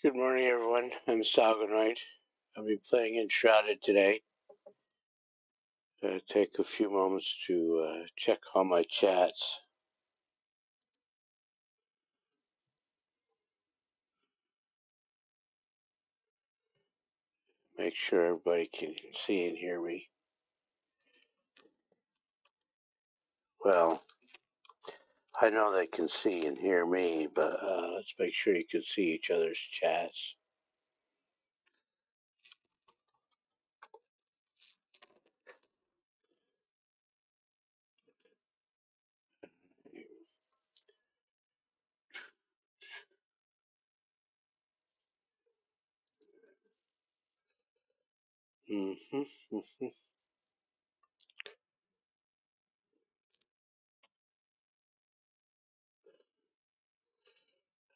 Good morning, everyone. I'm Salgonoid. I'll be playing Enshrouded today. Take a few moments to check all my chats. Make sure everybody can see and hear me. Well, I know they can see and hear me, but let's make sure you can see each other's chats.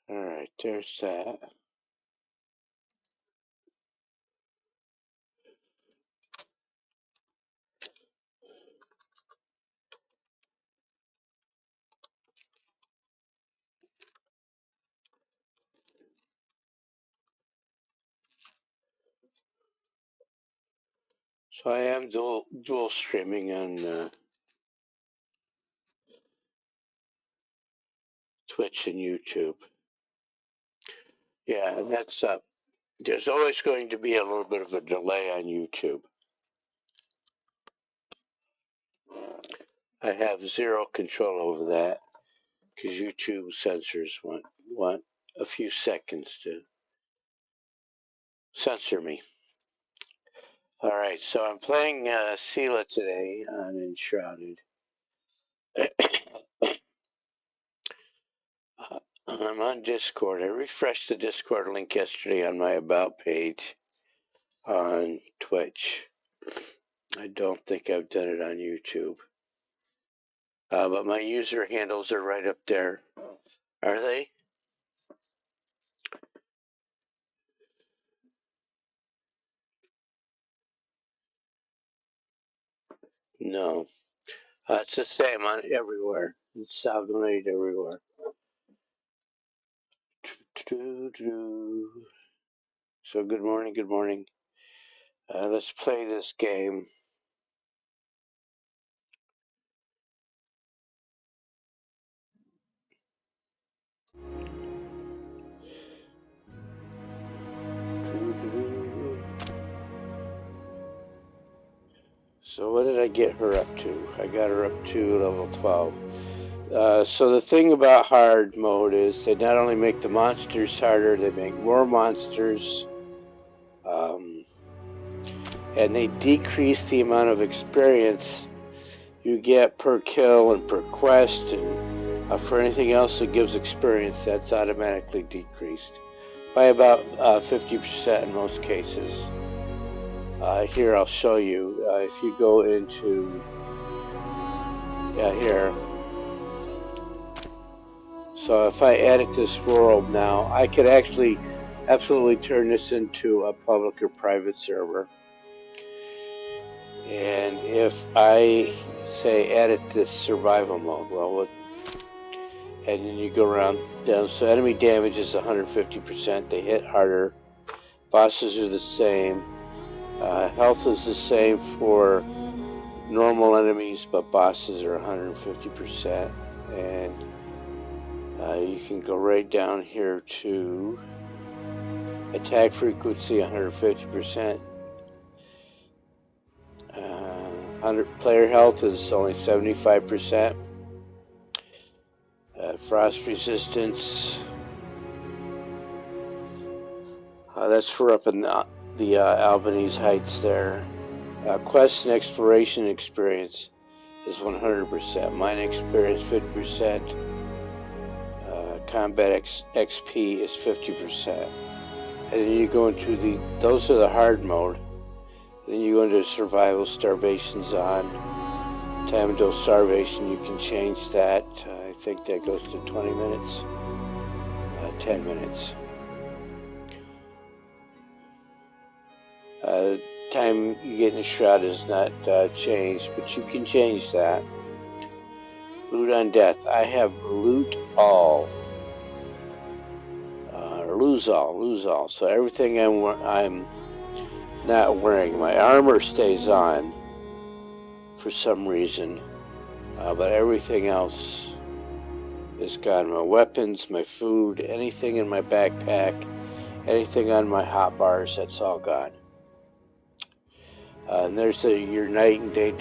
All right, there's that. So I am dual streaming on Twitch and YouTube. Yeah, and that's up. There's always going to be a little bit of a delay on YouTube. I have zero control over that because YouTube censors want a few seconds to censor me. All right, so I'm playing Sela today on Enshrouded. I'm on Discord. I refreshed the Discord link yesterday on my About page on Twitch. I don't think I've done it on YouTube. But my user handles are right up there. Are they? No. It's the same on everywhere. It's Salgonate everywhere. So good morning, good morning. Let's play this game. So what did I get her up to? I got her up to level 12. So the thing about hard mode is they not only make the monsters harder, they make more monsters. And they decrease the amount of experience you get per kill and per quest, and for anything else that gives experience, that's automatically decreased by about 50% in most cases. Here I'll show you. If you go into here, so if I edit this world now, I could actually absolutely turn this into a public or private server. And if I say edit this survival mode, well, and then you go around down. So enemy damage is 150%. They hit harder. Bosses are the same. Health is the same for normal enemies, but bosses are 150%. And you can go right down here to attack frequency 150%. Player health is only 75%. Frost resistance. That's for up in the Albanese Heights there. Quest and exploration experience is 100%. Mine experience 50%. Combat XP is 50%. And then you go into those are the hard mode. Then you go into survival starvation zone. Time until starvation, you can change that. I think that goes to 20 minutes. 10 minutes. Time you get in the shroud is not changed, but you can change that. Loot on death. I have loot all. lose all. So everything I'm not wearing, my armor stays on for some reason, but everything else is gone. My weapons, my food, anything in my backpack, anything on my hot bars, that's all gone. And there's your night and day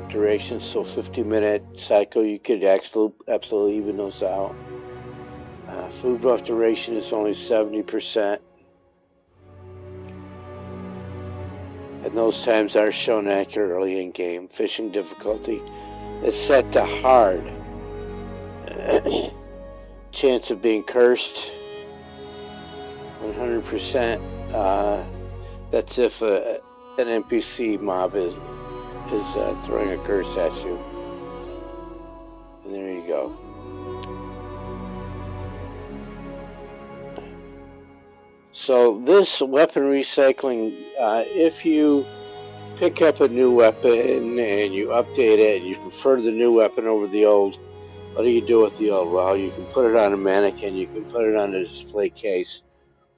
duration, so 50-minute cycle, you could absolutely even those out. Food buff duration is only 70%. And those times are shown accurately in game. Fishing difficulty is set to hard. Chance of being cursed, 100%. That's if an NPC mob is throwing a curse at you. And there you go. So this weapon recycling, if you pick up a new weapon and you update it and you prefer the new weapon over the old, what do you do with the old? Well, you can put it on a mannequin, you can put it on a display case,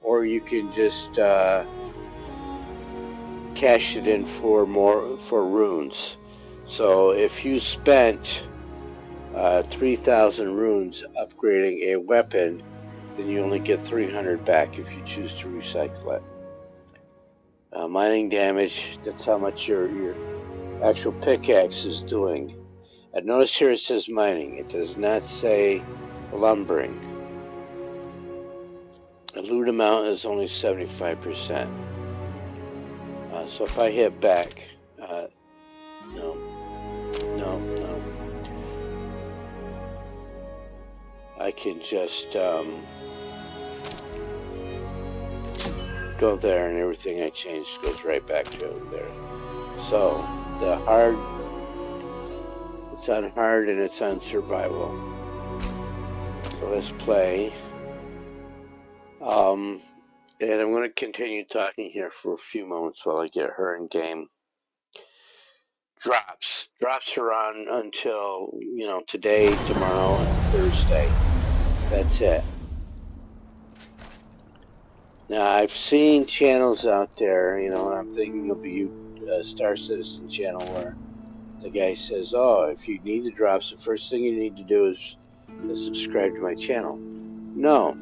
or you can just cash it in for runes. So if you spent 3,000 runes upgrading a weapon, then you only get 300 back if you choose to recycle it. Mining damage, that's how much your actual pickaxe is doing. And notice here it says mining, it does not say lumbering. The loot amount is only 75%. So if I hit back, no. I can just go there and everything I changed goes right back to there. So the hard, it's on hard and it's on survival. So let's play. And I'm going to continue talking here for a few moments while I get her in game. Drops are on until, today, tomorrow, and Thursday. That's it. Now, I've seen channels out there, and I'm thinking of you, Star Citizen channel, where the guy says, oh, if you need the drops, the first thing you need to do is subscribe to my channel. No.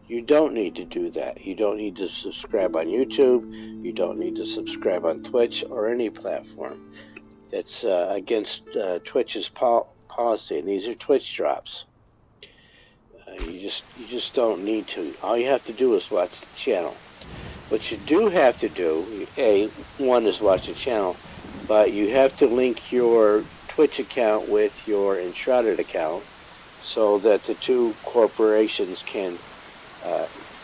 You don't need to do that. You don't need to subscribe on YouTube. You don't need to subscribe on Twitch or any platform. That's against Twitch's policy. And these are Twitch drops. You just don't need to. All you have to do is watch the channel. What you do have to do, one is watch the channel, but you have to link your Twitch account with your Enshrouded account so that the two corporations can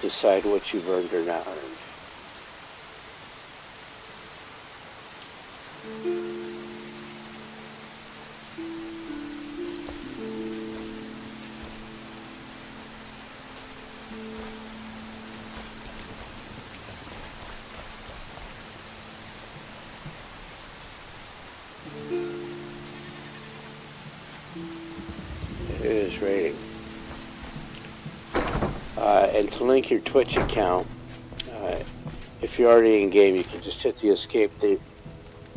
decide what you've earned or not earned. It is rating. And to link your Twitch account, if you're already in game, you can just hit the escape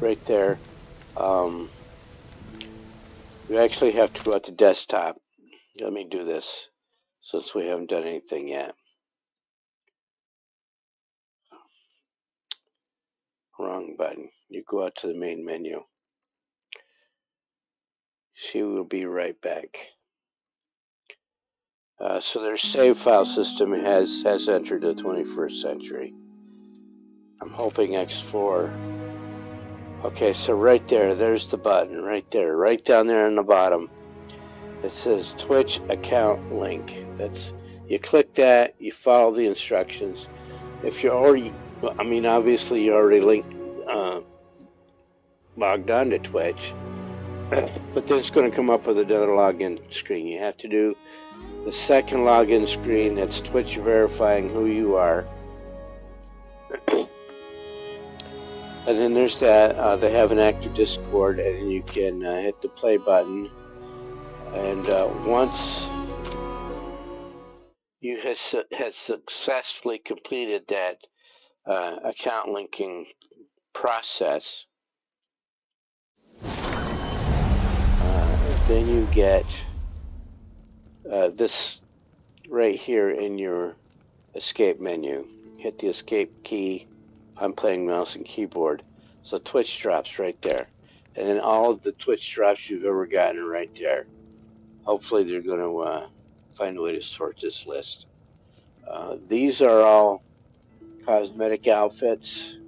right there. You actually have to go out to desktop. Let me do this since we haven't done anything yet. Wrong button. You go out to the main menu. She will be right back. So their save file system has entered the 21st century. I'm hoping X4. Okay, so right there's the button, right there, right down there on the bottom. It says Twitch account link. You click that, you follow the instructions. If you're already, obviously you're already logged on to Twitch, but then it's going to come up with another login screen. You have to do the second login screen. That's Twitch verifying who you are. And then there's that. They have an active Discord, and you can hit the play button. And once you has successfully completed that account linking process. Then you get this right here in your escape menu. Hit the escape key. I'm playing mouse and keyboard. So Twitch drops right there. And then all of the Twitch drops you've ever gotten are right there. Hopefully they're going to find a way to sort this list. These are all cosmetic outfits.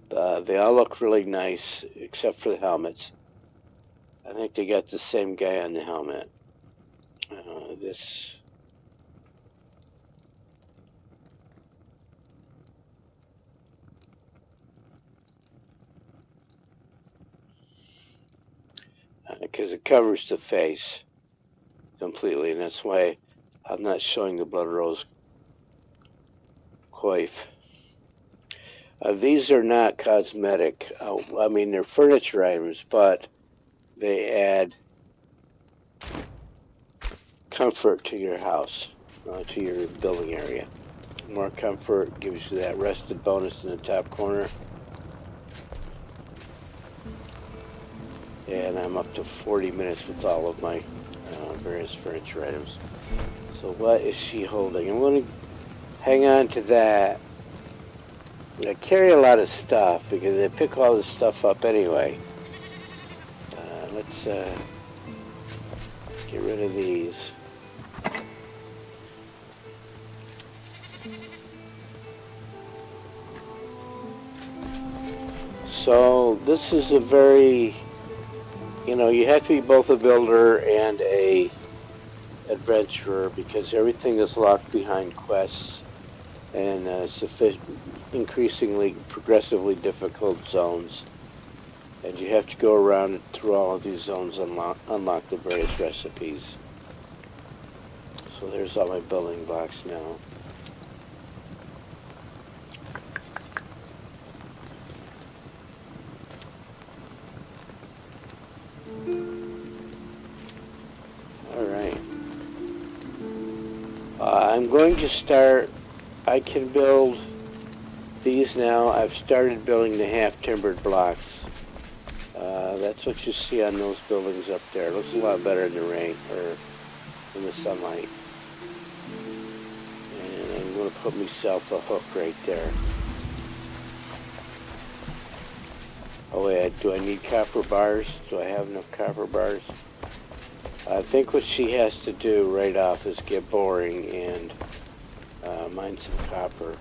They all look really nice, except for the helmets. I think they got the same guy on the helmet. This... because it covers the face completely, and that's why I'm not showing the blood rose coif. These are not cosmetic. I mean, they're furniture items, but they add comfort to your house, to your building area. More comfort gives you that rested bonus in the top corner. And I'm up to 40 minutes with all of my various furniture items. So what is she holding? I'm going to hang on to that. I carry a lot of stuff because I pick all this stuff up anyway. Let's get rid of these. So this is a very, you have to be both a builder and a adventurer because everything is locked behind quests and increasingly, progressively difficult zones. And you have to go around through all of these zones and unlock the various recipes. So there's all my building blocks now. Alright. I'm going to start. I can build these now. I've started building the half-timbered blocks. That's what you see on those buildings up there. It looks a lot better in the rain or in the sunlight. And I'm going to put myself a hook right there. Oh wait, do I need copper bars? Do I have enough copper bars? I think what she has to do right off is get boring and mine some copper.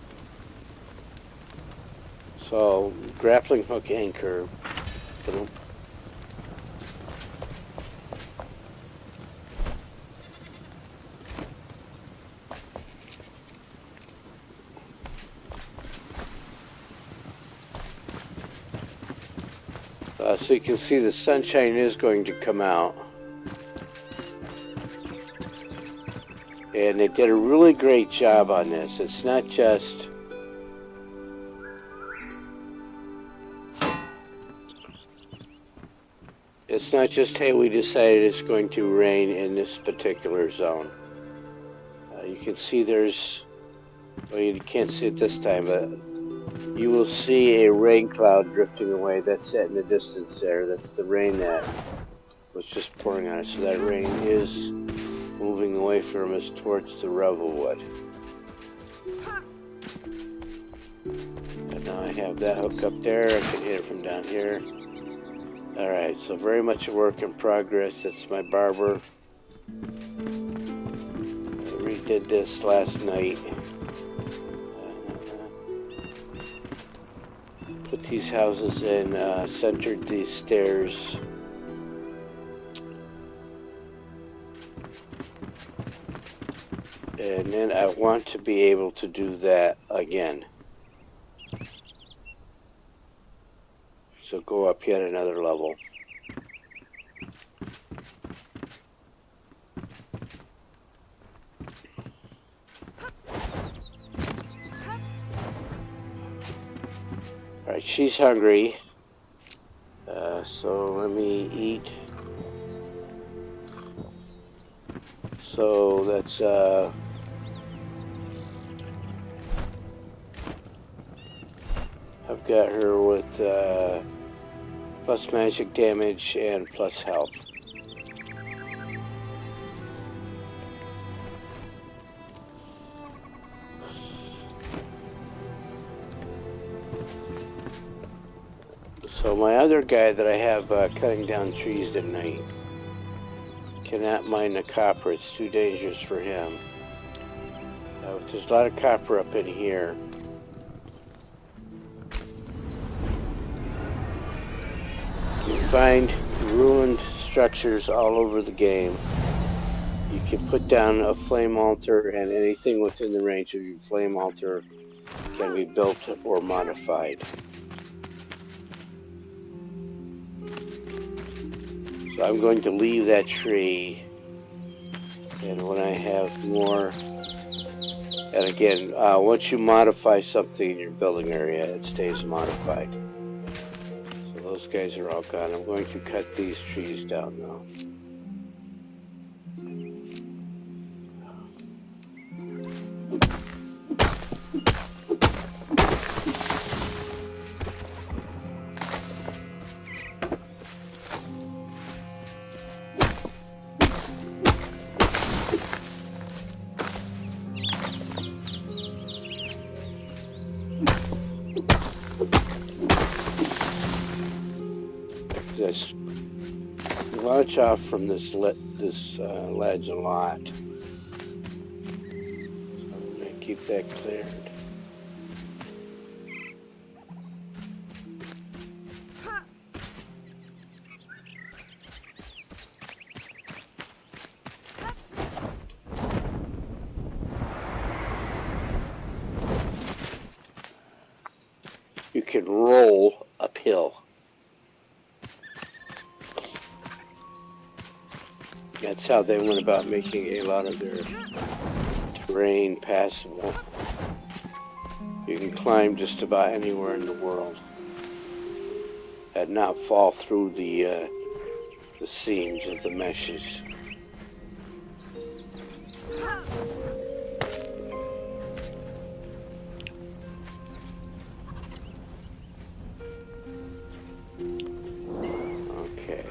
So, grappling hook anchor. So you can see the sunshine is going to come out. And they did a really great job on this. It's not just... hey, we decided it's going to rain in this particular zone. You can see there's... well, you can't see it this time, but you will see a rain cloud drifting away. That's it in the distance there. That's the rain that was just pouring on us. So that rain is moving away from us towards the Revelwood. And now I have that hook up there. I can hit it from down here. Alright, so very much a work in progress. That's my barber. I redid this last night. Put these houses in, centered these stairs. And then I want to be able to do that again. So go up yet another level. Alright, she's hungry. So let me eat. So that's I've got her with plus magic damage and plus health. So my other guy that I have cutting down trees at night cannot mine the copper. It's too dangerous for him. There's a lot of copper up in here. You find ruined structures all over the game. You can put down a flame altar, and anything within the range of your flame altar can be built or modified. So I'm going to leave that tree, and when I have more, and again, once you modify something in your building area, it stays modified. So those guys are all gone. I'm going to cut these trees down now. Just watch off from this ledge a lot. So I'm going to keep that cleared. You can roll uphill. That's how they went about making a lot of their terrain passable. You can climb just about anywhere in the world and not fall through the seams of the meshes. Okay.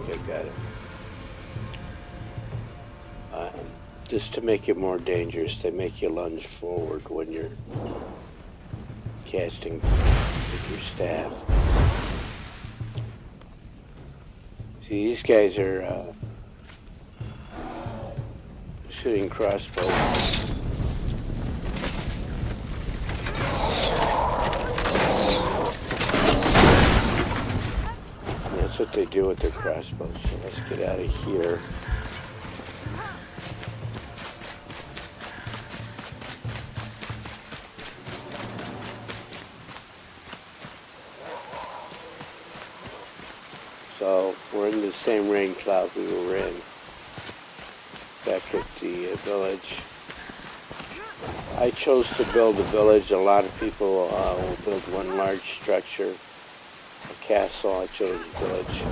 I got it. Just to make it more dangerous, they make you lunge forward when you're casting with your staff. See, these guys are shooting crossbows. That's what they do with their crossbows. So let's get out of here. So we're in the same rain cloud we were in back at the village. I chose to build a village. A lot of people will build one large structure, a castle. I chose a village.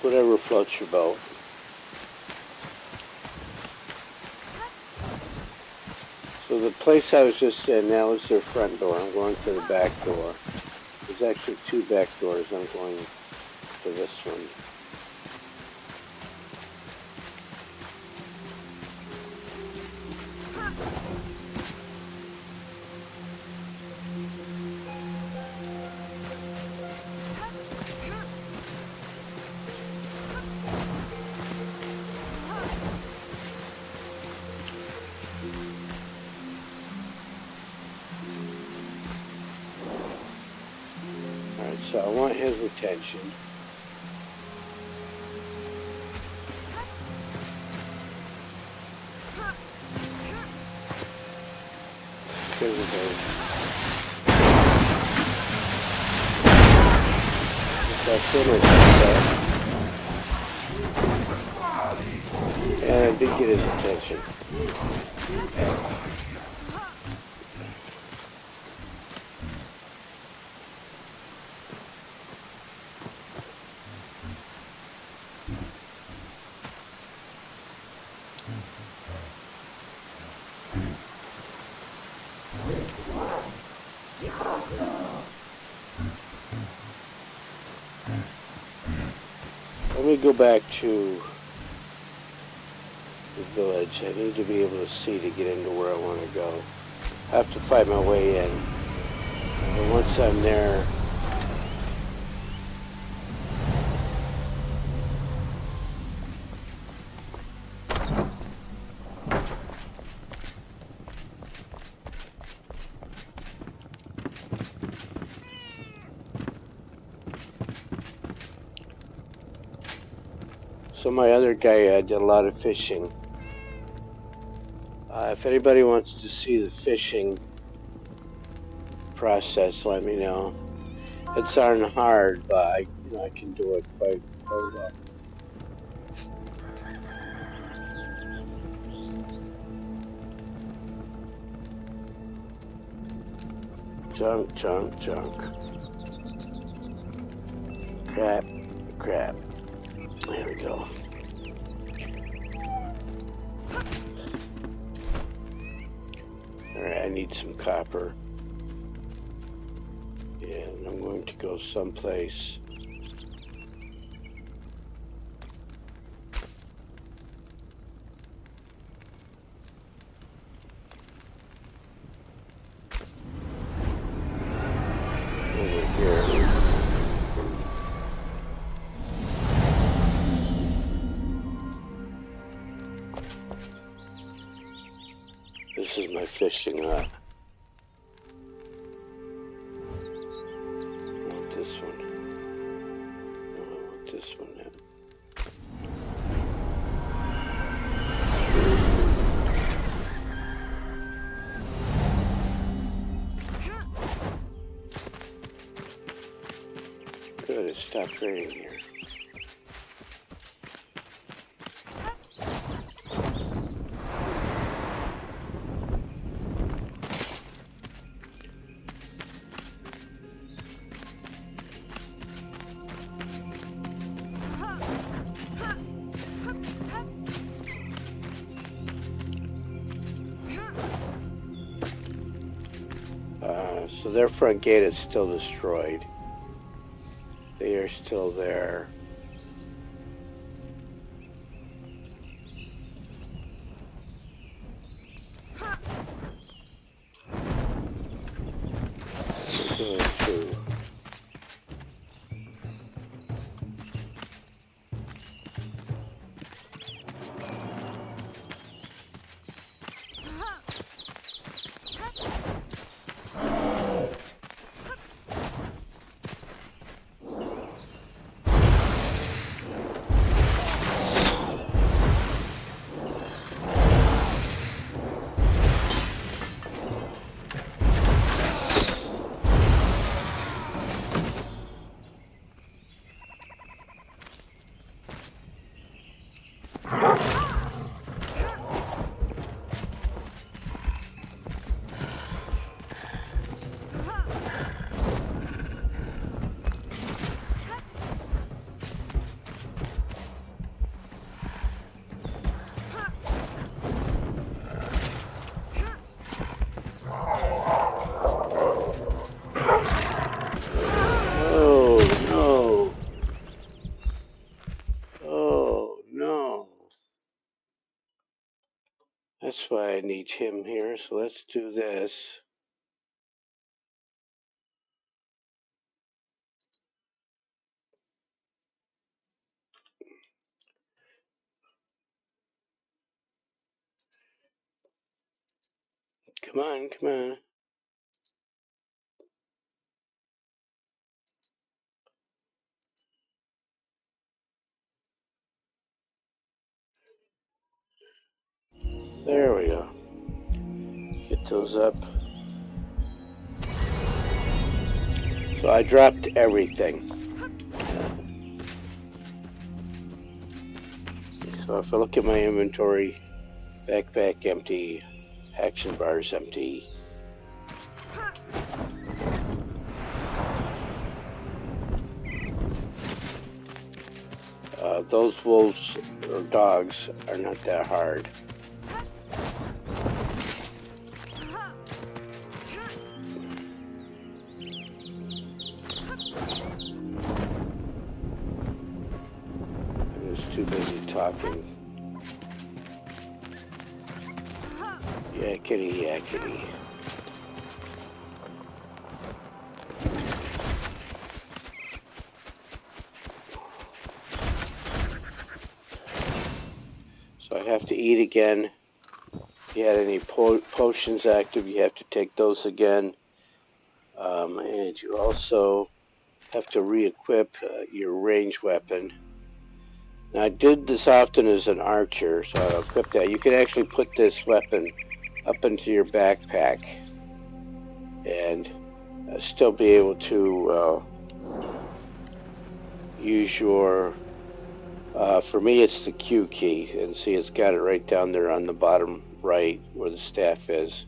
Whatever floats your boat. So the place I was just in, that was their front door. I'm going to the back door. There's actually two back doors. I'm going to this one. So I want his attention. There's a bird. That finish like that. And I did get his attention. Let me go back to the village. I need to be able to see to get into where I want to go. I have to fight my way in. And once I'm there, so my other guy did a lot of fishing. If anybody wants to see the fishing process, let me know. It's not hard, but I can do it quite well. Junk, junk, junk. Crap, crap. There we go. Alright, I need some copper. And I'm going to go someplace. Over here. This is my fishing hut. I want this one. No, I want this one now. Good, it stopped raining here. So their front gate is still destroyed. They are still there. Going through. That's why I need him here, so let's do this. Come on, come on. There we go. Get those up. So I dropped everything. So if I look at my inventory, backpack empty, action bars empty. Those wolves or dogs are not that hard. I was too busy talking. Yakety, yakety. So I have to eat again. If you had any potions active, you have to take those again. And you also have to re-equip your range weapon. Now I did this often as an archer, so I'll equip that. You can actually put this weapon up into your backpack and still be able to use your for me it's the Q key, and see it's got it right down there on the bottom right where the staff is,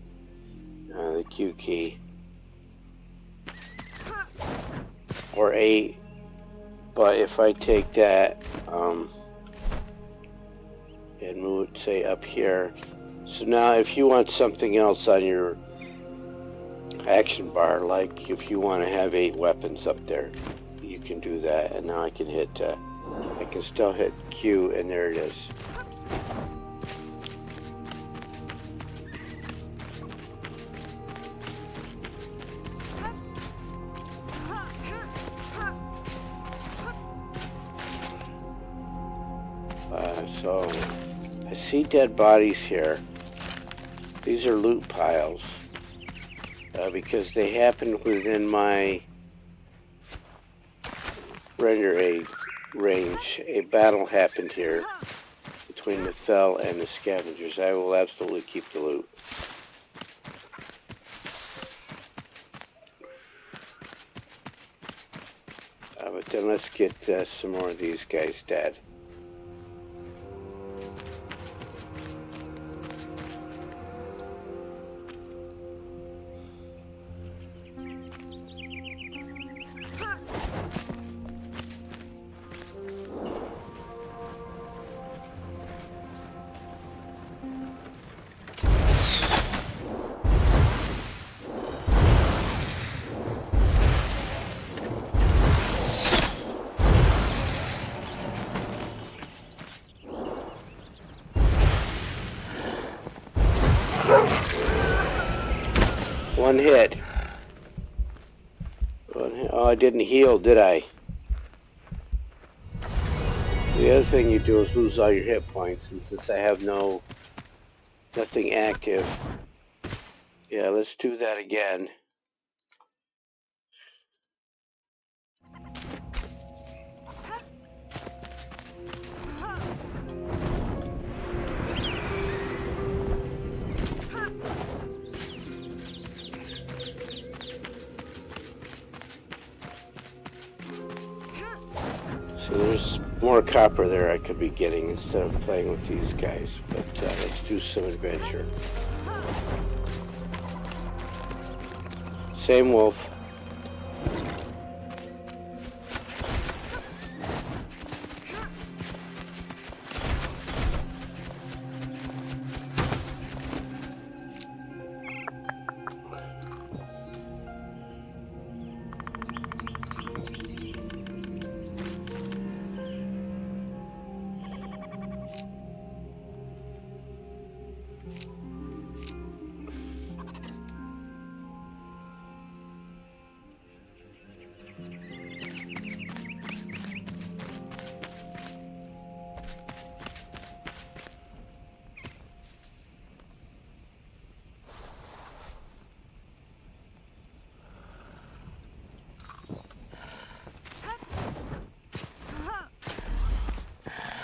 the Q key, or A. But if I take that and move it, say, up here, so now if you want something else on your action bar, like if you want to have 8 weapons up there, you can do that. And now I can hit I can still hit Q, and there it is. So I see dead bodies here. These are loot piles because they happen within my render aid range. A battle happened here between the Fel and the scavengers. I will absolutely keep the loot. But then let's get some more of these guys dead. One hit. Oh, I didn't heal, did I? The other thing you do is lose all your hit points, and since I have nothing active, yeah, let's do that again. So there's more copper there I could be getting instead of playing with these guys, but let's do some adventure. Same wolf.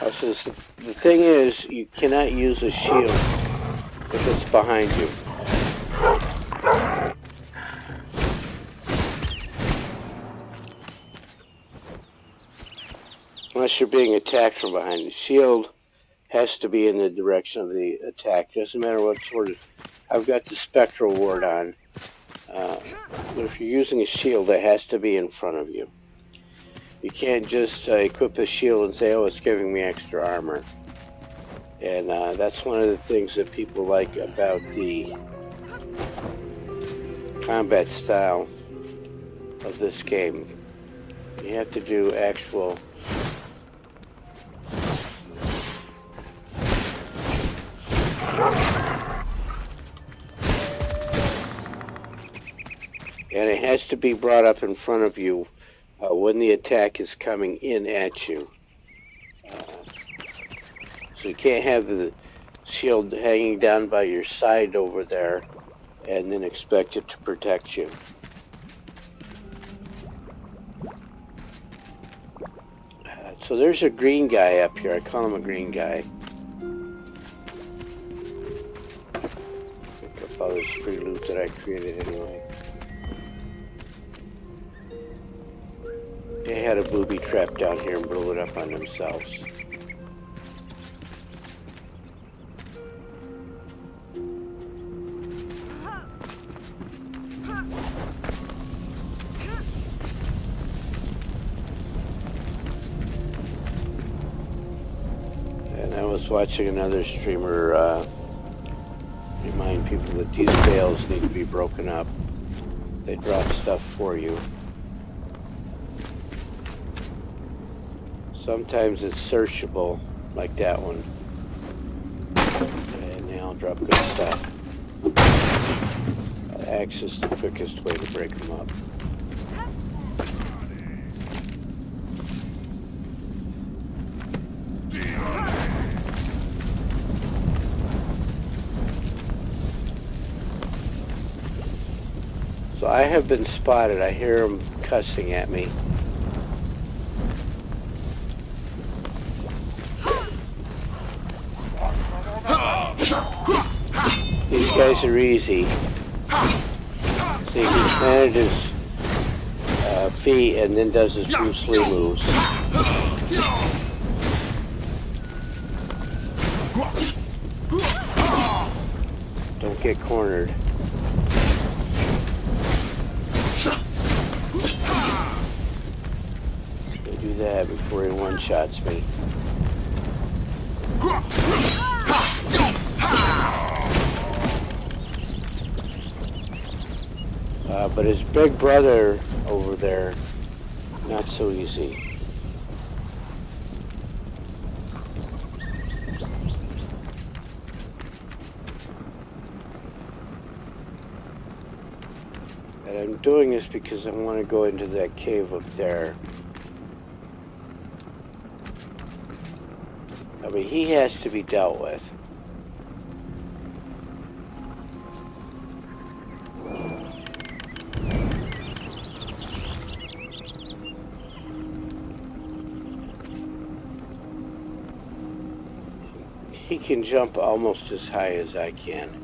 So the thing is, you cannot use a shield if it's behind you. unless you're being attacked from behind. The shield has to be in the direction of the attack. Doesn't matter what sort of... I've got the spectral ward on. But if you're using a shield, it has to be in front of you. You can't just equip the shield and say, oh, it's giving me extra armor. And that's one of the things that people like about the combat style of this game. You have to do actual... And it has to be brought up in front of you when the attack is coming in at you. So you can't have the shield hanging down by your side over there and then expect it to protect you. So there's a green guy up here. I call him a green guy. Pick up all this free loot that I created anyway. They had a booby trap down here and blew it up on themselves. And I was watching another streamer remind people that these bales need to be broken up. They drop stuff for you. Sometimes it's searchable, like that one. And they all drop good stuff. Axe is the quickest way to break them up. So I have been spotted. I hear them cussing at me. These guys are easy. See, he planted his feet and then does his Bruce Lee moves. Don't get cornered. They do that before he one-shots me. But his big brother over there, not so easy. And I'm doing this because I want to go into that cave up there. I mean, he has to be dealt with. He can jump almost as high as I can.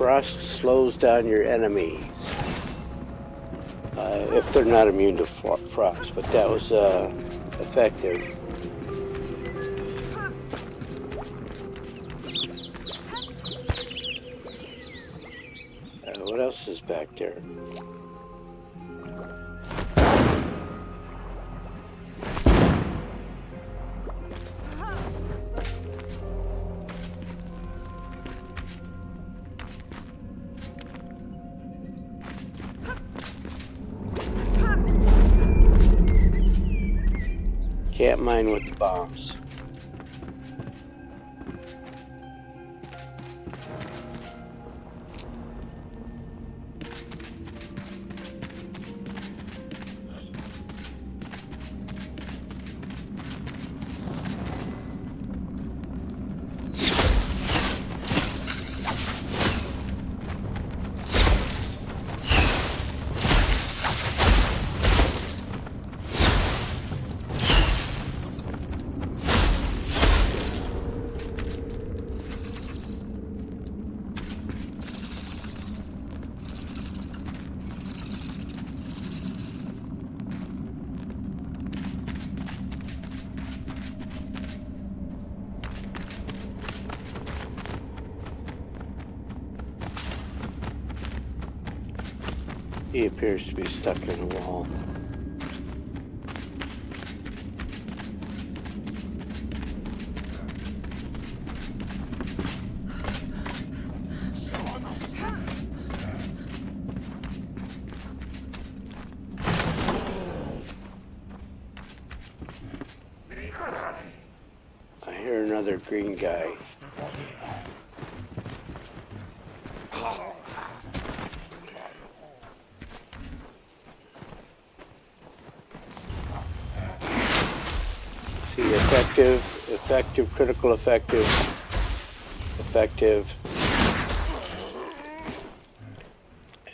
Frost slows down your enemies. If they're not immune to frost, but that was effective. What else is back there? Can't mine with the bombs. He appears to be stuck in a wall. I hear another green guy. See, effective, critical effective.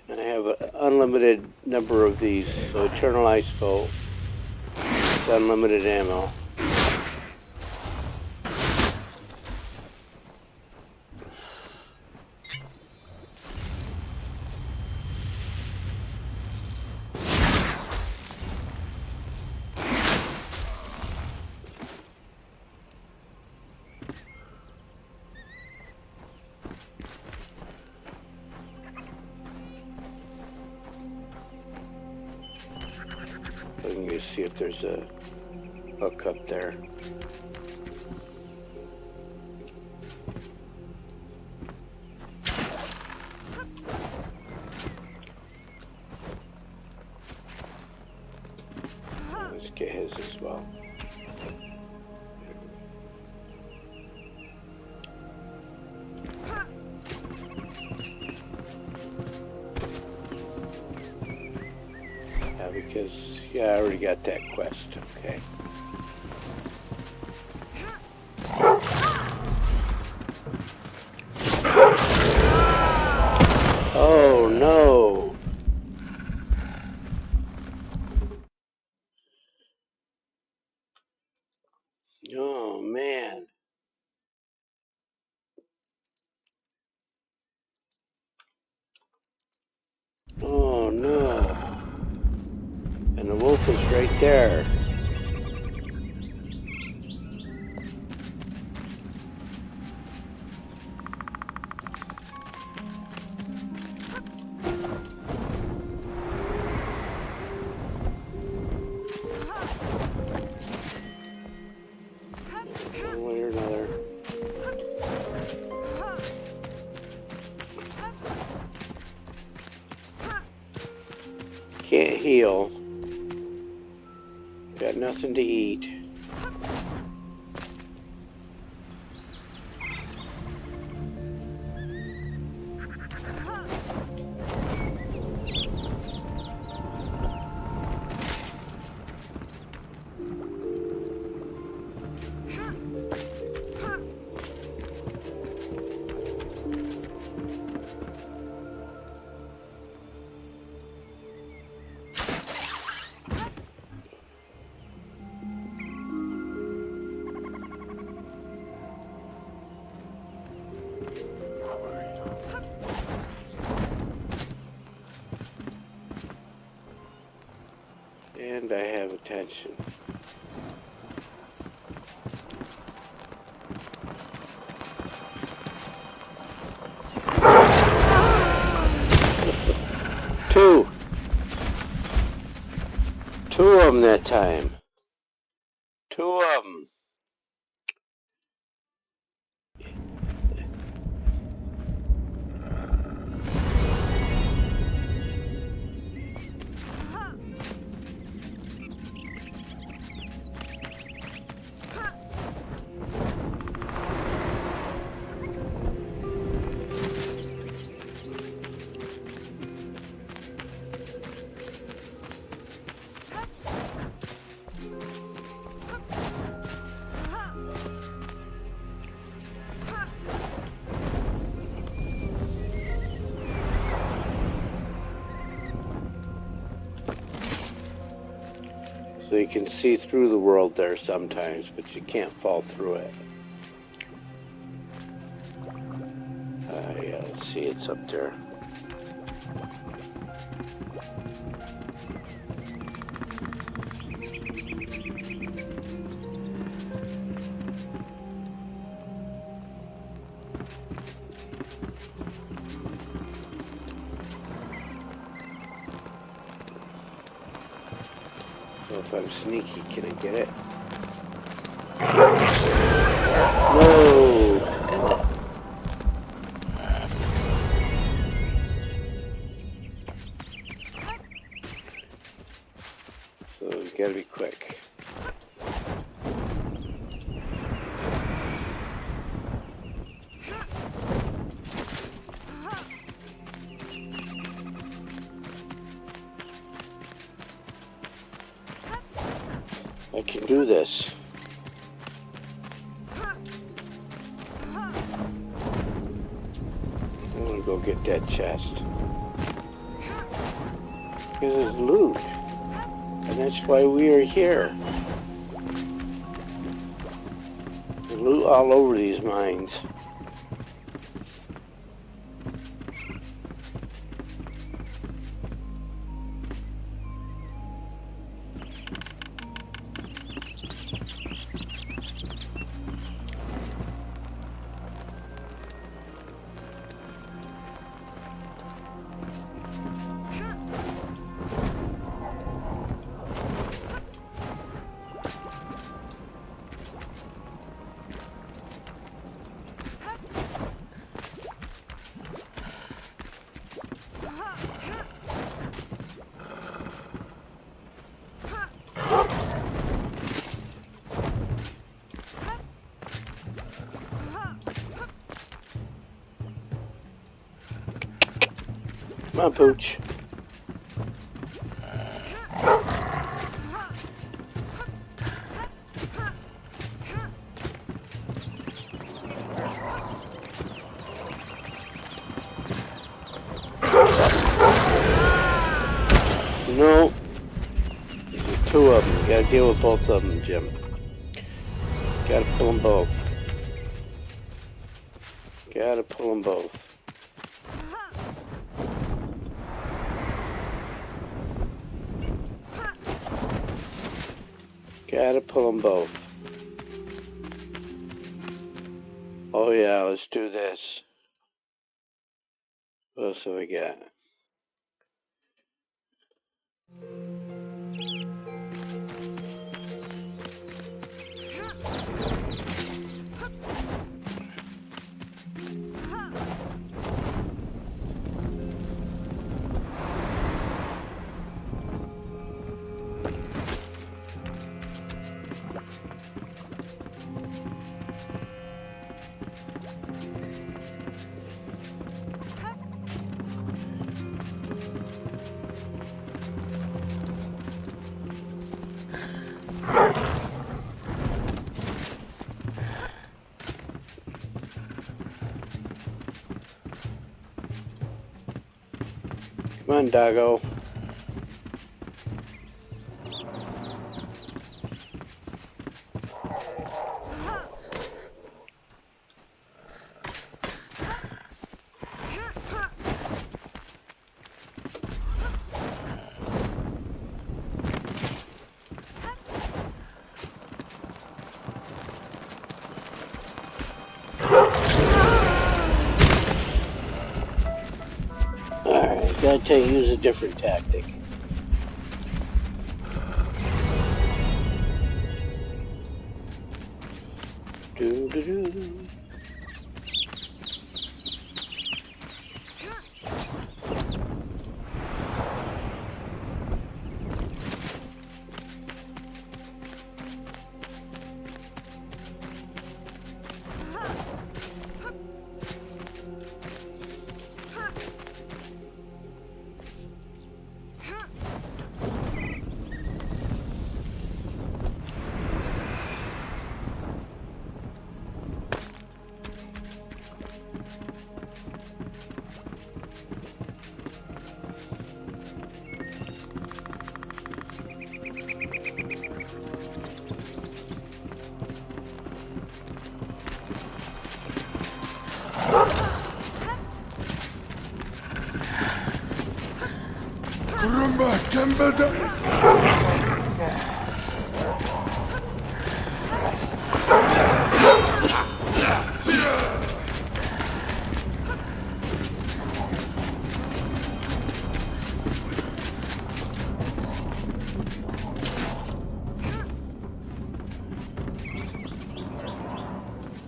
And I have an unlimited number of these, so Eternal Ice Bolt, it's unlimited ammo. Let me see if there's a hook up there. Let's get his as well. Because, yeah, I already got that quest, okay. Oh, no. Oh, man. Oh, no. And the wolf is right there. One way or another. Can't heal. Got nothing to eat. And I have attention. Two of them that time. Two of them. So you can see through the world there sometimes, but you can't fall through it. Yeah, let's see, it's up there. Well, if I'm sneaky, can I get it? No! So you gotta be quick. I can do this. I want to go get that chest. Because it's loot. And that's why we are here. There's loot all over these mines. Come on, Pooch. No. There's two of them. You gotta deal with both of them, Jim. Gotta pull them both. Gotta pull them both. Gotta pull them both. Oh yeah, let's do this. What else have we got? Come on, doggo. Gotta tell you, use a different tactic. Do-do-do. رمى كم بدأ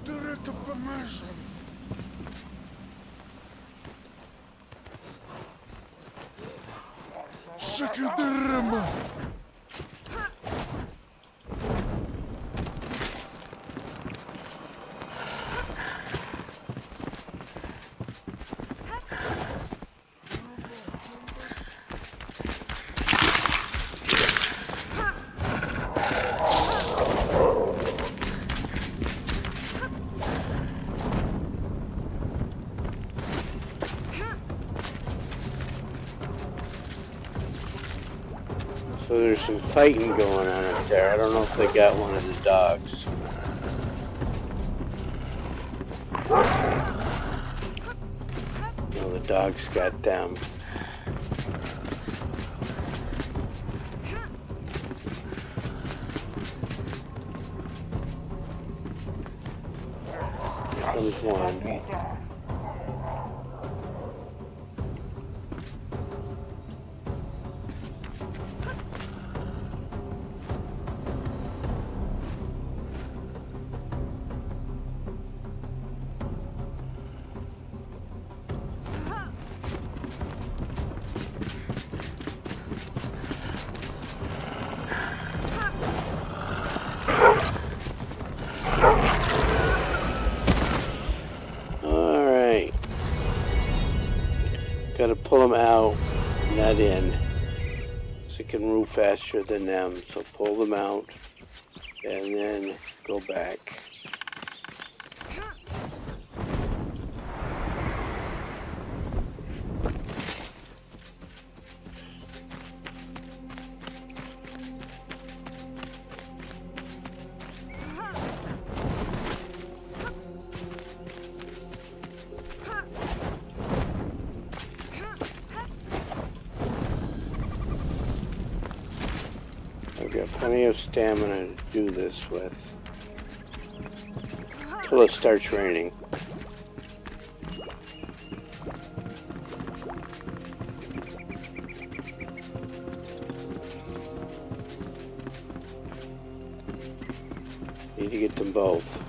ترك بمجر شكل الرمى So there's some fighting going on up there. I don't know if they got one of the dogs. No, the dogs got them. Here comes one. Alright. Gotta pull them out, not in. So it can move faster than them. So pull them out and then go back. I've got plenty of stamina to do this with. Until it starts raining. Need to get them both.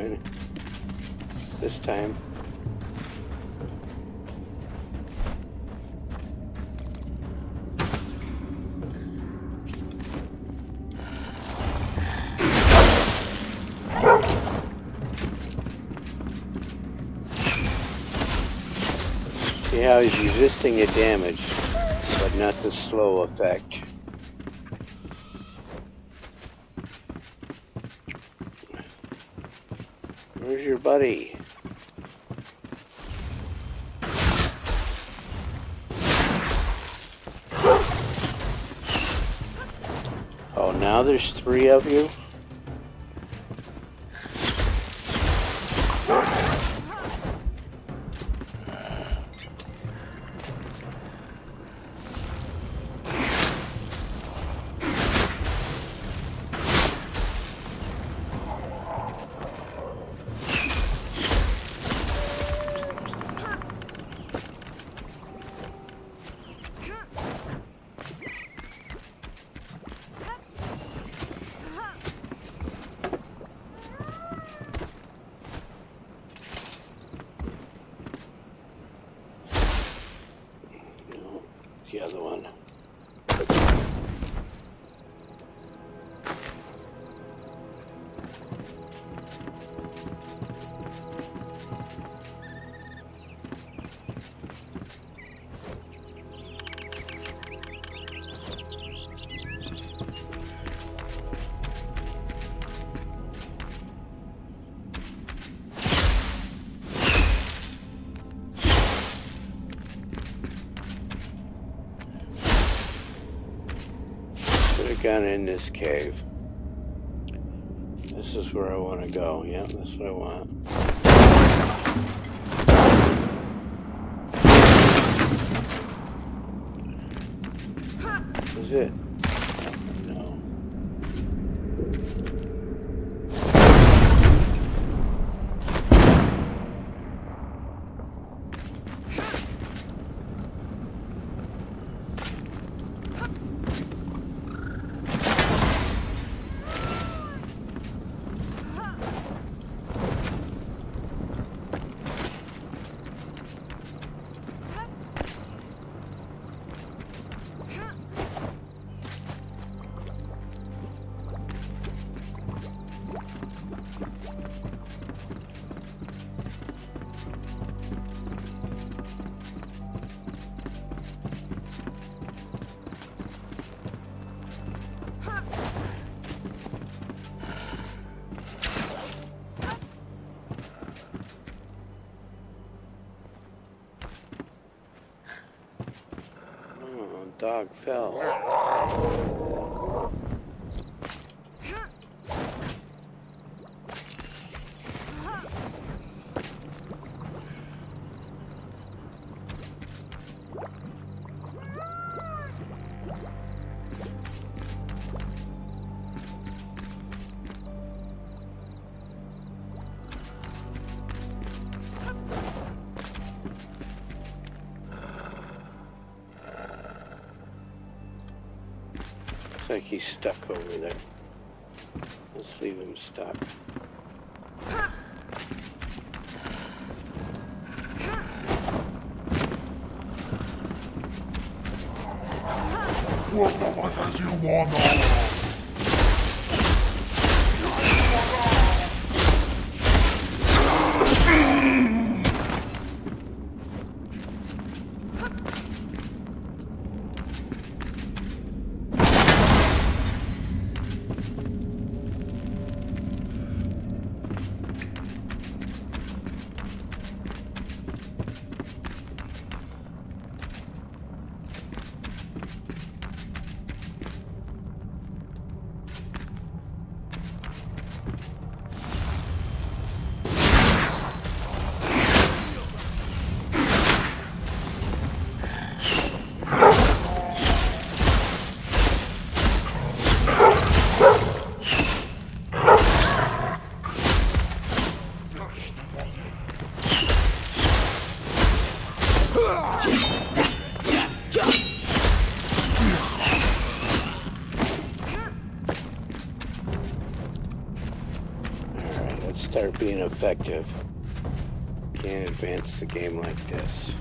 fine. This time. See how he's resisting the damage, but not the slow effect. Where's your buddy? Oh, now there's 3 of you? The other one. Gone in this cave. This is where I want to go. Yeah, that's what I want. Is it? No. Dog fell. Looks like he's stuck over there. Let's leave him stuck. start being effective. Can't advance the game like this.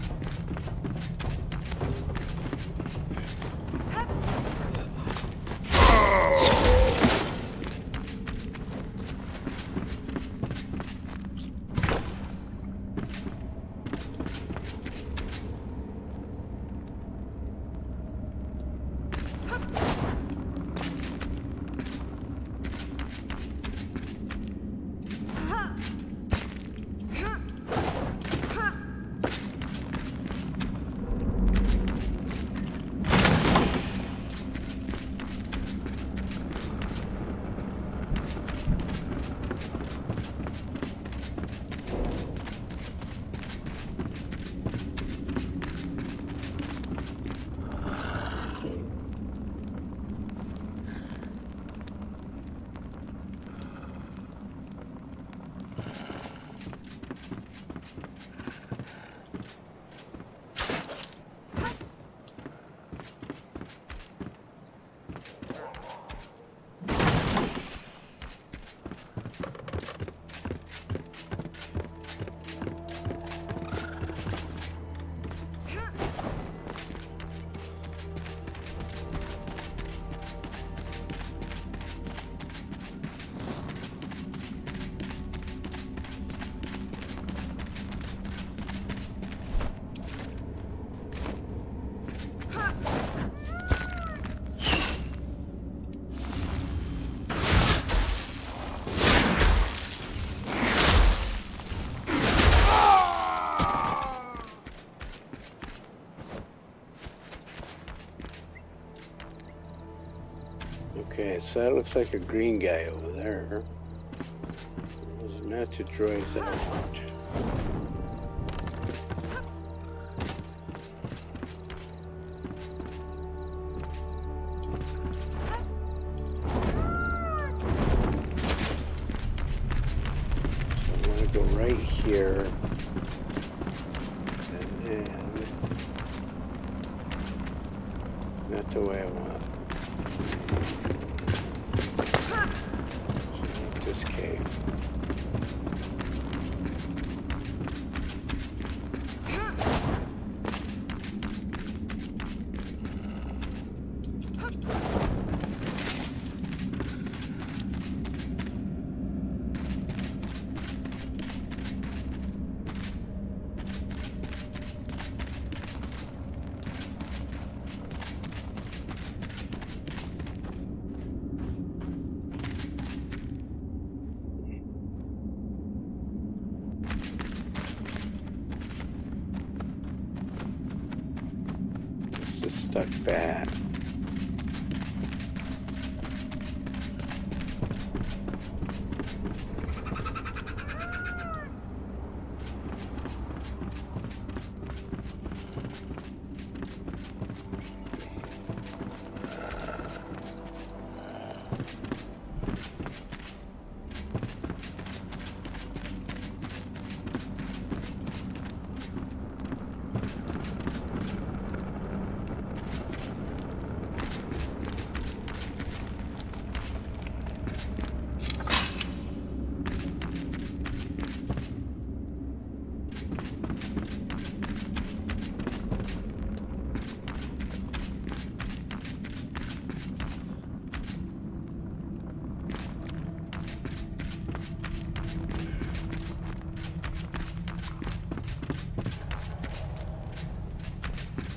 Okay, so that looks like a green guy over there. Those are not the droids I want. So I want to go right here. And then... not the way I want. This cave. Stuck bat.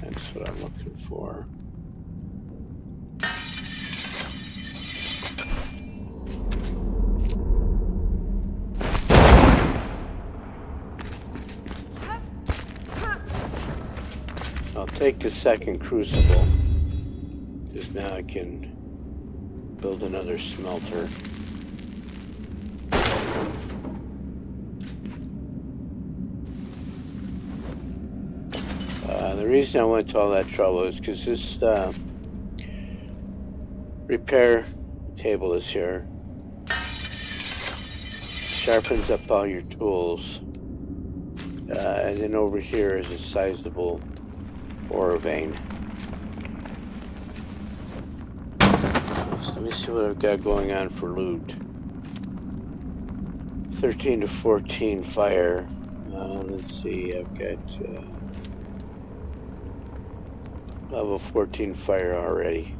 That's what I'm looking for. I'll take the second crucible, because now I can build another smelter. The reason I went to all that trouble is because this repair table is here. Sharpens up all your tools. And then over here is a sizable ore vein. So let me see what I've got going on for loot. 13 to 14 fire. Let's see, I've got level 14 fire already.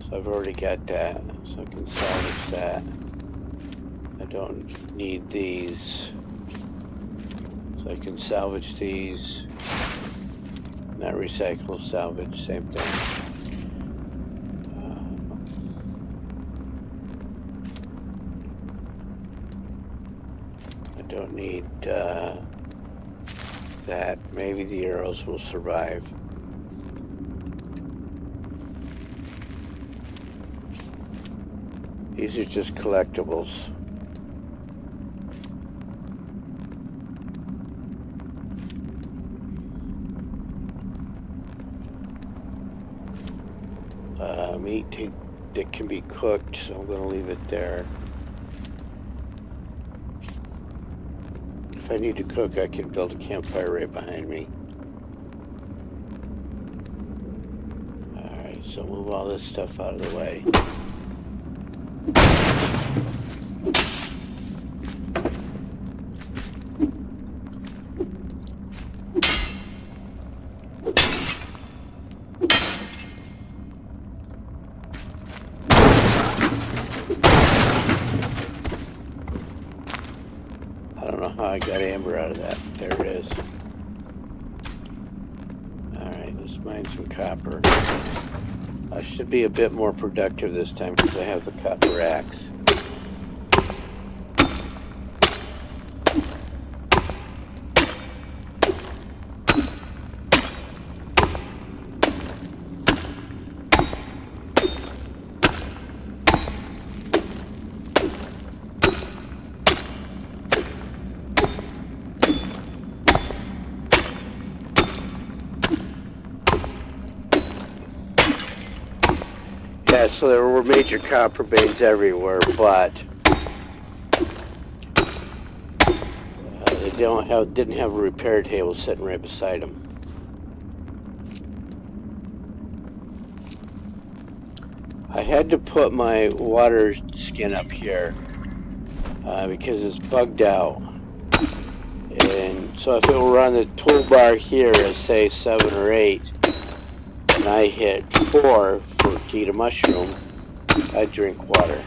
So I've already got that, so I can salvage that. I don't need these, so I can salvage these. Not recycle, salvage, same thing. I don't need that. Maybe the arrows will survive. These are just collectibles. Meat that can be cooked, so I'm going to leave it there. If I need to cook, I can build a campfire right behind me. Alright, so move all this stuff out of the way. I got amber out of that. There it is. Alright, let's mine some copper. I should be a bit more productive this time because I have the copper axe. Yeah, so there were major copper veins everywhere, but they didn't have a repair table sitting right beside them. I had to put my water skin up here because it's bugged out, and so if it were on the toolbar here as say 7 or 8, and I hit 4 to eat a mushroom, I drink water.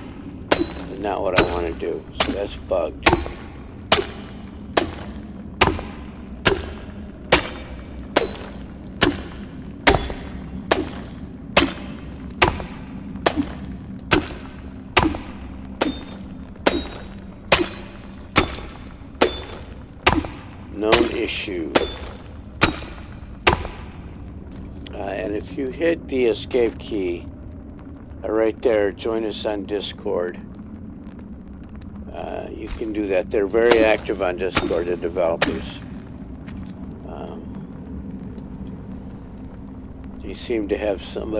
That's not what I want to do, so that's bugged. Known issue. And if you hit the escape key right there, join us on Discord. You can do that. They're very active on Discord, the developers. They seem to have some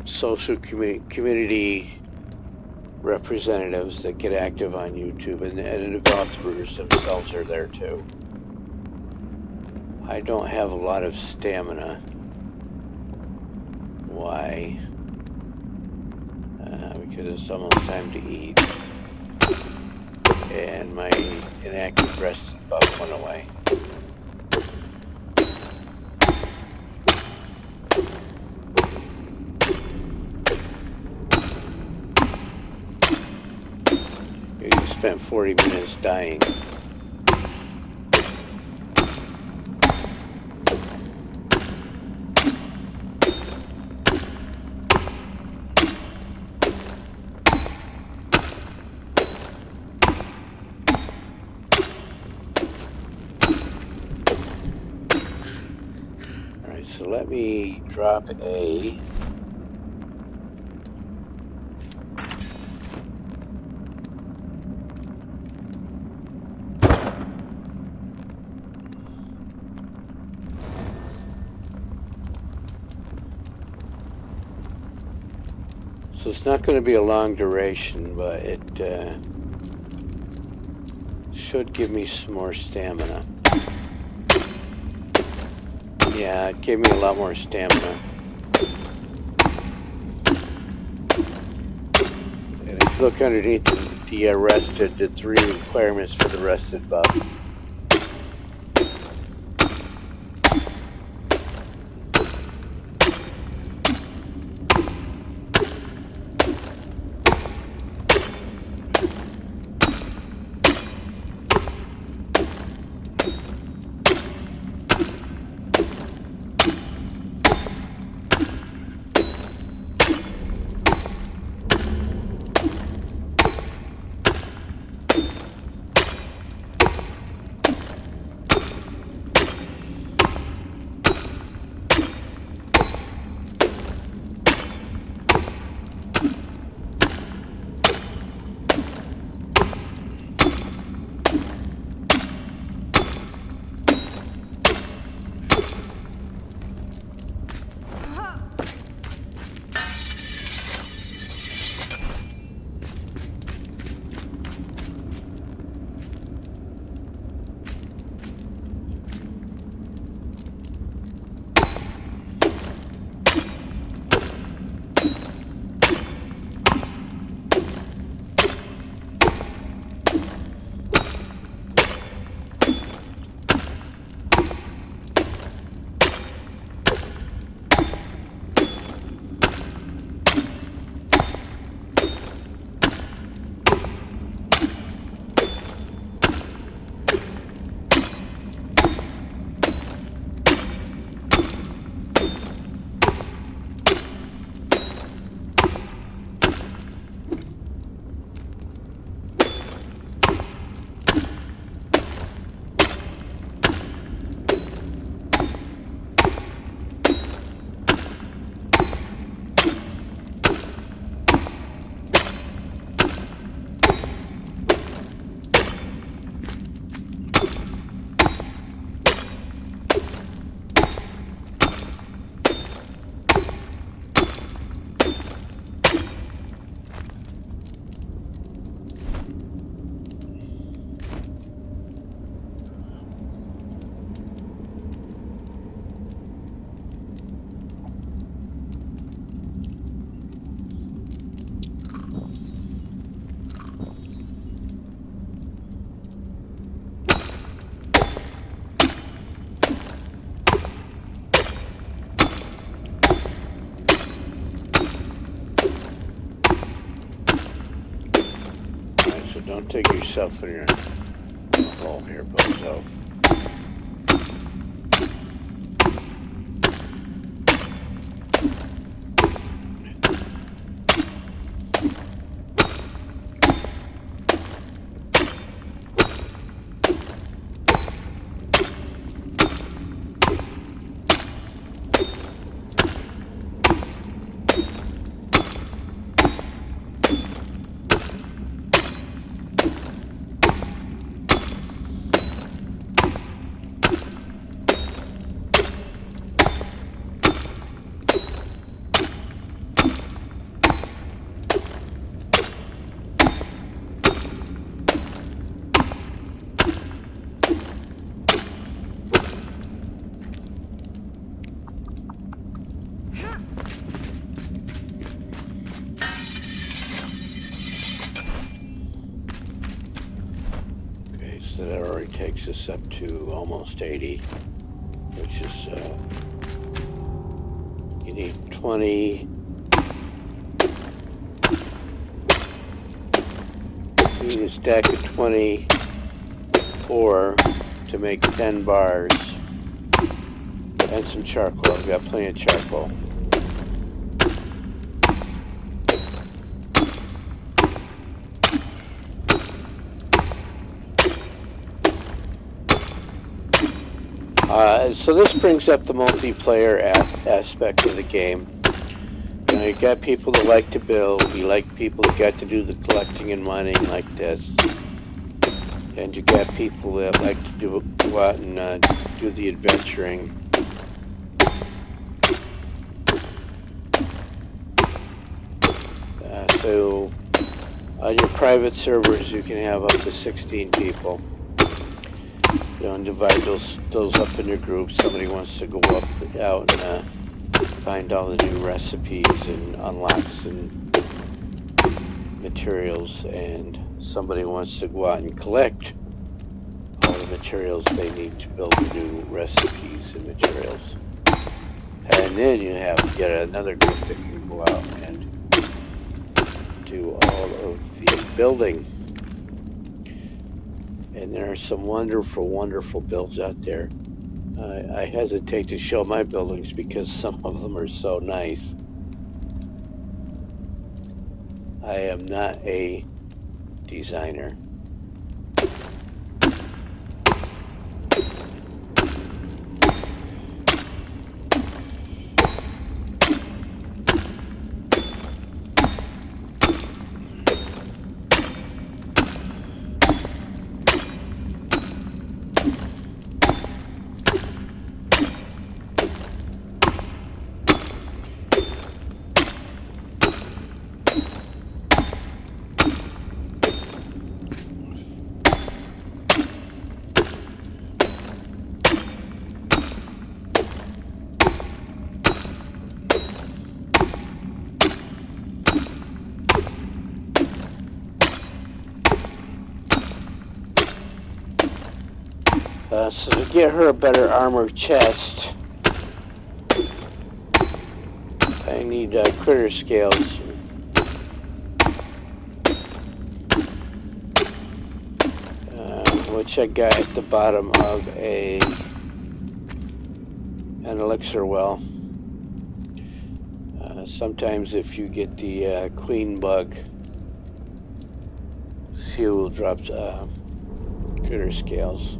social community representatives that get active on YouTube, and the developers themselves are there too. I don't have a lot of stamina. Why? Because it's almost time to eat. And my inactive rest buff went away. You spent 40 minutes dying. So let me drop a so it's not going to be a long duration, but it should give me some more stamina. Yeah, it gave me a lot more stamina. look underneath the rested, the 3 requirements for the rested buff. Don't take yourself in your hole here, bozo. So that already takes us up to almost 80, which is, you need 20, you need a stack of 24 to make 10 bars, and some charcoal. I've got plenty of charcoal. So this brings up the multiplayer aspect of the game. You know, you got people that like to build, you like people that got to do the collecting and mining like this, and you got people that like to go out and do the adventuring. So on your private servers you can have up to 16 people. You know, and divide those up in your groups. Somebody wants to go out and find all the new recipes and unlocks and materials and somebody wants to go out and collect all the materials they need to build new recipes and materials. And then you have yet another group that can go out and do all of the building. And there are some wonderful, wonderful builds out there. I hesitate to show my buildings because some of them are so nice. I am not a designer. So to get her a better armor chest, I need critter scales. Which I got at the bottom of an elixir well. Sometimes if you get the queen bug, she will drop critter scales.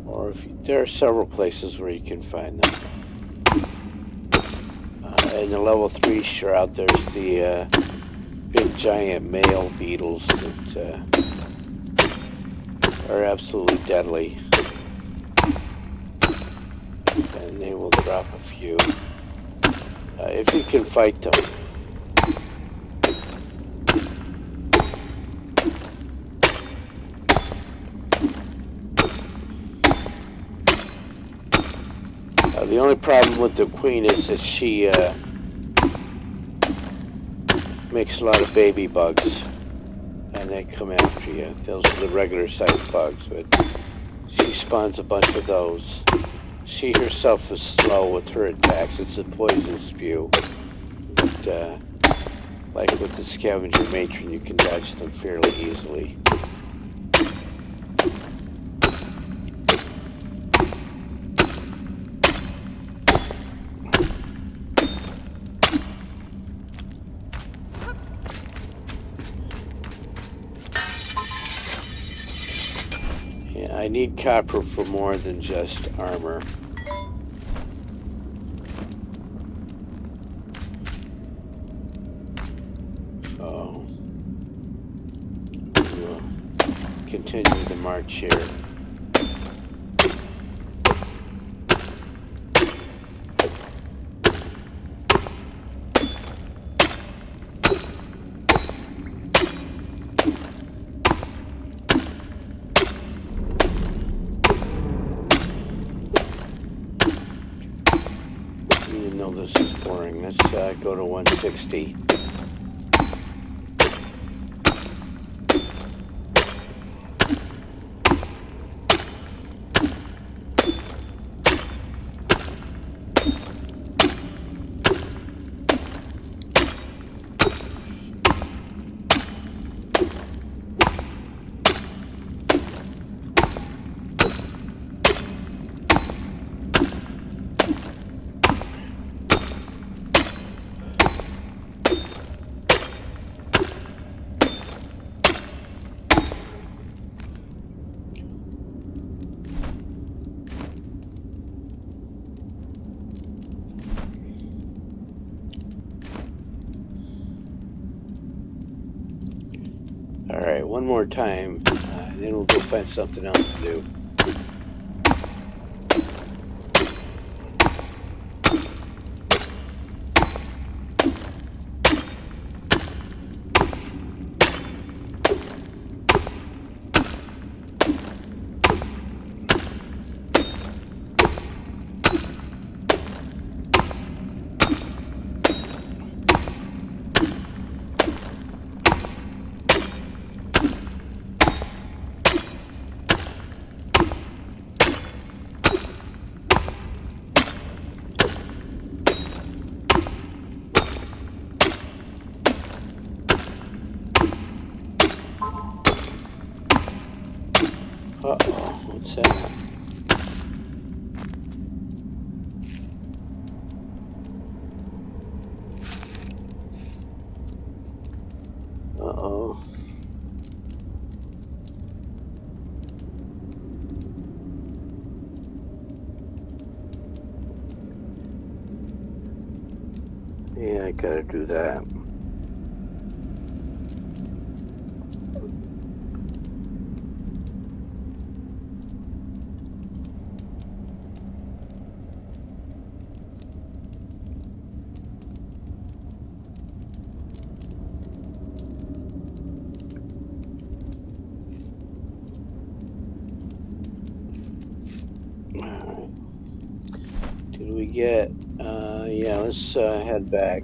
Or if you, there are several places where you can find them. In the level 3 shroud, there's the big giant male beetles that are absolutely deadly. And they will drop a few. If you can fight them. The only problem with the queen is that she makes a lot of baby bugs, and they come after you. Those are the regular sized bugs, but she spawns a bunch of those. She herself is slow with her attacks. It's a poison spew. But like with the scavenger matron, you can dodge them fairly easily. I need copper for more than just armor. So we'll continue the march here. This is boring. Let's go to 160. Alright, one more time, and then we'll go find something else to do. Uh-oh, what's that? Uh-oh. Yeah, I gotta do that. Alright. Did we get... yeah, let's head back.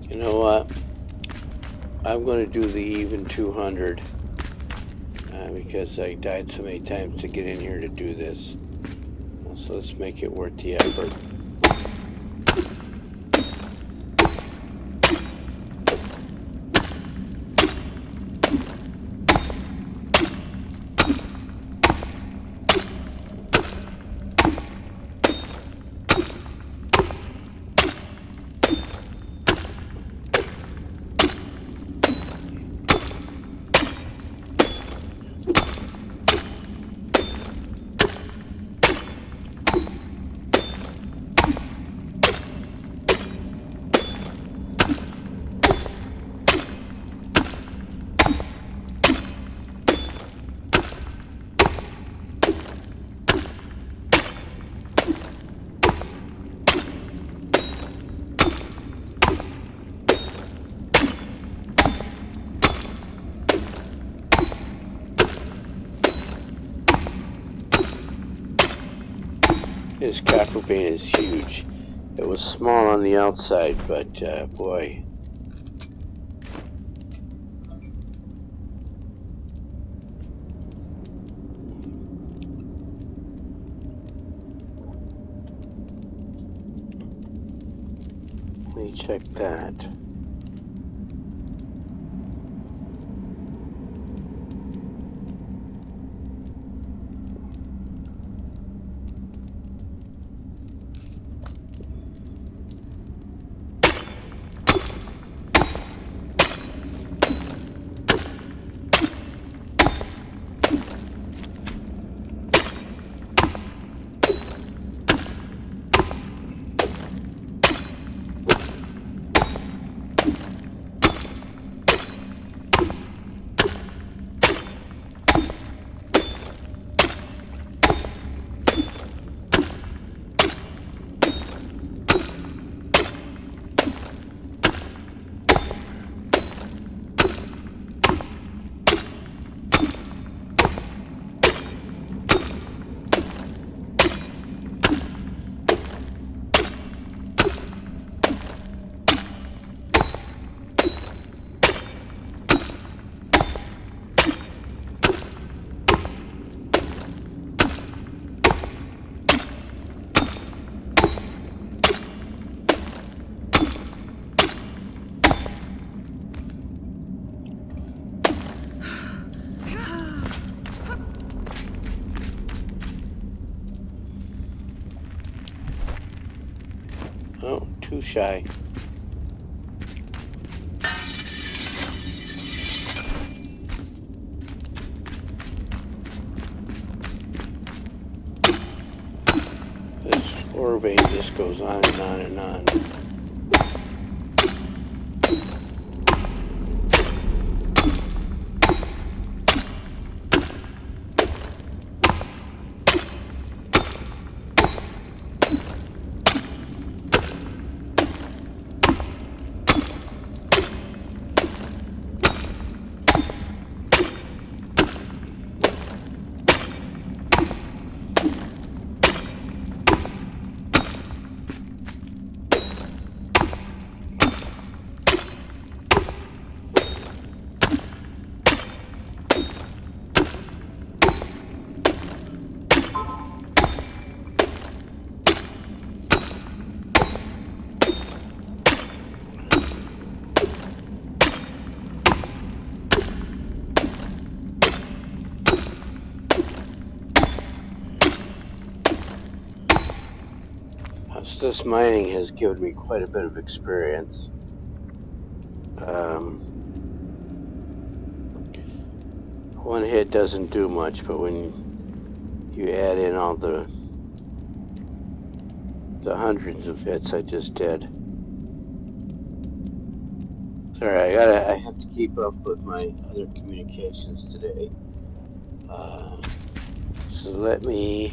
You know what? I'm going to do the even 200 because I died so many times to get in here to do this. So let's make it worth the effort. This copper vein is huge. It was small on the outside, but boy. Let me check that. Oh, too shy. This ore vein just goes on and on and on. So this mining has given me quite a bit of experience. One hit doesn't do much, but when you add in all the hundreds of hits I just did. Sorry, I have to keep up with my other communications today. So let me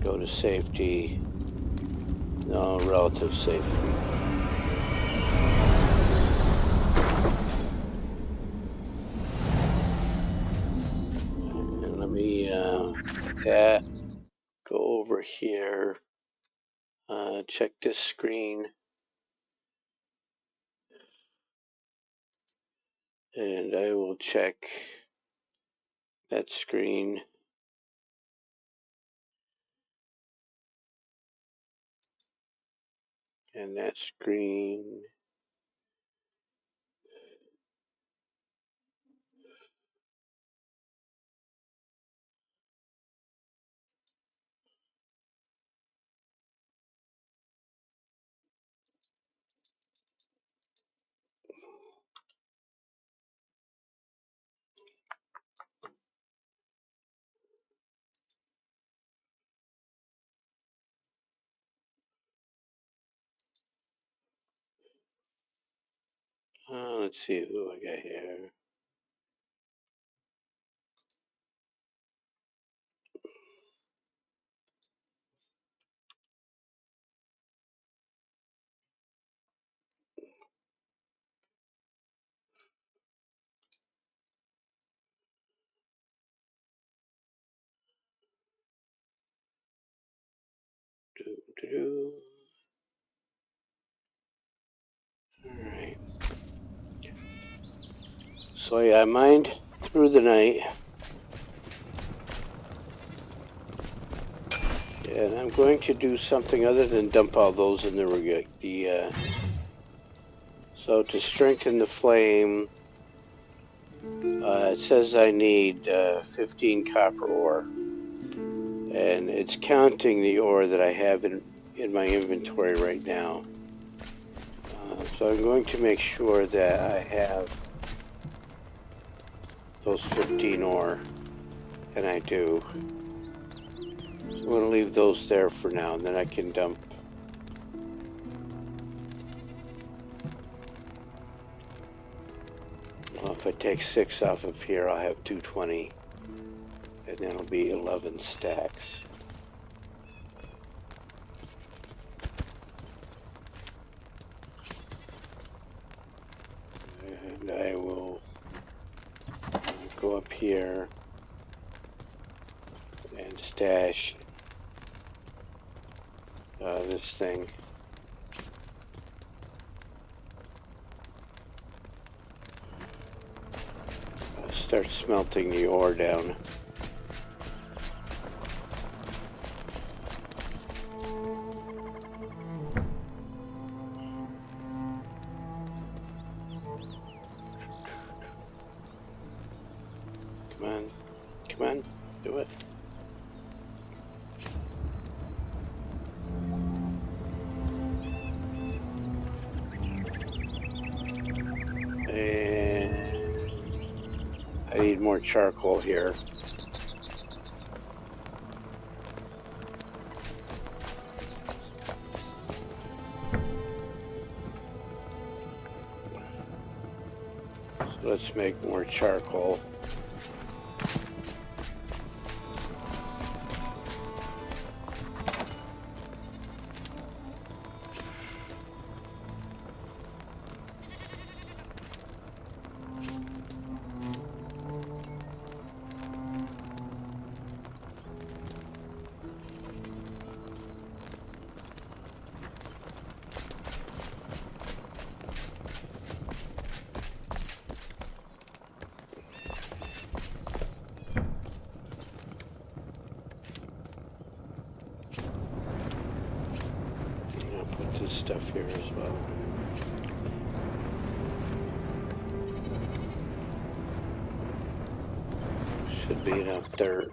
go to safety. No, relative safety. And let me that go over here. Check this screen. And I will check that screen. And that screen. Let's see who I got here. Alright. So yeah, I mined through the night. And I'm going to do something other than dump all those in the so to strengthen the flame, it says I need 15 copper ore. And it's counting the ore that I have in my inventory right now. So I'm going to make sure that I have those 15 ore, and I do. So I'm going to leave those there for now, and then I can dump. Well, if I take 6 off of here, I'll have 220, and then it'll be 11 stacks. And I will go up here and stash this thing. Start smelting the ore down. Come on, do it. And I need more charcoal here. So let's make more charcoal. This stuff here as well. Should be enough dirt.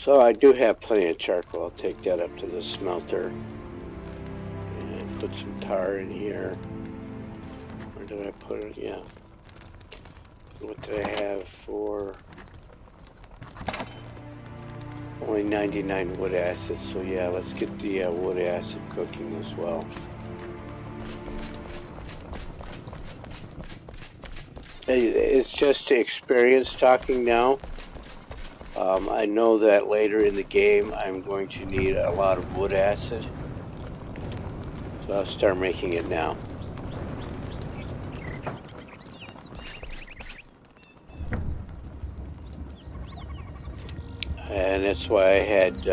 So I do have plenty of charcoal. I'll take that up to the smelter and put some tar in here. Where did I put it? Yeah. What did I have for? Only 99 wood acid. So yeah, let's get the wood acid cooking as well. It's just experience talking now. I know that later in the game I'm going to need a lot of wood acid, so I'll start making it now. And that's why I had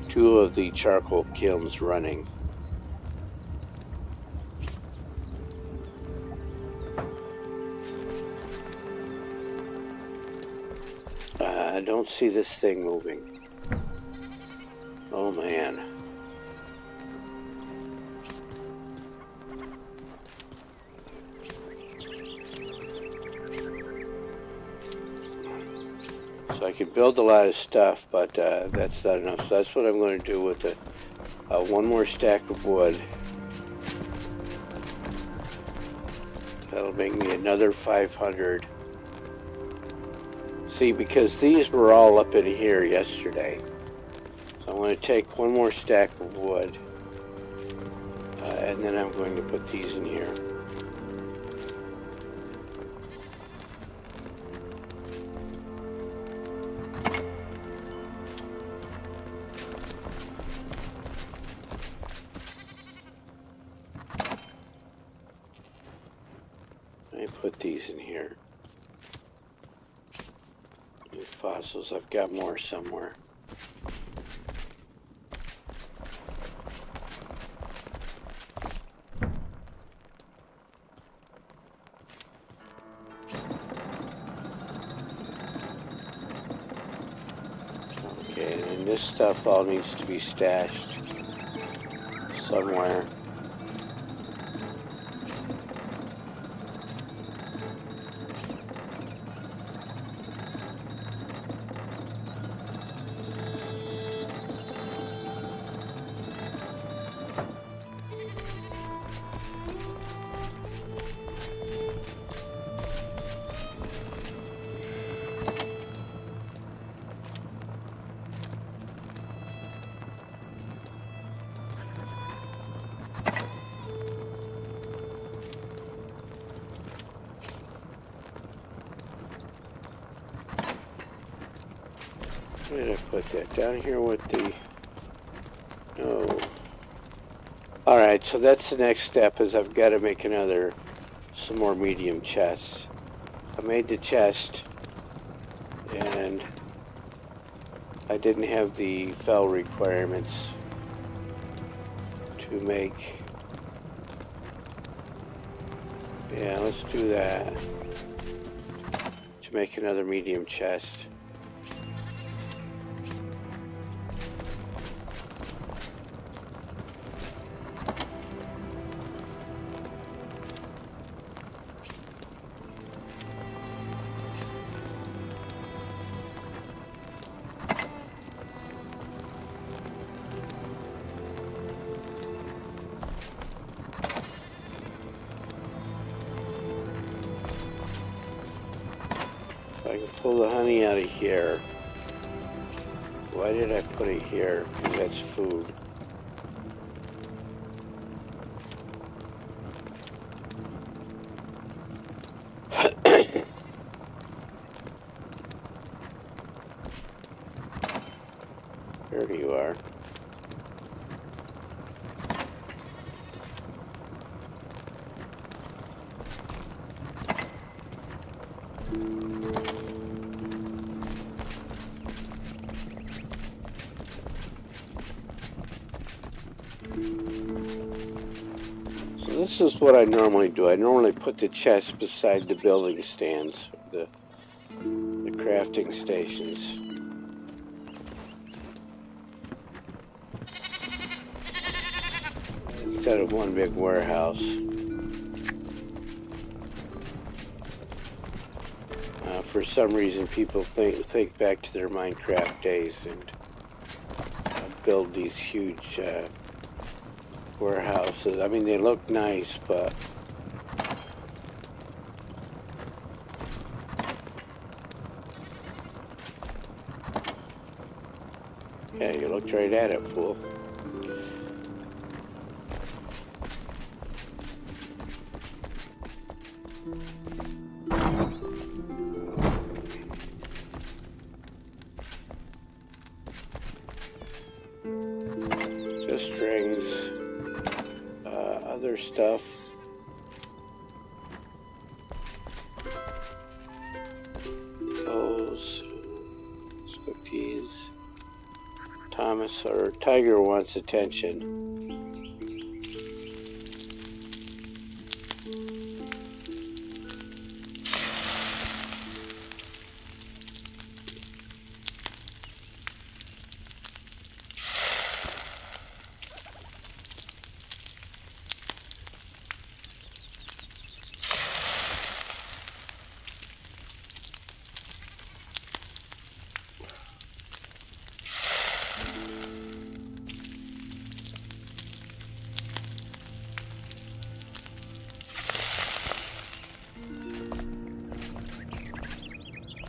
2 of the charcoal kilns running. I don't see this thing moving. Oh man. So I could build a lot of stuff, but that's not enough. So that's what I'm going to do with the 1 more stack of wood. That'll make me another 500. See, because these were all up in here yesterday. So I'm going to take 1 more stack of wood. And then I'm going to put these in here. I put these in here. And fossils, I've got more somewhere. Okay, and this stuff all needs to be stashed somewhere. Where did I put that? Down here with the... No. Alright, so that's the next step, is I've got to make some more medium chests. I made the chest, and I didn't have the fell requirements to make... Yeah, let's do that. To make another medium chest. I can pull the honey out of here. Why did I put it here? Because that's food. There you are. This is what I normally do. I normally put the chest beside the building stands, the crafting stations. Instead of one big warehouse. for some reason people think back to their Minecraft days and build these huge warehouses. I mean, they look nice, but yeah, you looked right at it, fool. Just strings, other stuff. Those cookies. Thomas or Tiger wants attention.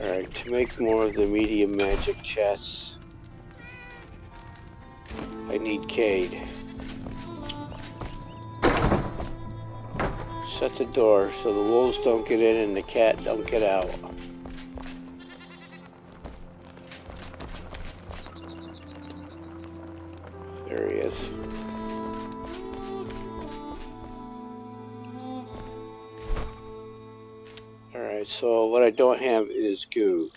Alright, to make more of the medium magic chests, I need Cade. Shut the door so the wolves don't get in and the cat don't get out. There he is. Alright, so what I don't have is goo.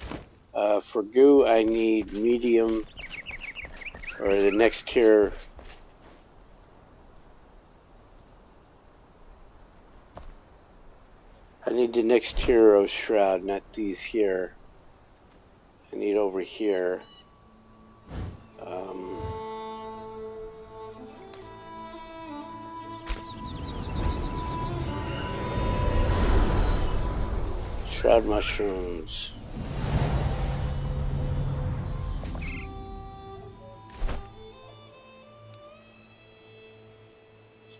For goo, I need medium, or the next tier. I need the next tier of shroud, not these here. I need over here. Shroud mushrooms.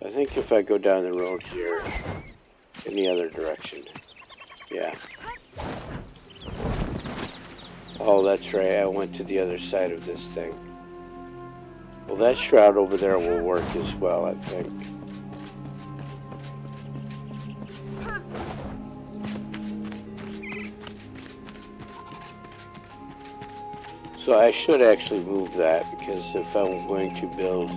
I think if I go down the road here, in the other direction, yeah. Oh, that's right, I went to the other side of this thing. Well, that shroud over there will work as well, I think. So I should actually move that, because if I'm going to build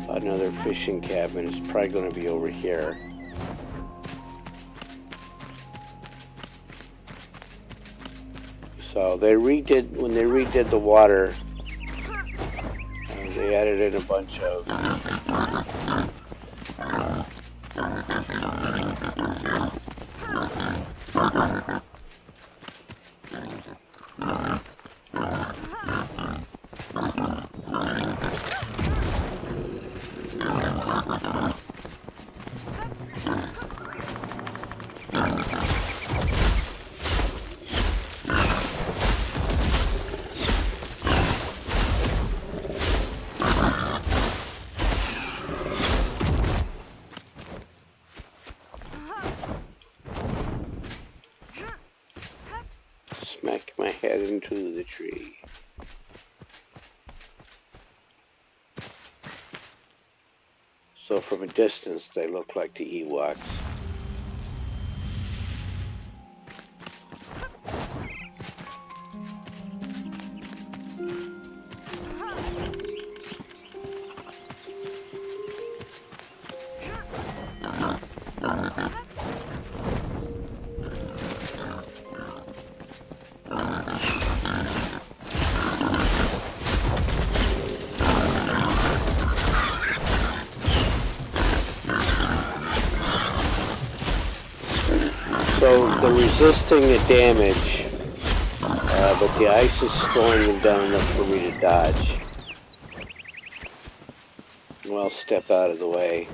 another fishing cabin, it's probably going to be over here. So they redid, when they redid the water, they added in a bunch of smack my head into the tree. So from a distance, they look like the Ewoks. So they're resisting the damage, but the ice is slowing them down enough for me to dodge. Well, I'll step out of the way.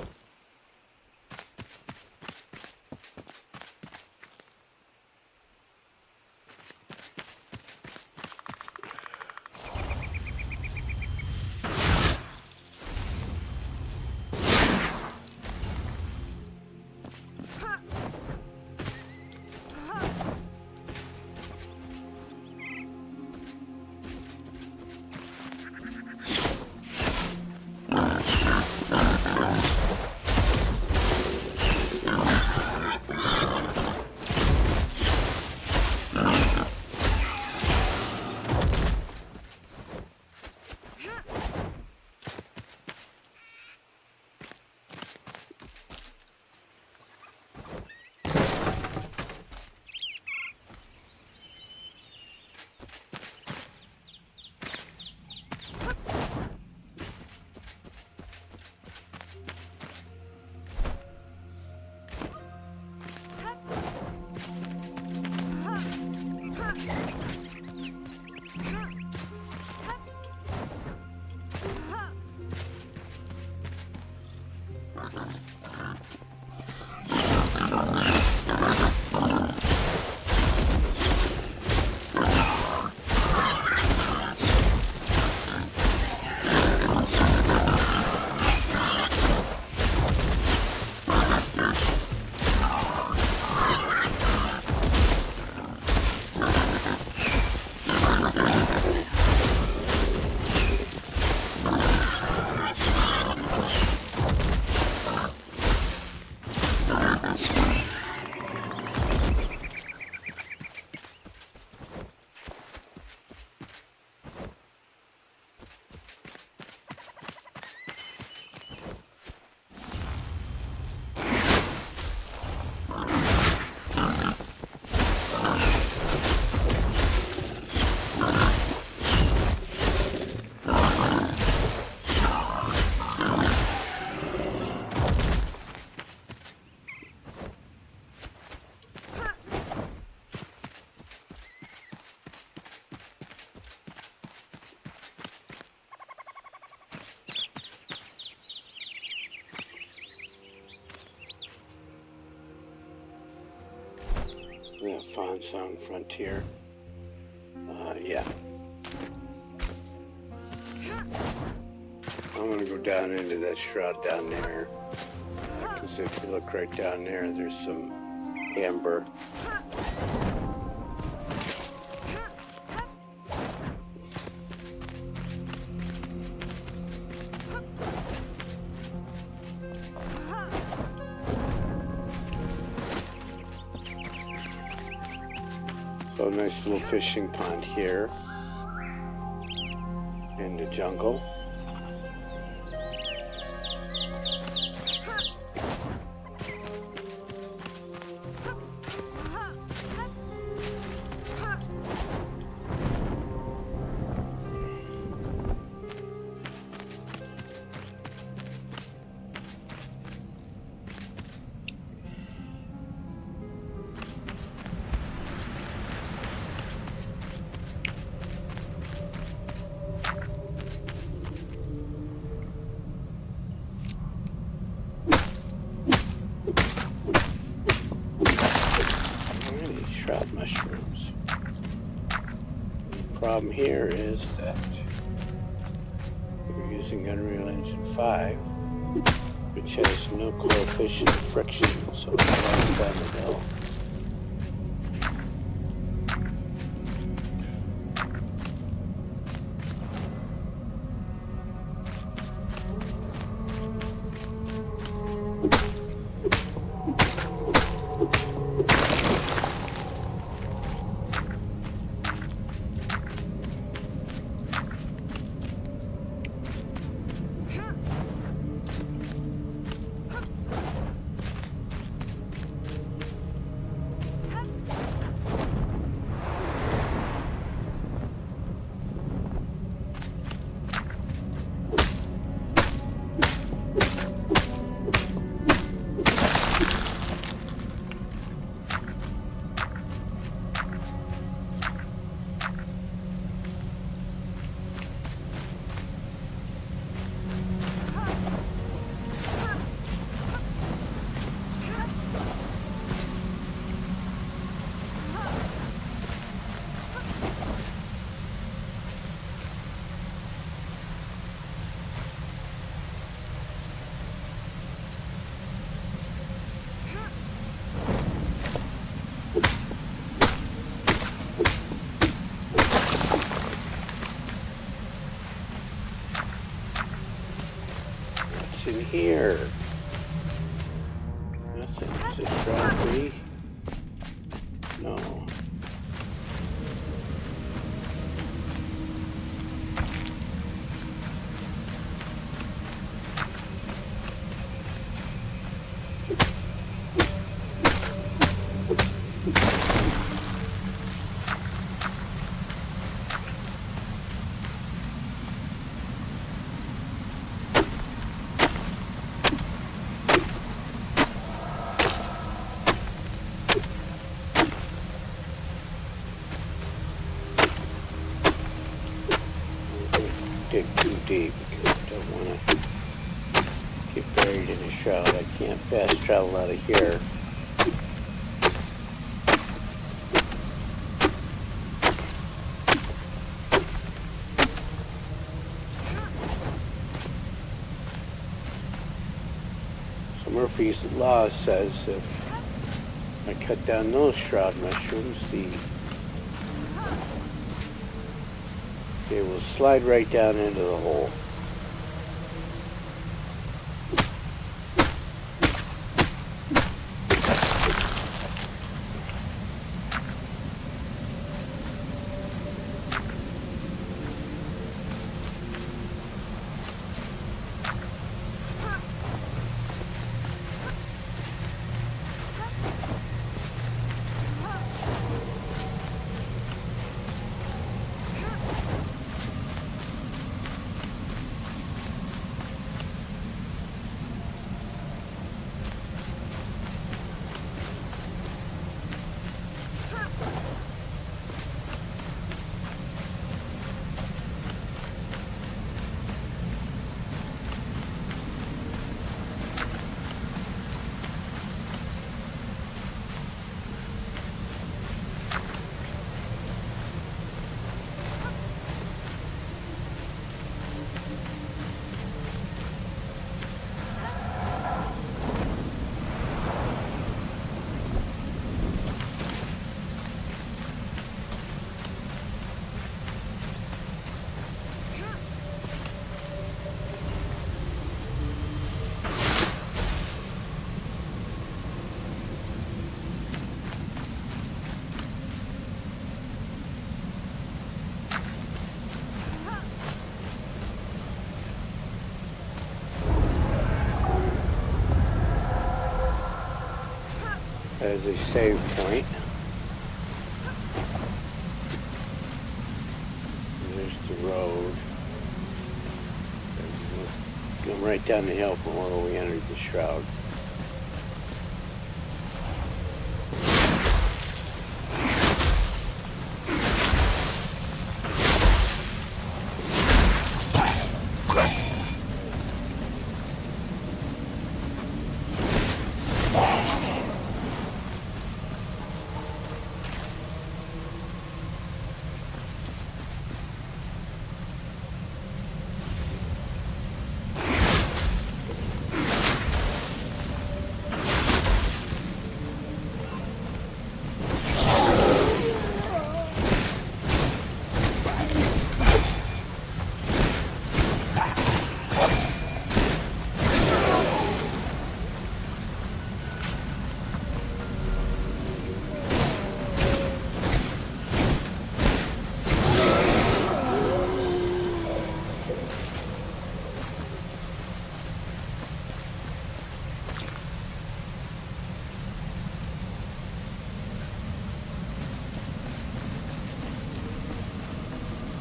Fawn Song Frontier. Yeah. I'm gonna go down into that shroud down there. Because if you look right down there, there's some amber. So a nice little fishing pond here in the jungle. Shroud mushrooms. The problem here is that we're using Unreal Engine 5, which has no coefficient of friction, so it's right down the hill. In here, nothing. Is it shroud free? No. Dig too deep because I don't want to get buried in a shroud. I can't fast travel out of here. So Murphy's Law says if I cut down those shroud mushrooms, they will slide right down into the hole. as a save point. There's the road. Come right down the hill from where we entered the shroud.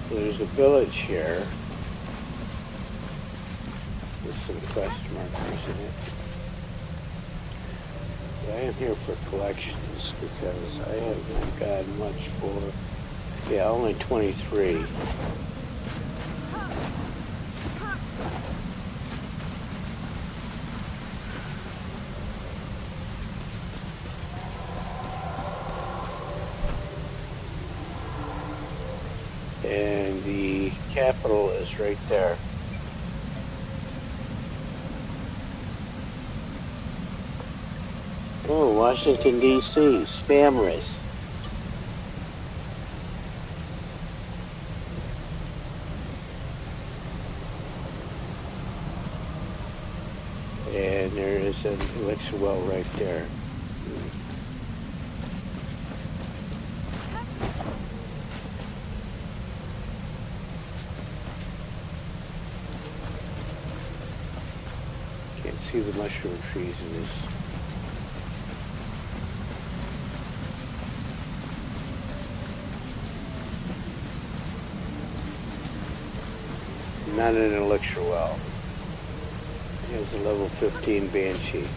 There's a village here with some quest markers in it. But I am here for collections because I have not gotten much for, yeah, only 23. And the capital is right there. Oh, Washington, D.C., spamrous. And there is an elixir well right there. Can't see the mushroom trees in this. Not an elixir well. Here's a level 15 Banshee.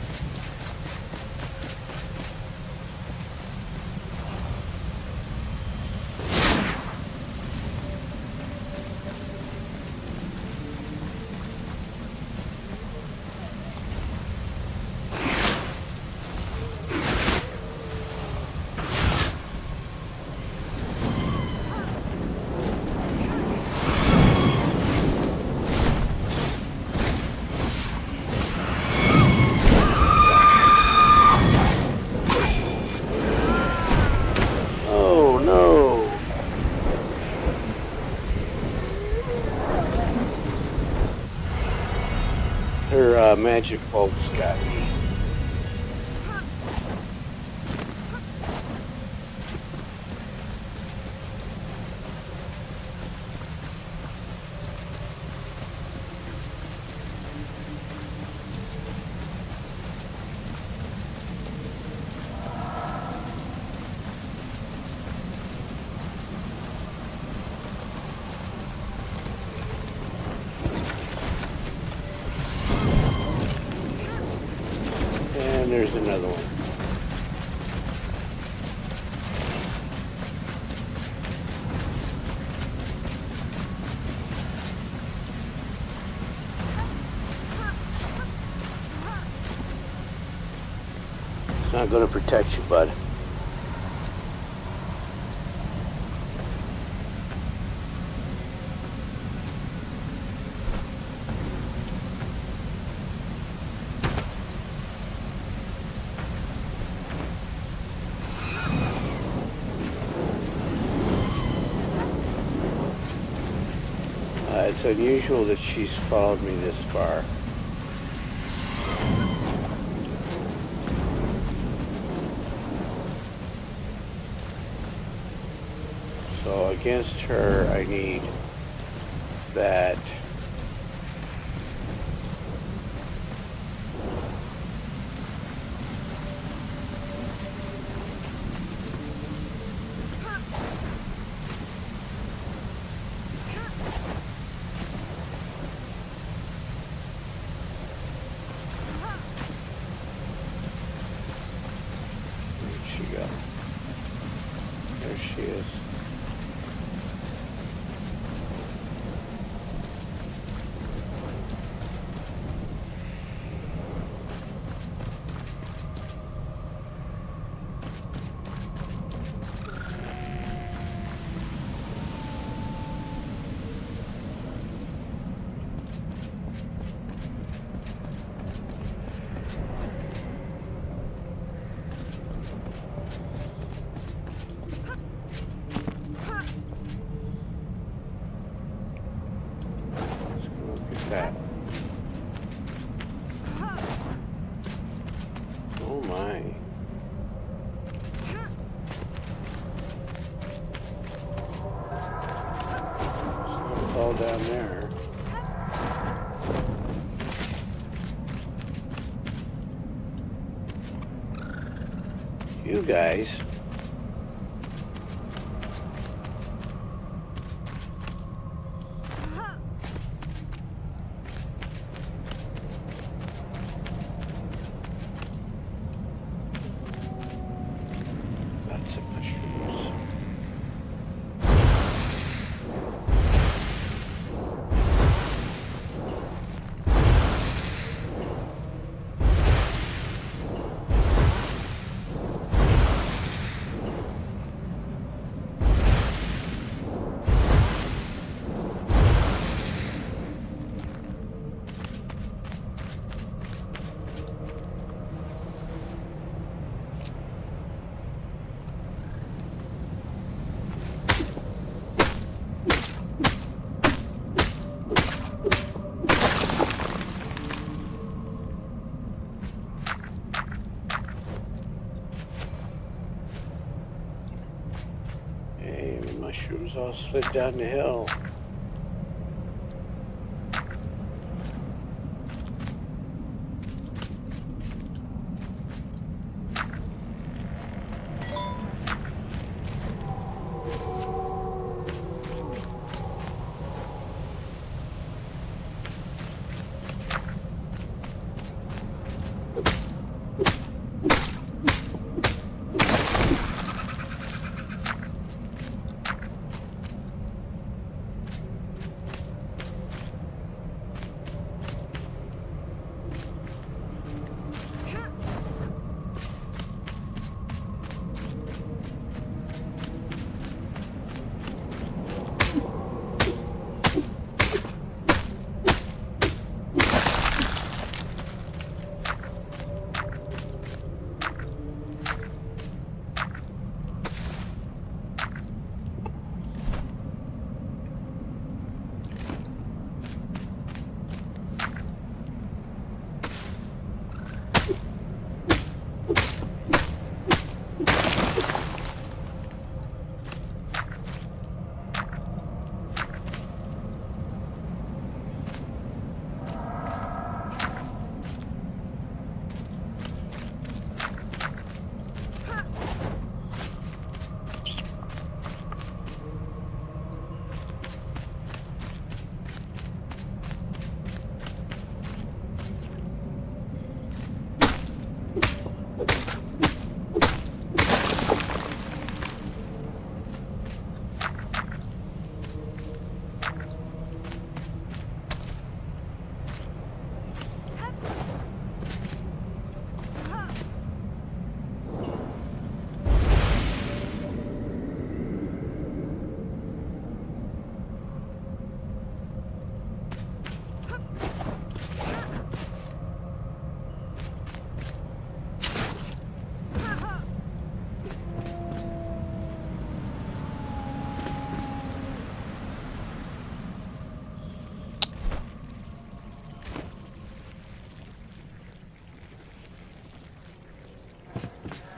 Magic bulbs got me. And there's another one. It's not going to protect you, bud. It's unusual that she's followed me this far. So against her, I need that. she is. That. Oh my. There's no fall down there. You guys. Lots of mushrooms. Hey, the mushrooms all slid down the hill.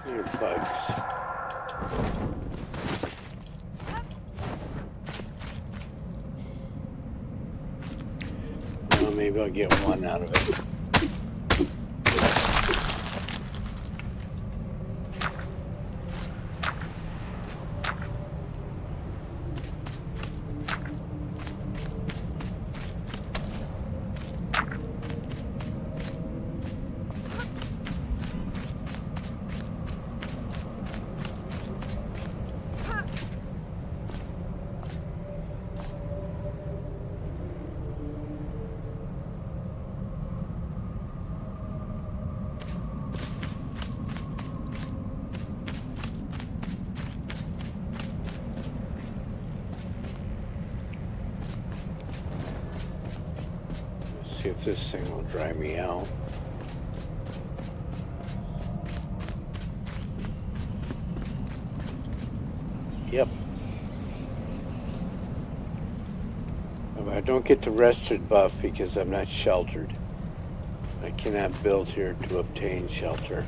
They're bugs. Well, maybe I'll get one out of it. See if this thing will dry me out. Yep. I don't get the rested buff because I'm not sheltered. I cannot build here to obtain shelter.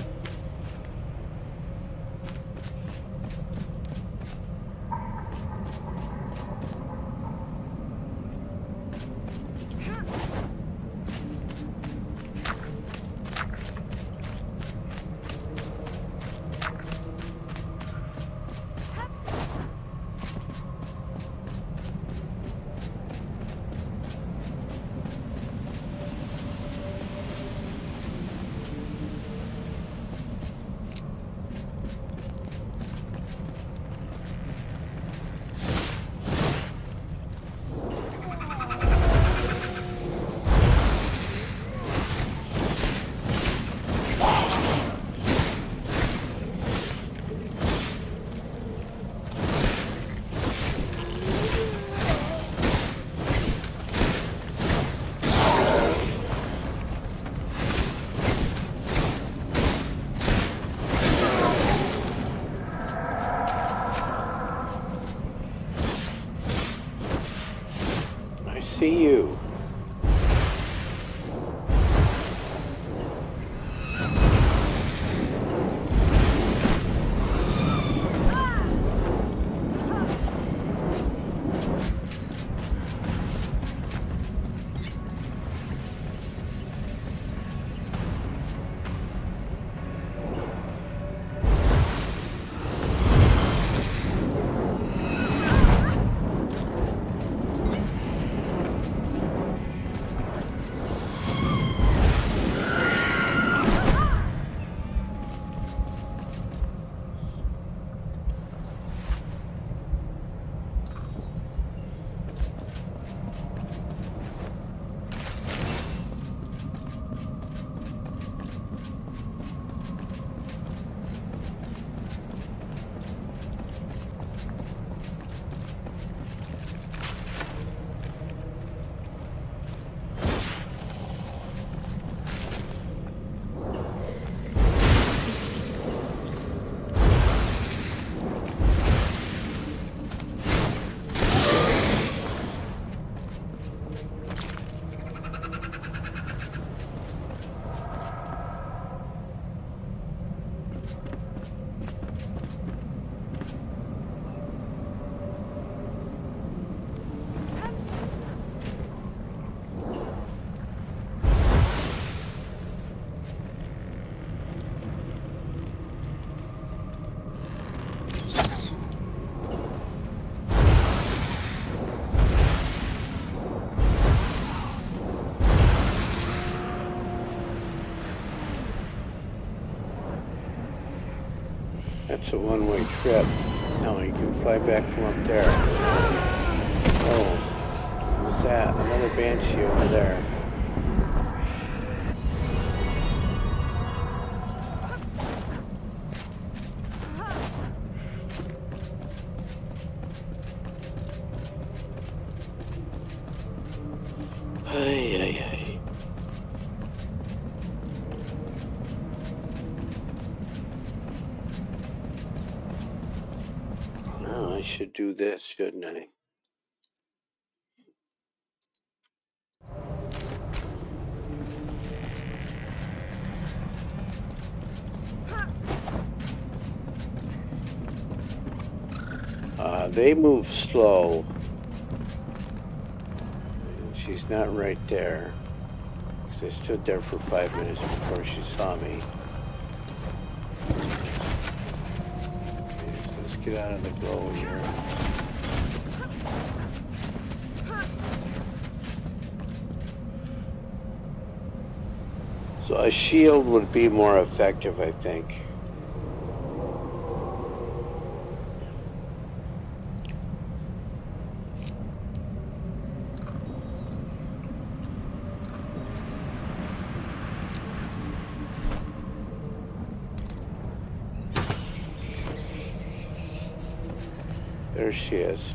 See you. That's a one-way trip. Now you can fly back from up there. Oh, what was that? Another banshee over there. Ay, ay, ay. I should do this, shouldn't I? They move slow. And she's not right there. 'Cause I stood there for 5 minutes before she saw me. Okay, so let's get out of the glow here. So a shield would be more effective, I think. There she is.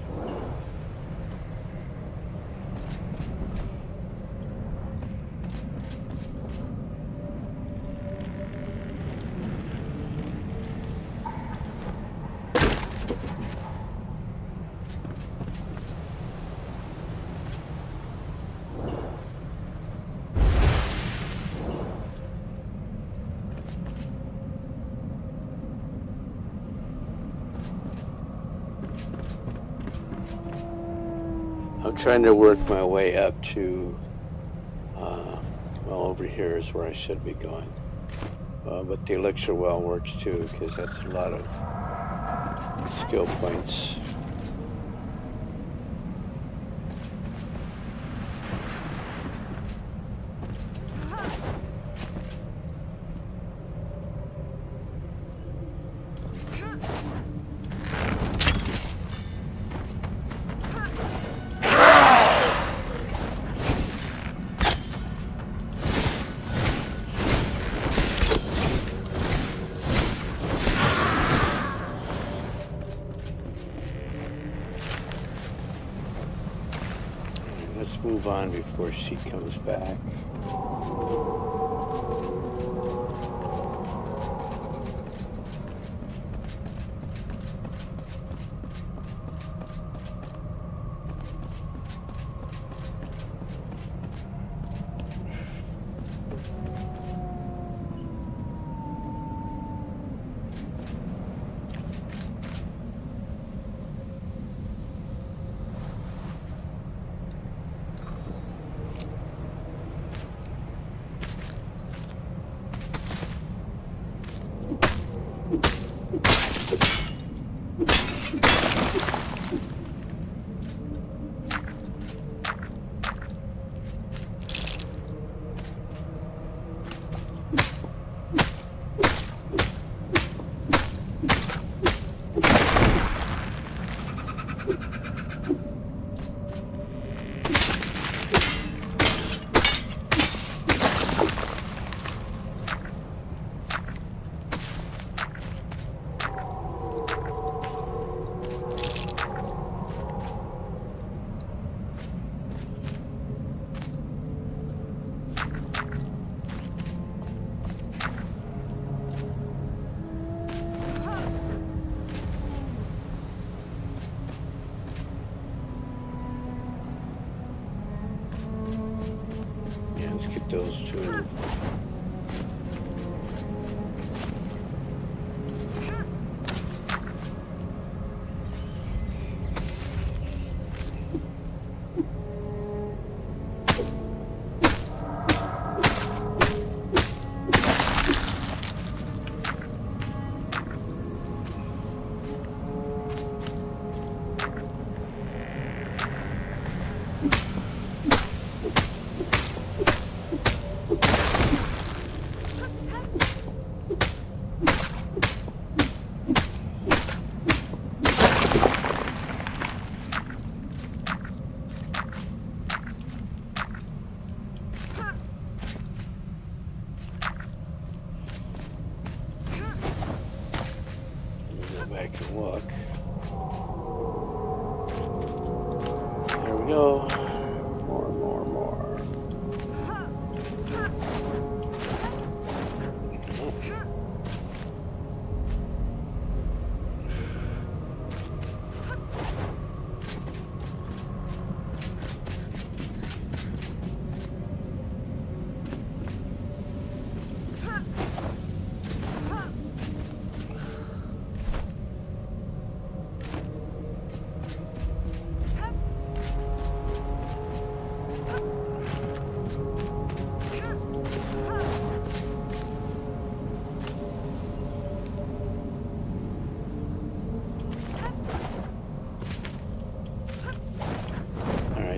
I'm trying to work my way up to, well, over here is where I should be going. But the elixir well works too, because that's a lot of skill points. Let's move on before she comes back. Get those two. Back and look. There we go. More.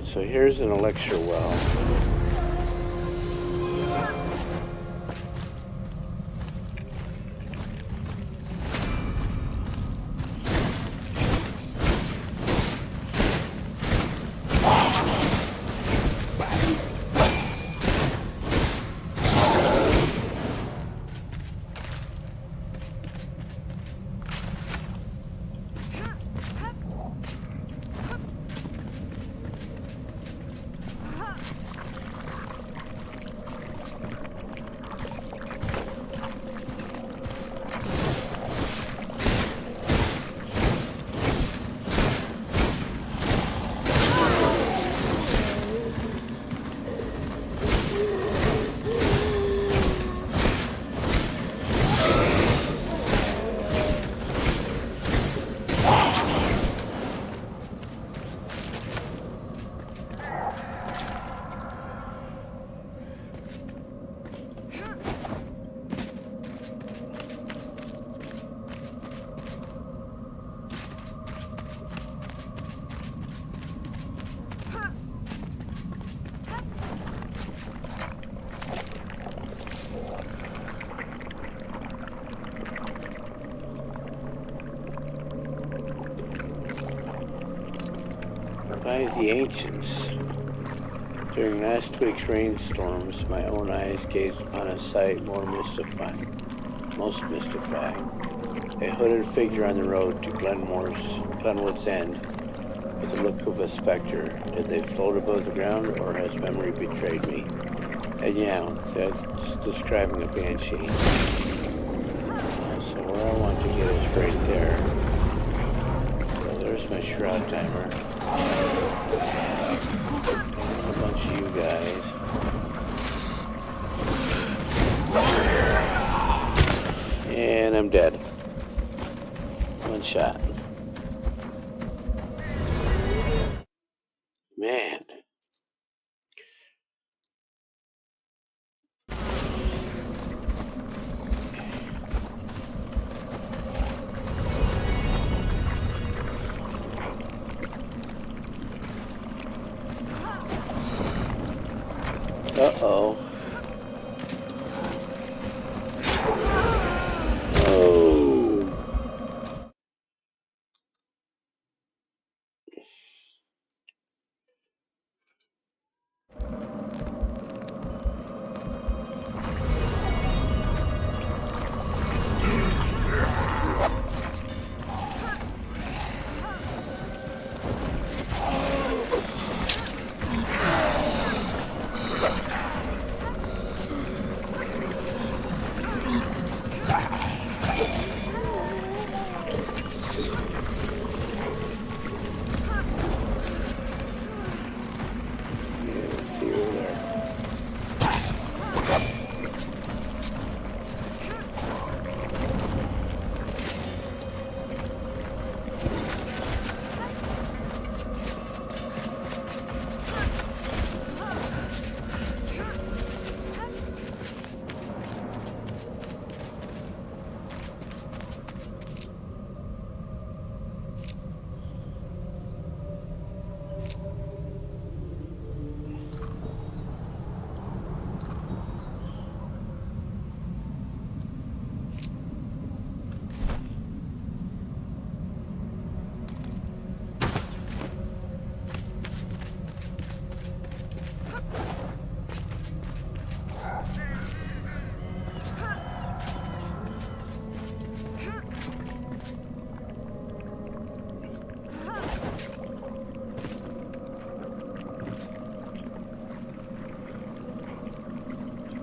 So here's an elixir well. By the ancients. During last week's rainstorms, my own eyes gazed upon a sight most mystifying. A hooded figure on the road to Glenwood's End, with the look of a specter. Did they float above the ground, or has memory betrayed me? And yeah, that's describing a banshee. So where I want to get is right there. So there's my shroud timer. A bunch of you guys. And I'm dead. One shot. Man. Uh-oh. Oh.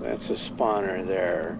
That's a spawner there.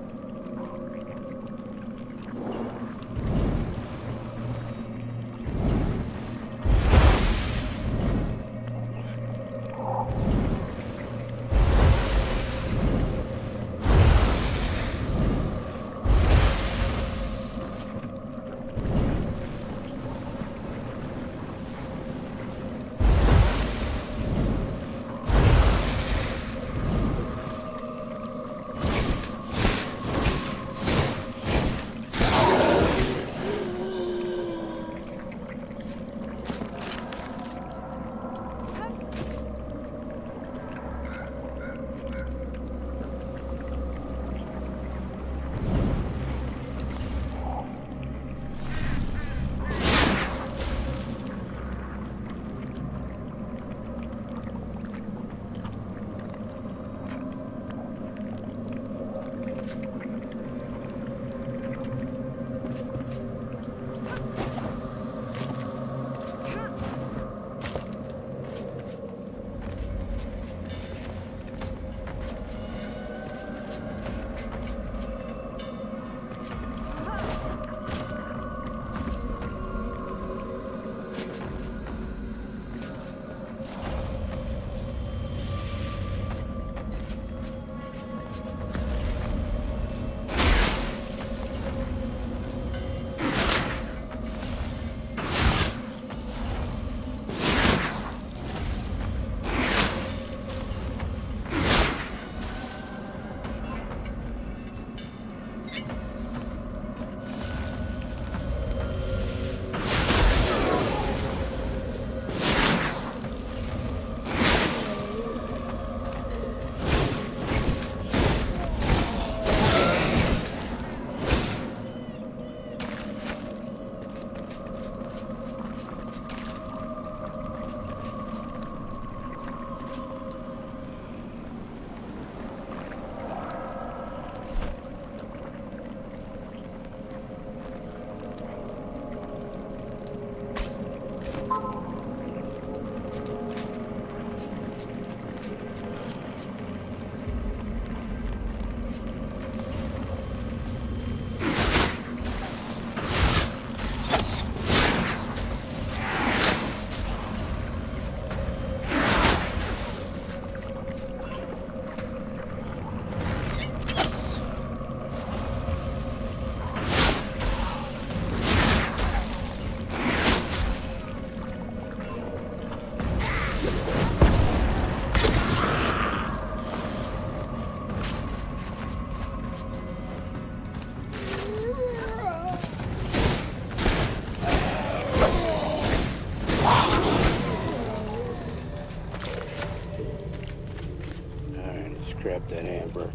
Alright, let's grab that amber.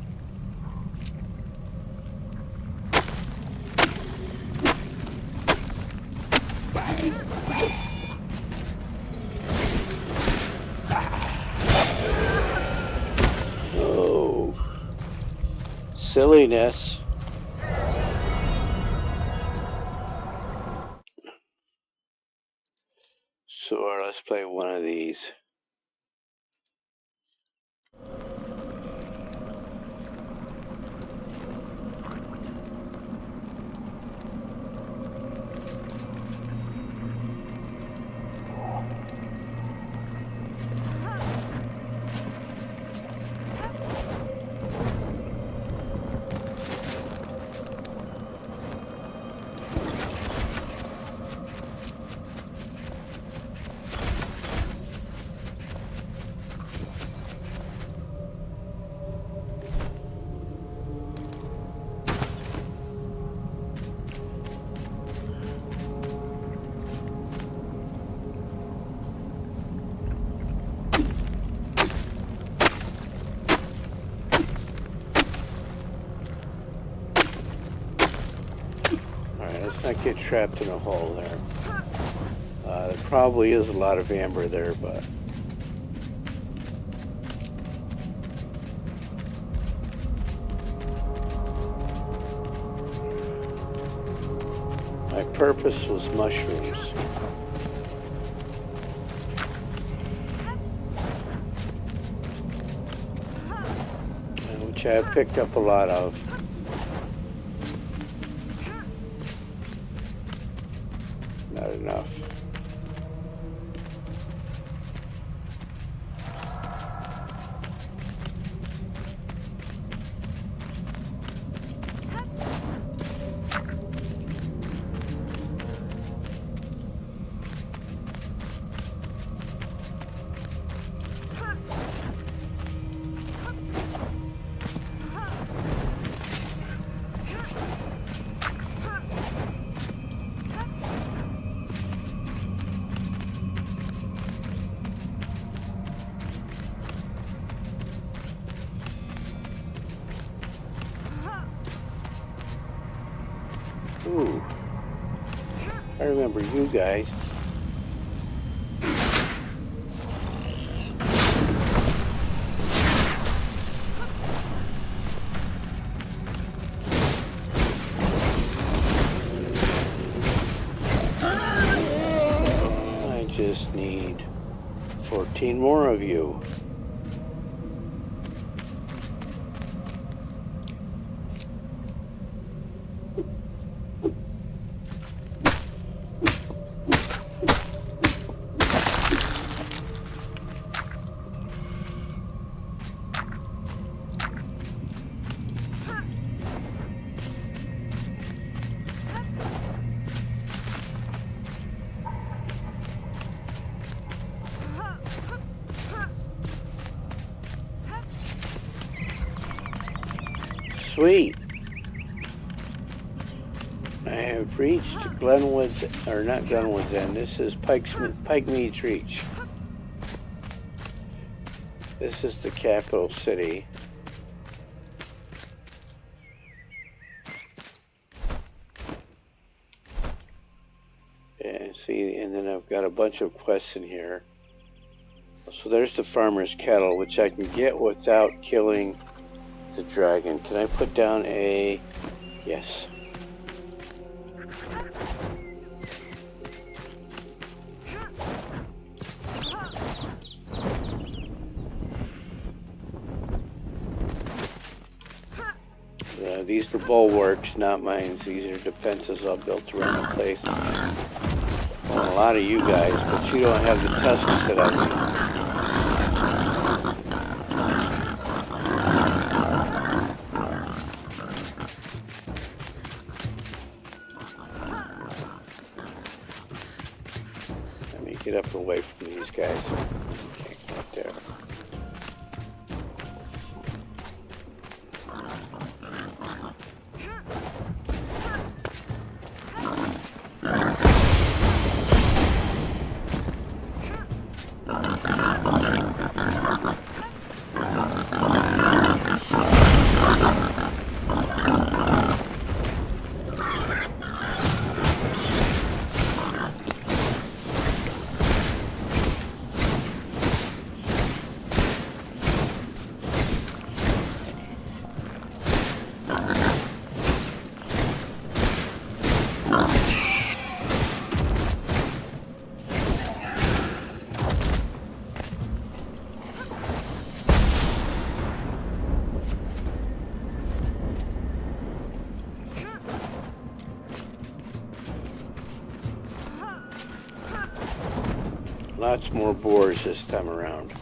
Oh, silliness. So let's play one of these. Let's not get trapped in a hole there. There probably is a lot of amber there, but my purpose was mushrooms. Which I picked up a lot of. Not enough. Ooh, I remember you guys. I just need 14 more of you. Sweet. I have reached Glenwood's, or not Glenwood's End. This is Pike Mead's Reach. This is the capital city. And see, and then I've got a bunch of quests in here. So there's the farmer's kettle, which I can get without killing the dragon. Can I put down a... Yes. These are bulwarks, not mines. These are defenses all built around the place. Well, a lot of you guys, but you don't have the tusks that I need. Get up away from these guys. Okay, right there. Lots more boars this time around.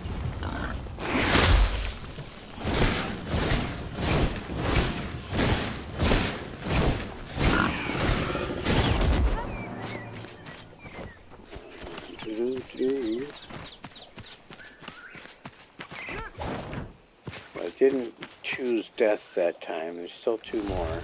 I didn't choose death that time. There's still two more.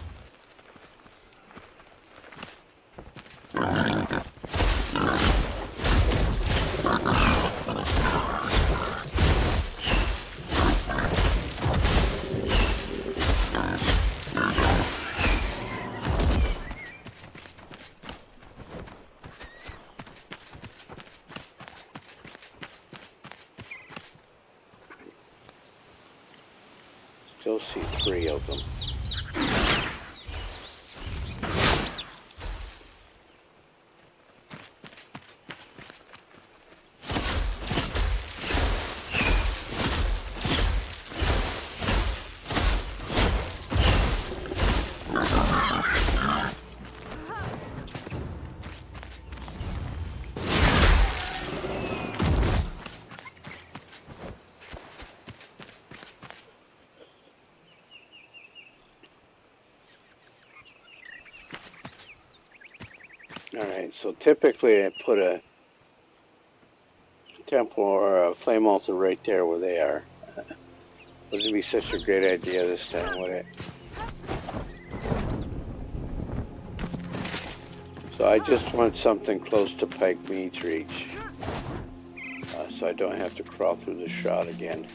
Still see three of them. Alright, so typically I put a temple or a flame altar right there where they are. Wouldn't be such a great idea this time, would it? So I just want something close to Pike Mead's reach. So I don't have to crawl through the shroud again.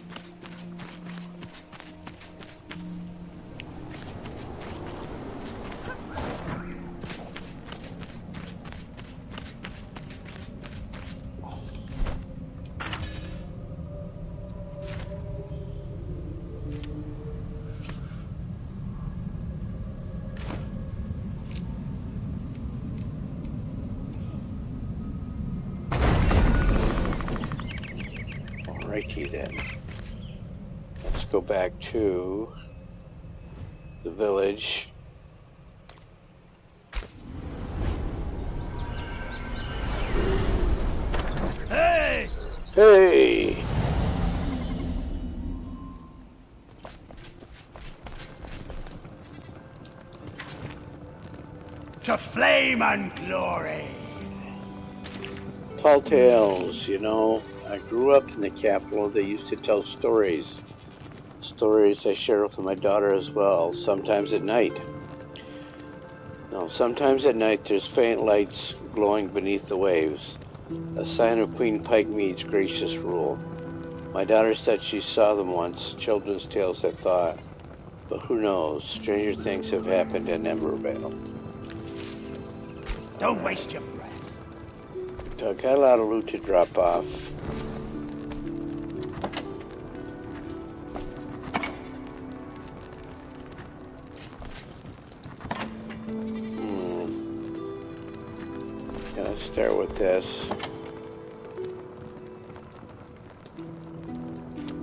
Alrighty then. Let's go back to the village. Hey! Hey! To flame and glory! Tall tales, you know. I grew up in the capital. They used to tell stories. Stories I share with my daughter as well, sometimes at night. No, sometimes at night there's faint lights glowing beneath the waves, a sign of Queen Pike Mead's gracious rule. My daughter said she saw them once, children's tales I thought. But who knows, stranger things have happened in Embervale. Don't waste your breath. I got a lot of loot to drop off. Gonna start with this.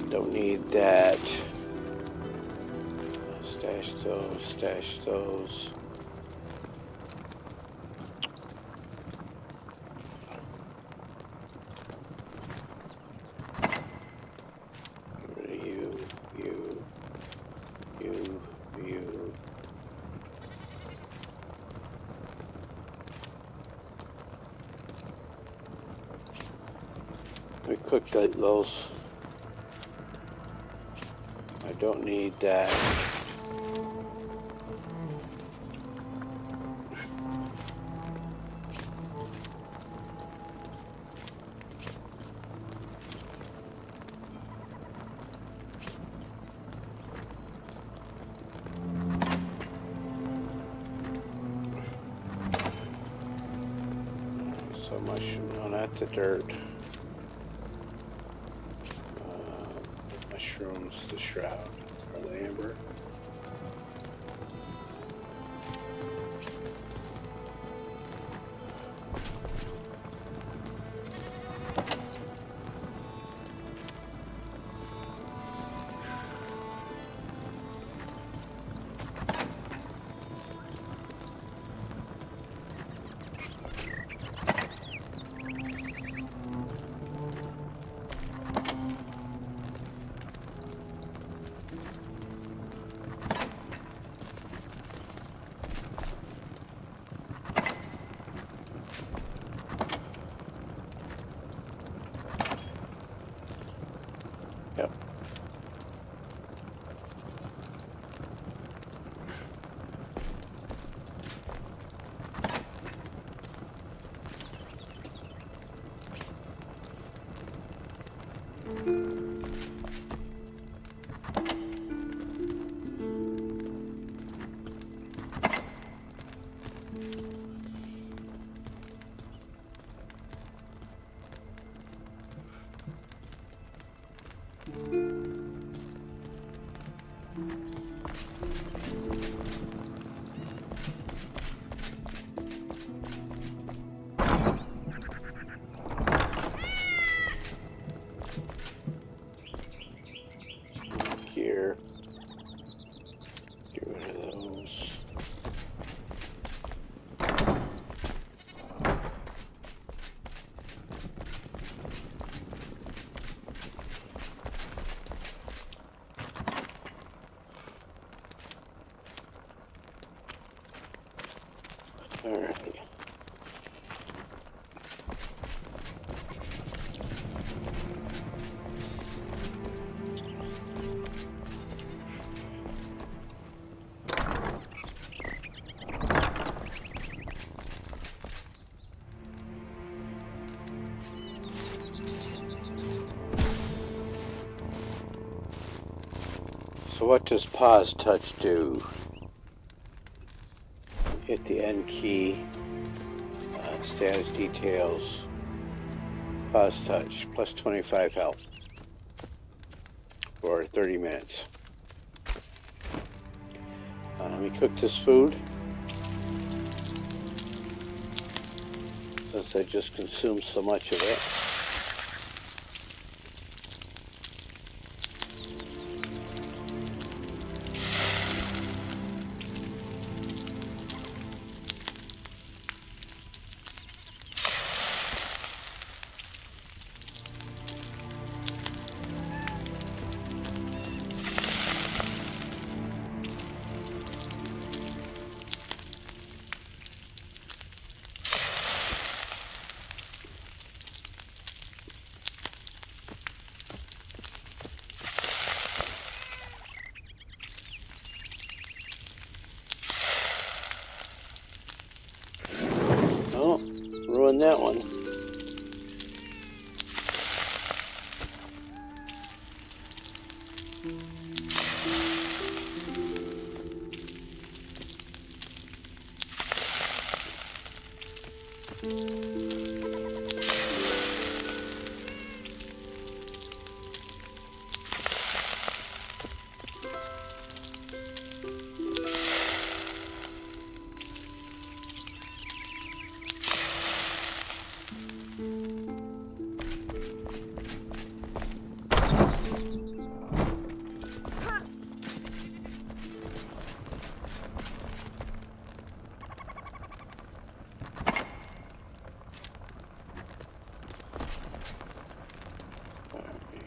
Don't need that. Stash those, stash those. You. We cooked those. I don't need that. So mushroom, no, not the dirt. Mushrooms, the shroud, or the amber. Yep. Gear. Get rid of those. All right. So what does pause touch do? Hit the N key, status details, pause touch, plus 25 health for 30 minutes. Let me cook this food, since I just consumed so much of it. Ruined that one.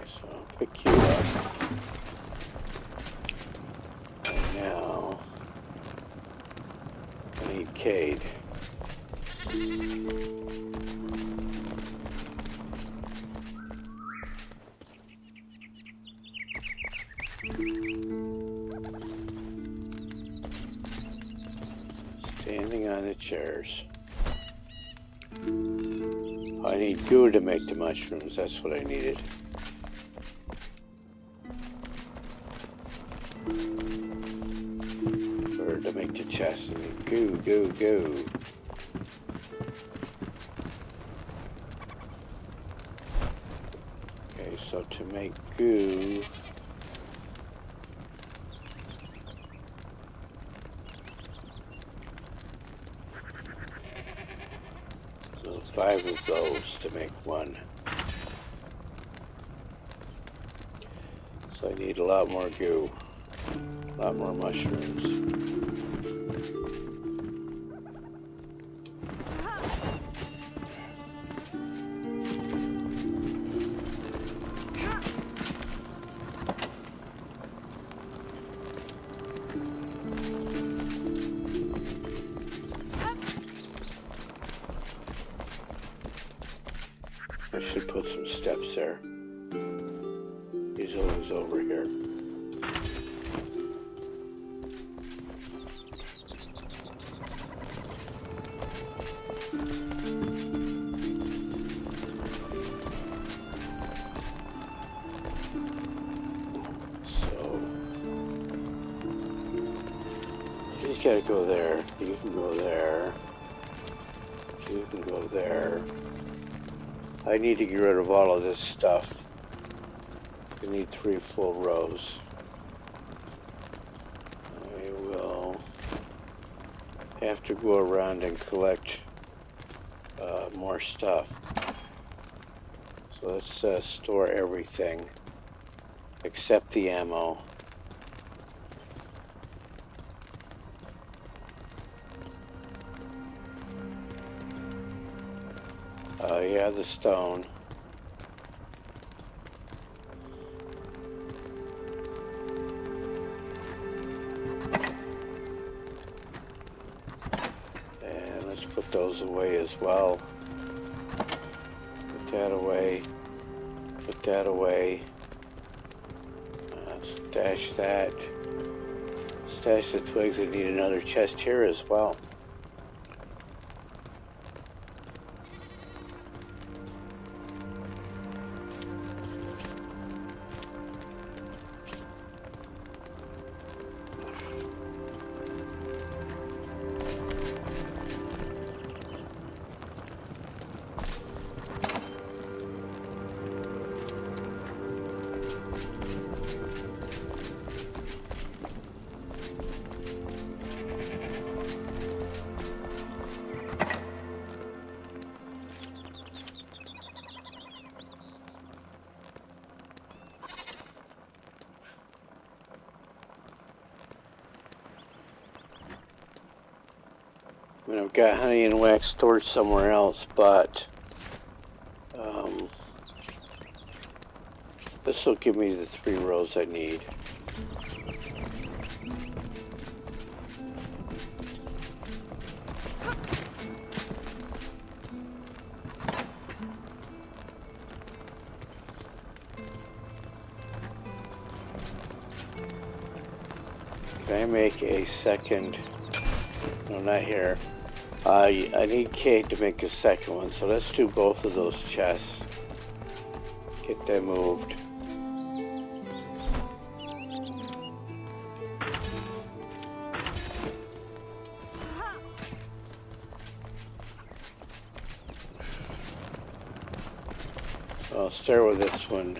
So I'll pick you up. And now I need Cade. chairs. I need goo to make the mushrooms. That's what I needed. Or to make the chest. I need goo. Okay, so to make goo, so 5 of those to make one. So I need a lot more goo, a lot more mushrooms. I should put some steps there. He's always over here. So you gotta go there. You can go there. You can go there. I need to get rid of all of this stuff. I need 3 full rows. I will have to go around and collect more stuff. So let's store everything except the ammo. Yeah, the stone. And let's put those away as well. Put that away. Put that away. Stash that. Stash the twigs. I need another chest here as well. I mean, I've got honey and wax stored somewhere else, but this will give me the 3 rows I need. Can I make a second? No, not here. I need Kate to make a second one, so let's do both of those chests. Get them moved. I'll start with this one.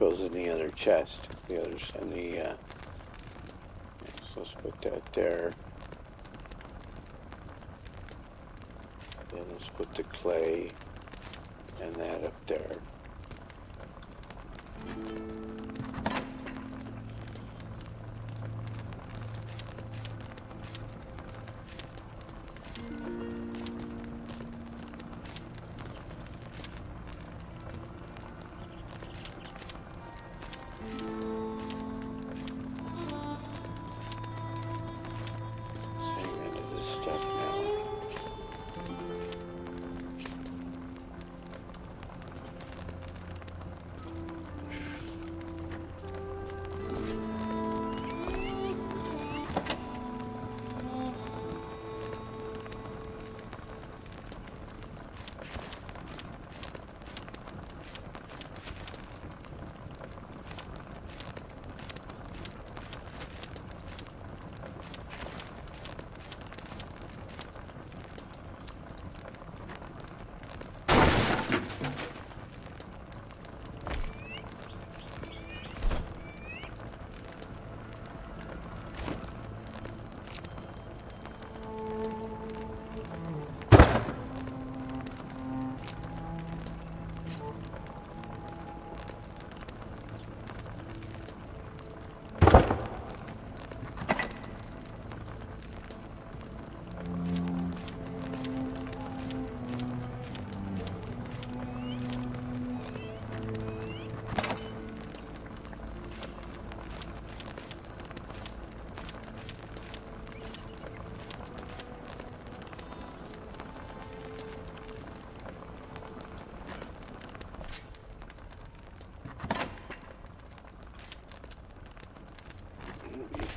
goes in the other chest. The others and the. So let's put that there. Then let's put the clay and that up there.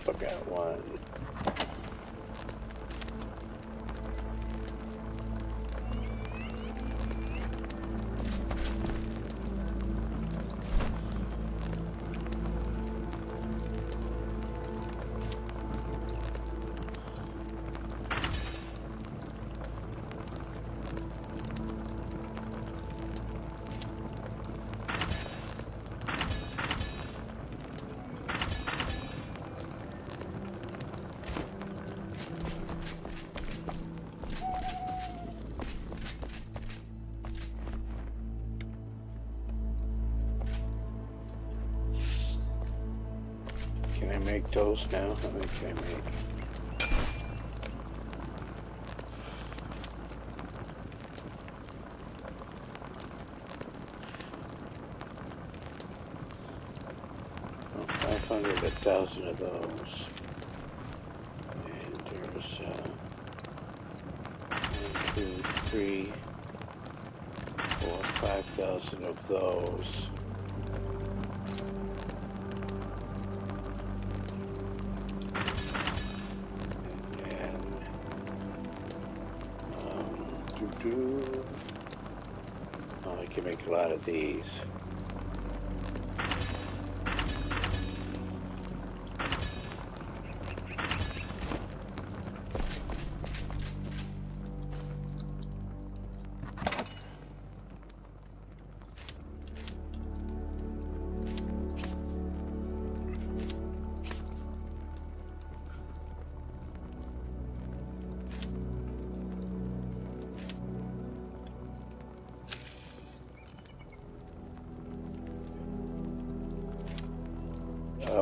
Forgot one. Can I make those now? How many can I make? Oh, 500, 1,000 of those. And there's 1, 2, 3, 4, 5,000 of those. Oh, I can make a lot of these.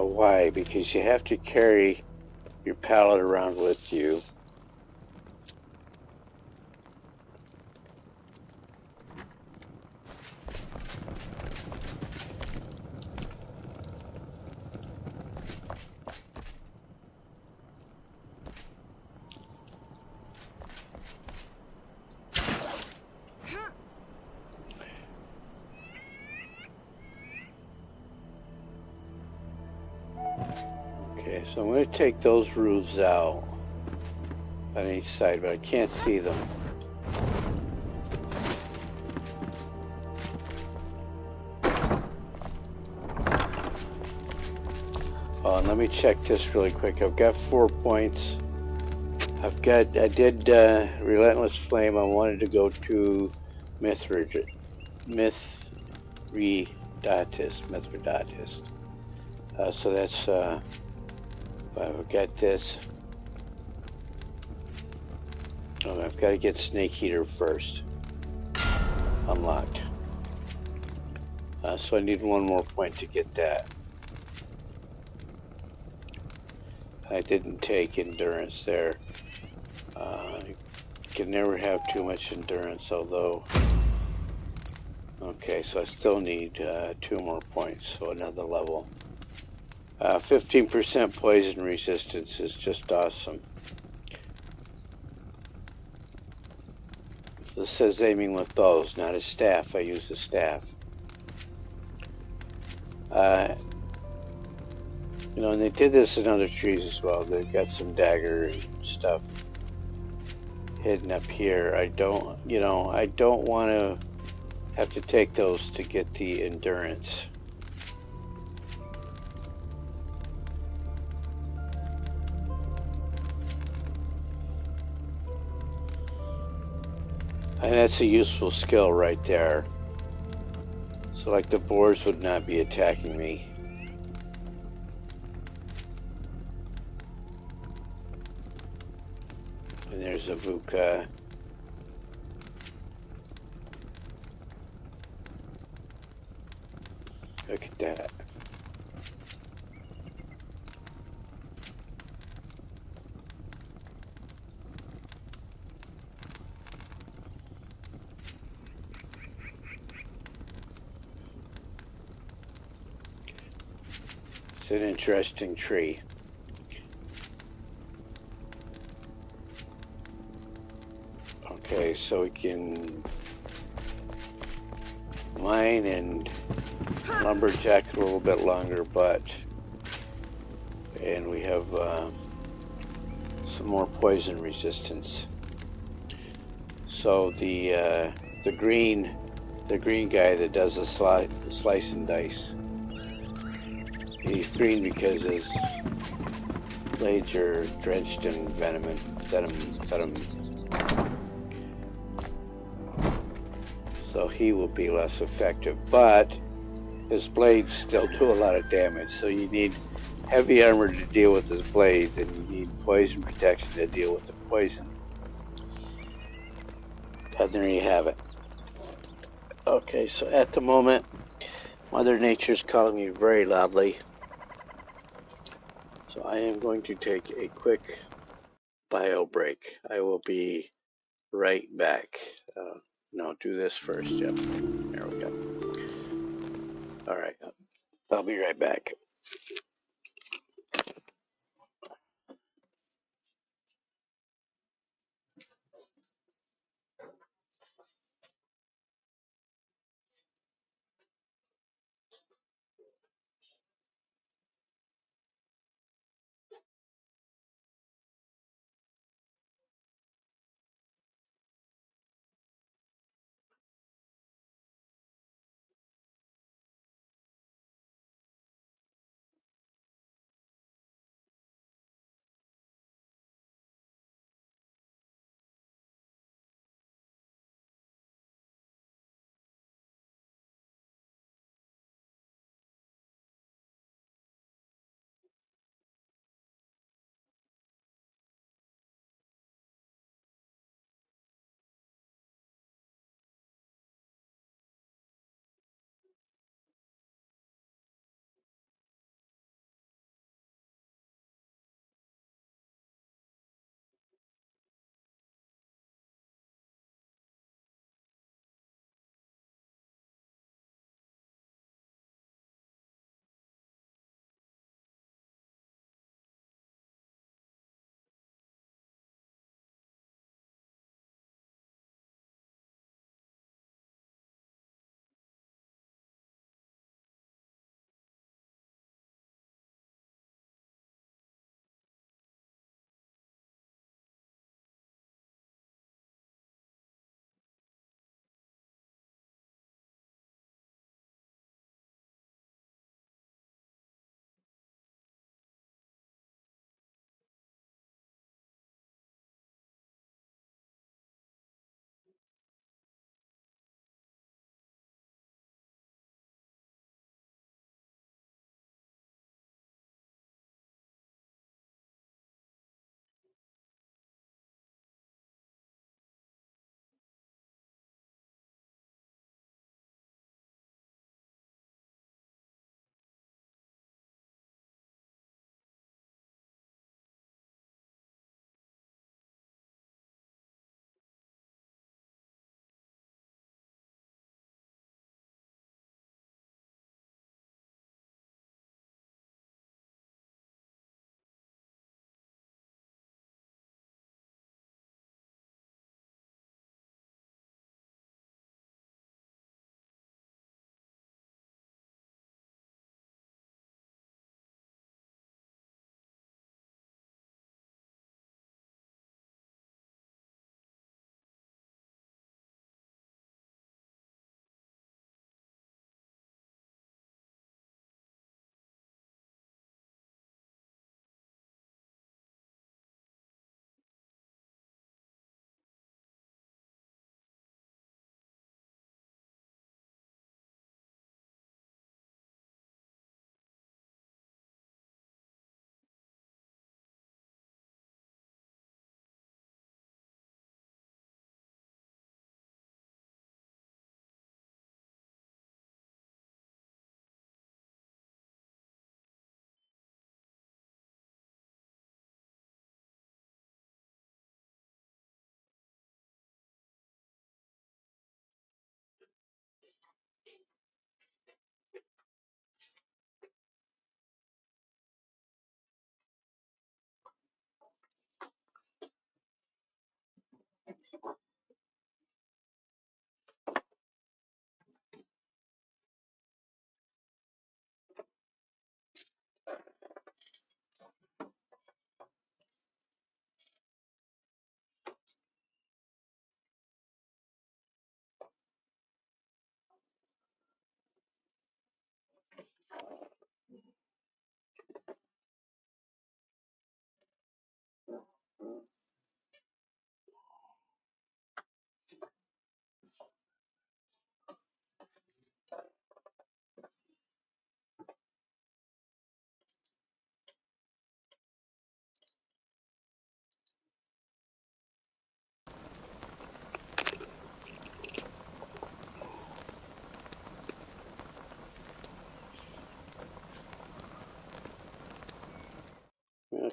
Why? Because you have to carry your pallet around with you. Okay, so I'm going to take those roofs out on each side, but I can't see them. Oh, and let me check this really quick. I've got 4 points. I did Relentless Flame. I wanted to go to Mithril. Mithridatis. So that's, if I get this, I've got to get Snake Eater first. Unlocked. So I need one more point to get that. I didn't take endurance there. You can never have too much endurance, although... Okay, so I still need 2 more points, so another level. 15% poison resistance is just awesome. This says aiming with bows, not a staff. I use the staff. You know, and they did this in other trees as well. They've got some dagger and stuff hidden up here. I don't want to have to take those to get the endurance. And that's a useful skill right there. So like the boars would not be attacking me. And there's a Vuka. Look at that. It's an interesting tree. Okay, so we can mine and lumberjack a little bit longer, and we have some more poison resistance. So the green guy that does the slice and dice, he's green because his blades are drenched in venom. So he will be less effective, but his blades still do a lot of damage. So you need heavy armor to deal with his blades, and you need poison protection to deal with the poison. And there you have it. Okay, so at the moment, Mother Nature's calling me very loudly. So I am going to take a quick bio break. I will be right back. No, do this first, Jim. There we go. All right, I'll be right back.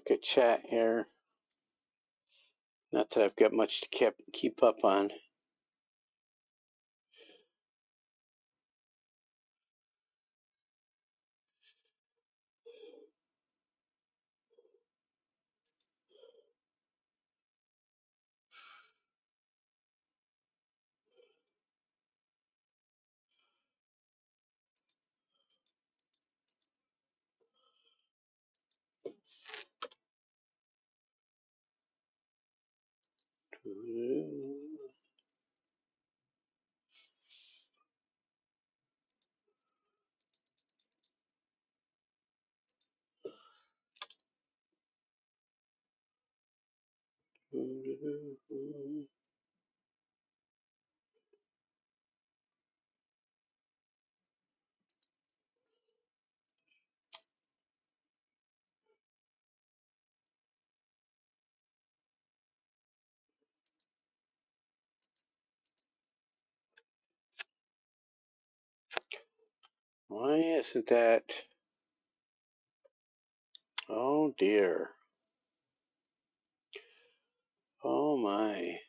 look at chat here. Not that I've got much to keep up on. Why isn't that? Oh dear. Oh my.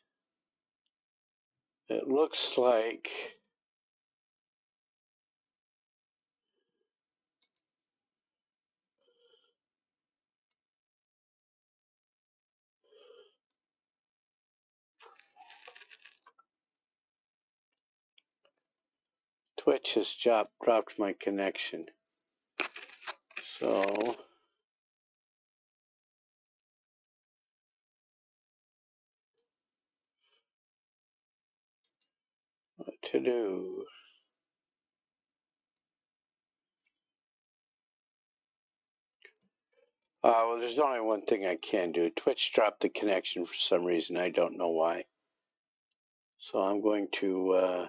It looks like Twitch has dropped my connection. So what to do? Well, there's only one thing I can do. Twitch dropped the connection for some reason. I don't know why. So I'm going to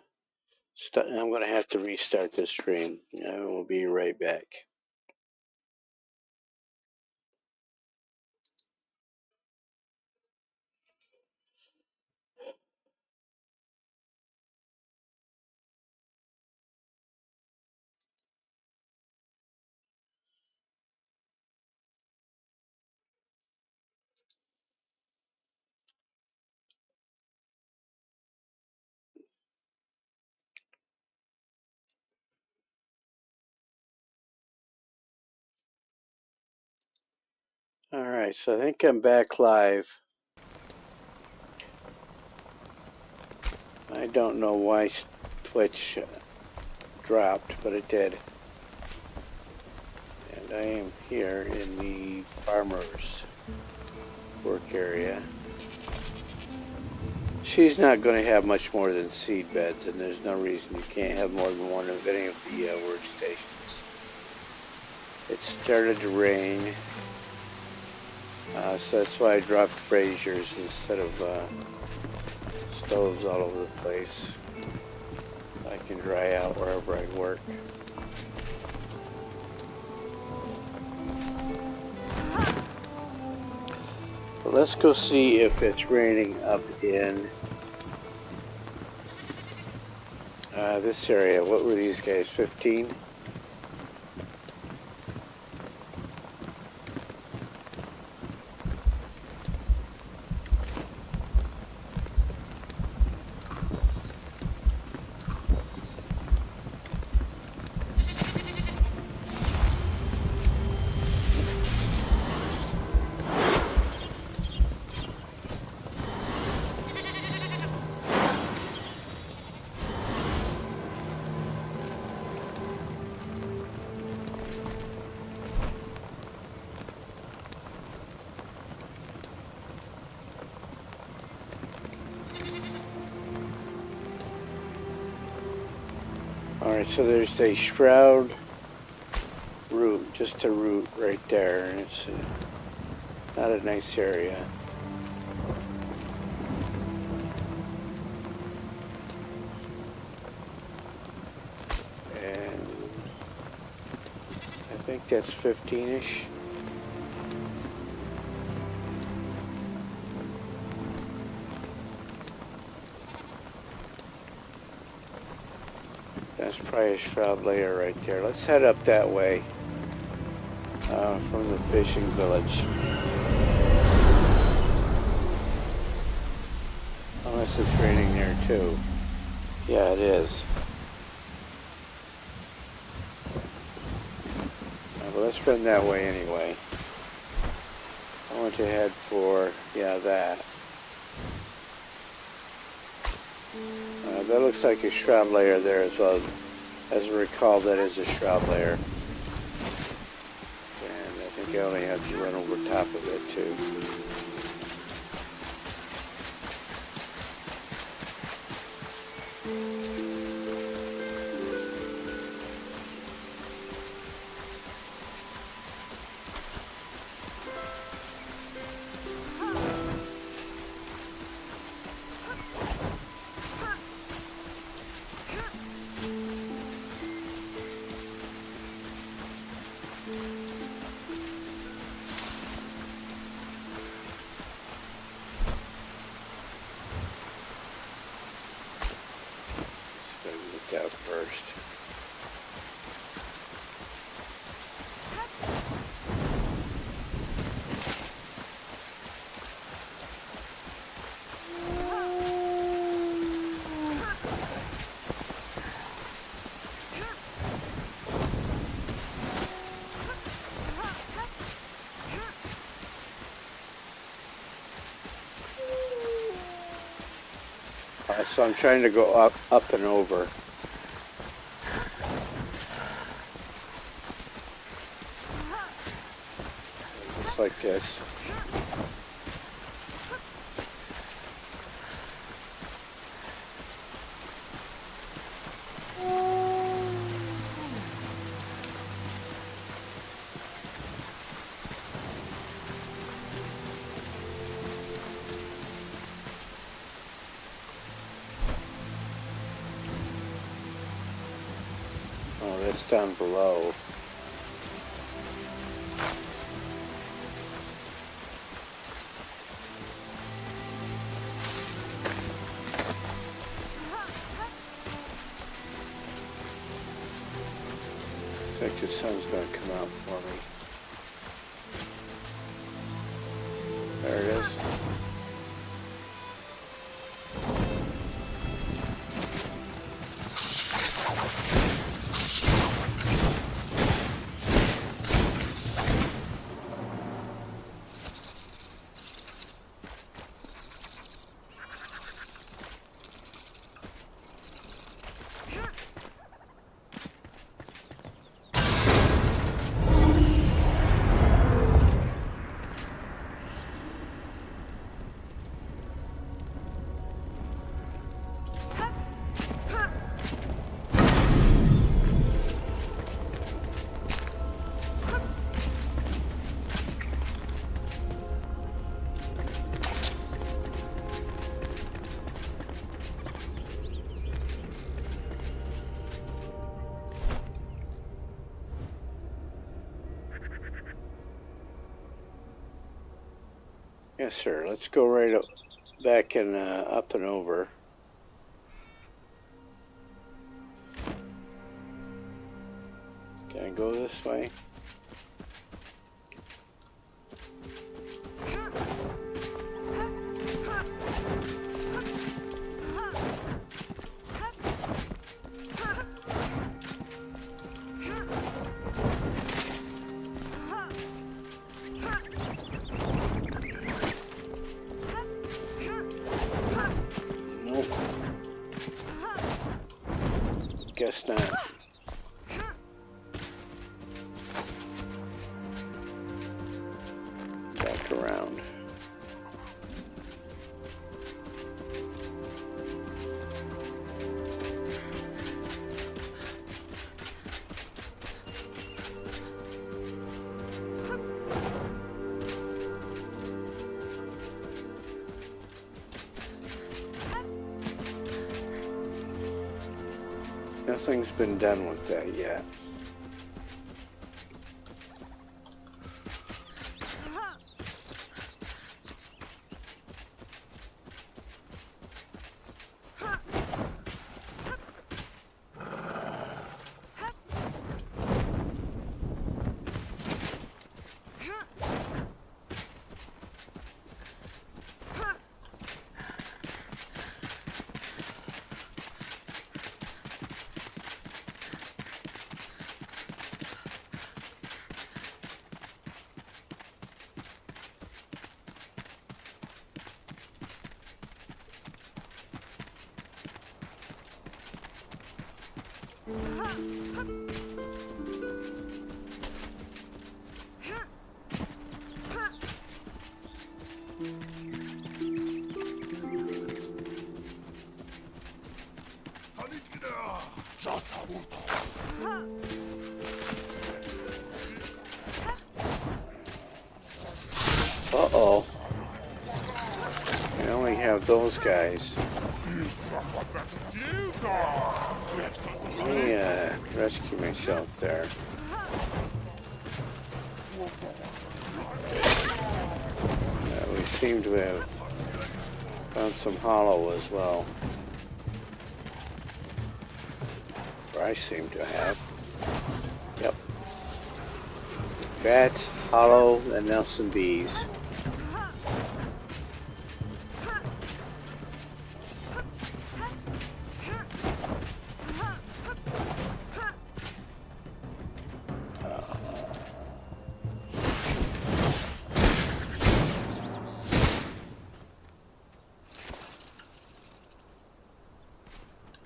I'm going to have to restart the stream. I will be right back. All right, so I think I'm back live. I don't know why Twitch dropped, but it did. And I am here in the farmer's work area. She's not going to have much more than seed beds, and there's no reason you can't have more than one of any of the workstations. It started to rain, so that's why I dropped braziers instead of stoves all over the place. I can dry out wherever I work. But let's go see if it's raining up in this area. What were these guys, 15? Alright, so there's a shroud root, just a root right there, and it's not a nice area. And I think that's 15-ish. That's probably a shroud layer right there. Let's head up that way from the fishing village. too. Yeah, it is. But let's run that way anyway. I want to head for, yeah, that. That looks like a shroud layer there as well. As I recall, that is a shroud layer. And I think I only have to run over top of it too. Out first. So I'm trying to go up and over. Just like this. Oh, that's down below. Looks like the sun's going to come out for me. There it is. Yes, sir. Let's go right up, back and up and over. Can I go this way? Guess not. Back around. Nothing's been done with that yet. Uh-oh. I only have those guys. Let me rescue myself there. We seem to have found some hollow as well. Or I seem to have. Yep. Bats, hollow, and now some bees.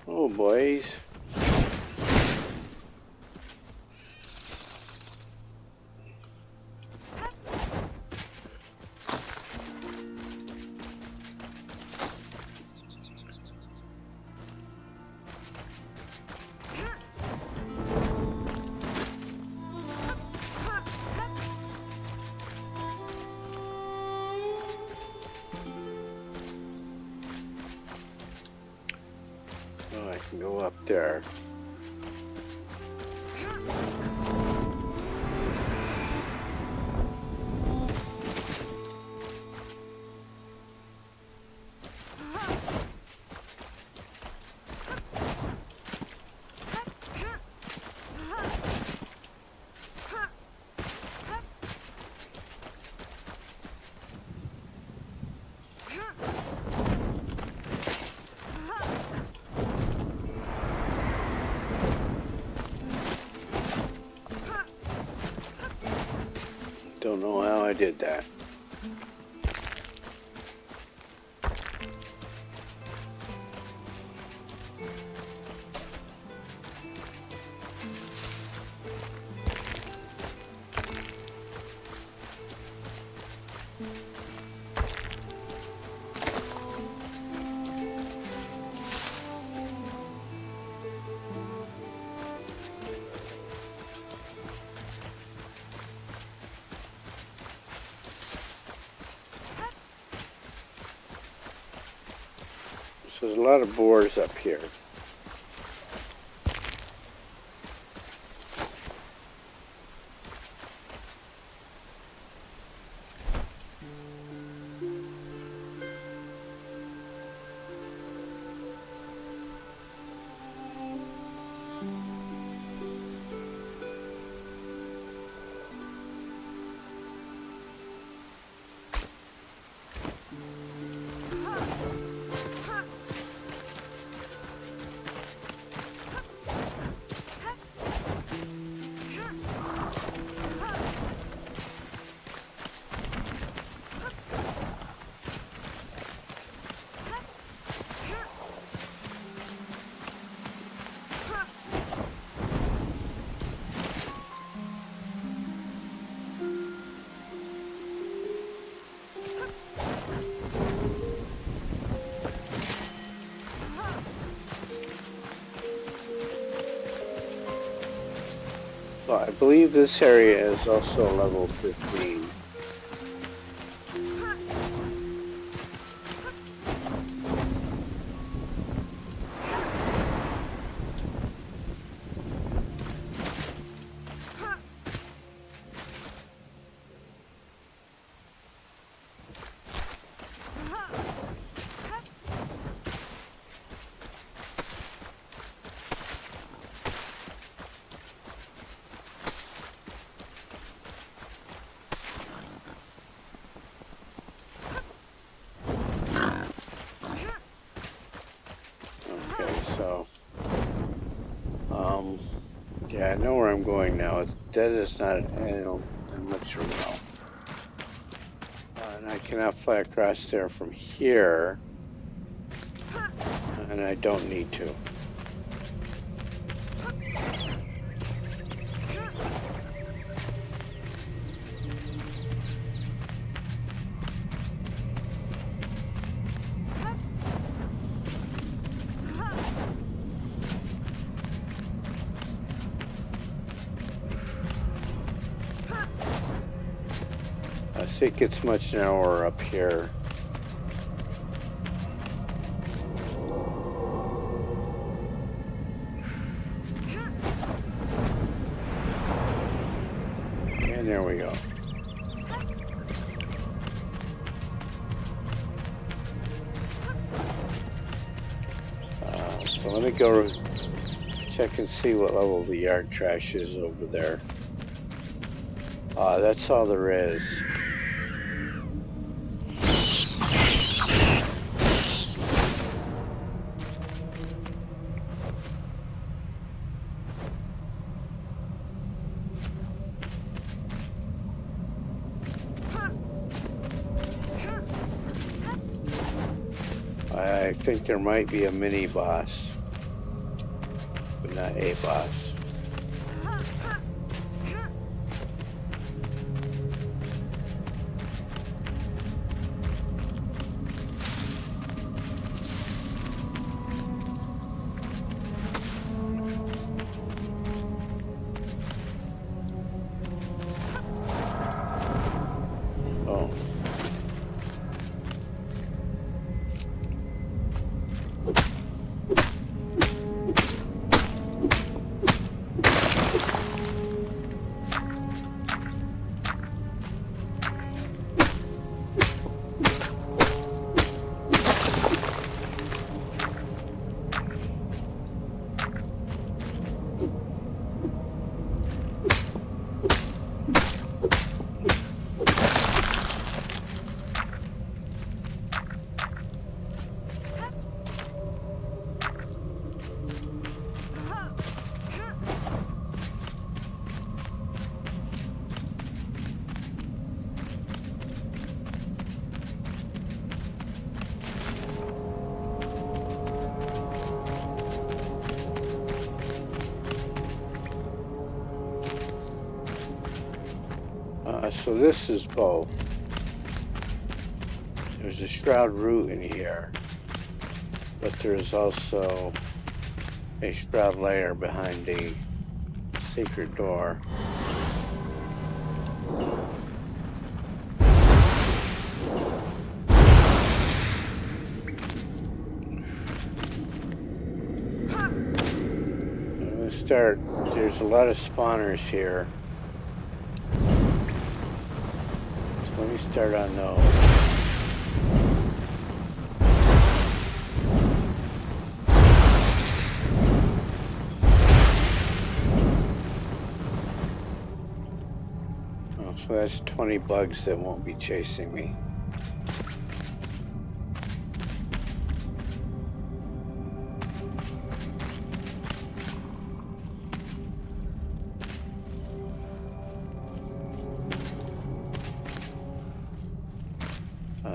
Oh, boys. Oh, I can go up there. Don't know how I did that. So there's a lot of boars up here. Well, I believe this area is also level 15. Yeah, I know where I'm going now. That is not an elixir well. And I cannot fly across there from here. And I don't need to. I see it gets much narrower up here. And there we go. So let me go check and see what level the yard trash is over there. That's all there is. I think there might be a mini boss, but not a boss. Oh. So this is both. There's a shroud root in here, but there's also a shroud layer behind the secret door. I'm gonna start. There's a lot of spawners here. Let me start on those. Oh, so that's 20 bugs that won't be chasing me.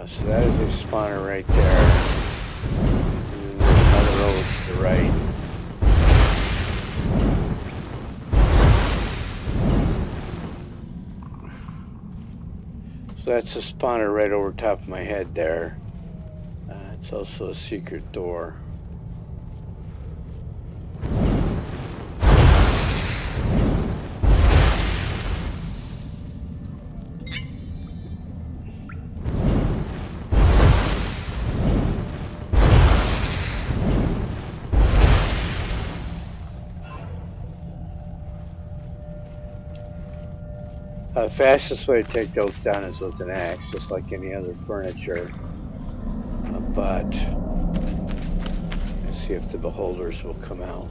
So that is a spawner right there. And there's another over to the right. So that's a spawner right over top of my head there. It's also a secret door. The fastest way to take those down is with an axe, just like any other furniture. But let's see if the beholders will come out.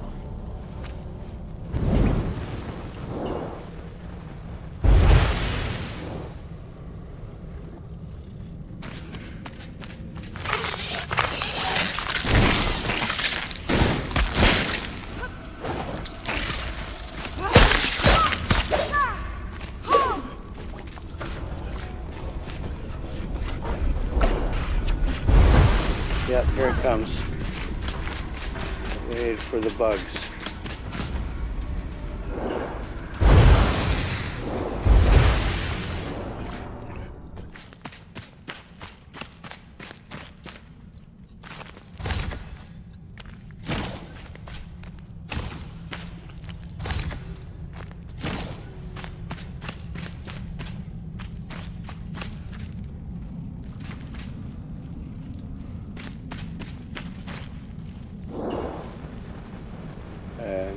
Yep, here it comes. Waited for the bugs.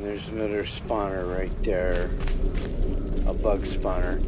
there's another spawner right there. A bug spawner.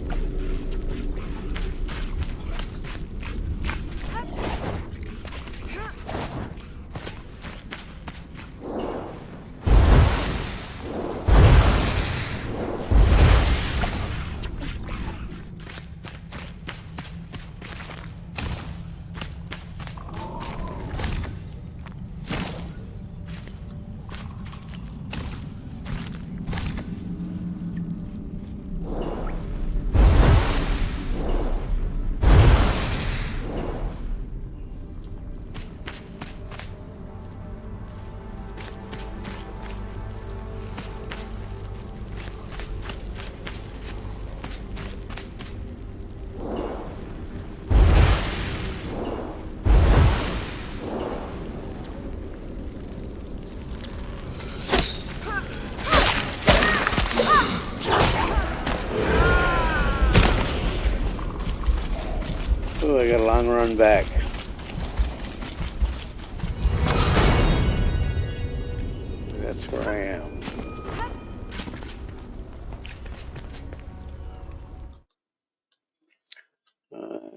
Oh, I got a long run back. That's where I am.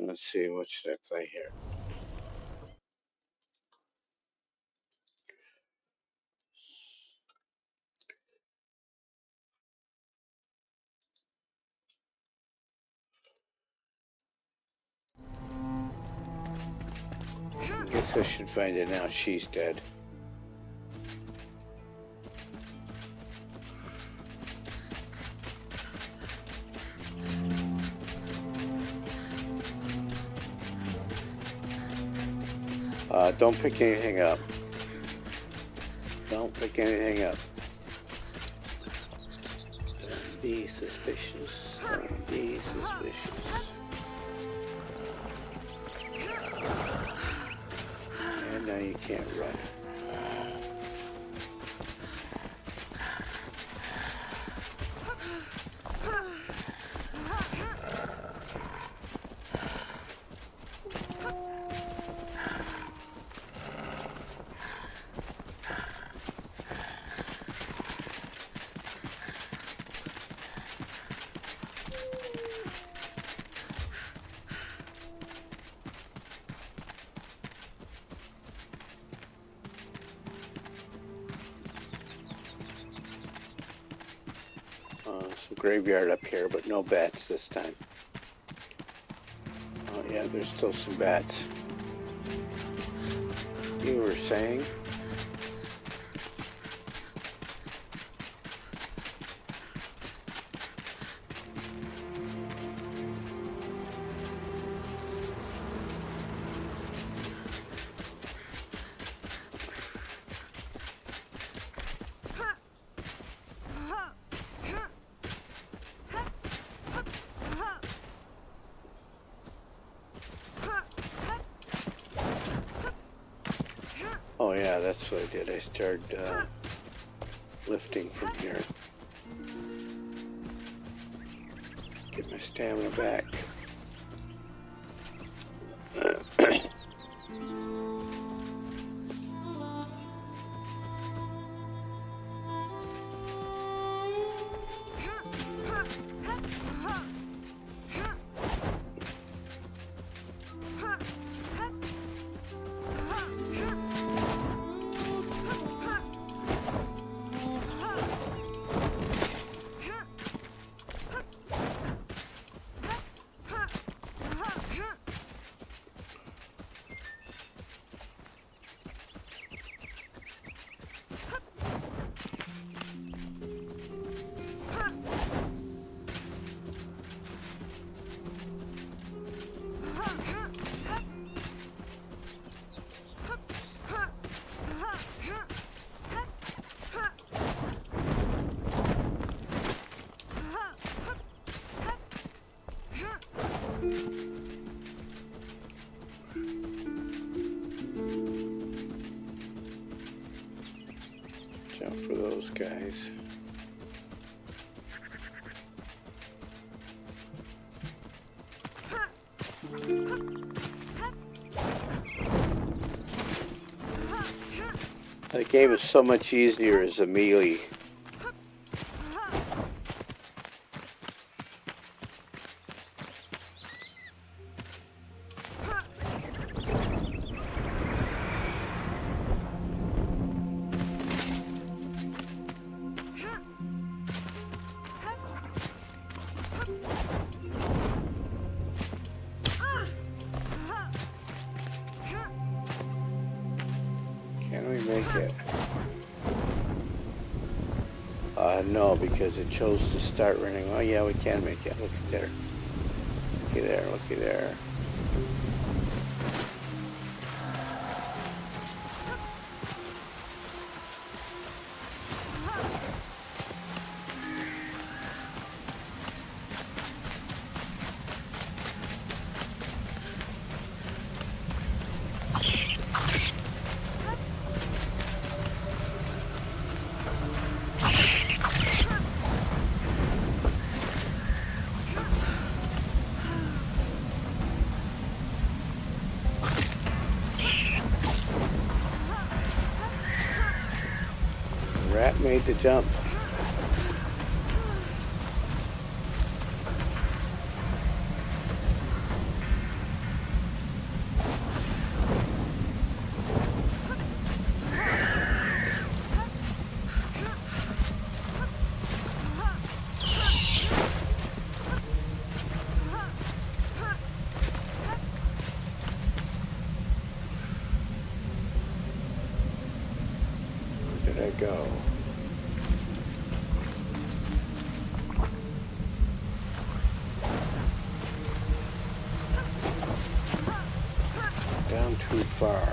Let's see, what should I play here? I guess I should find it now. She's dead. Don't pick anything up. Don't pick anything up. Don't be suspicious. Don't be suspicious. And now you can't run. Some graveyard up here, but no bats this time. Oh yeah, there's still some bats. You were saying? Oh yeah, that's what I did. I started lifting from here. Get my stamina back. Jump for those guys. The game is so much easier as a melee Can we make it? No, because it chose to start running. Oh yeah, we can make it. Look at there. Looky there, looky there. Rat made the jump. Where did I go? Down too far.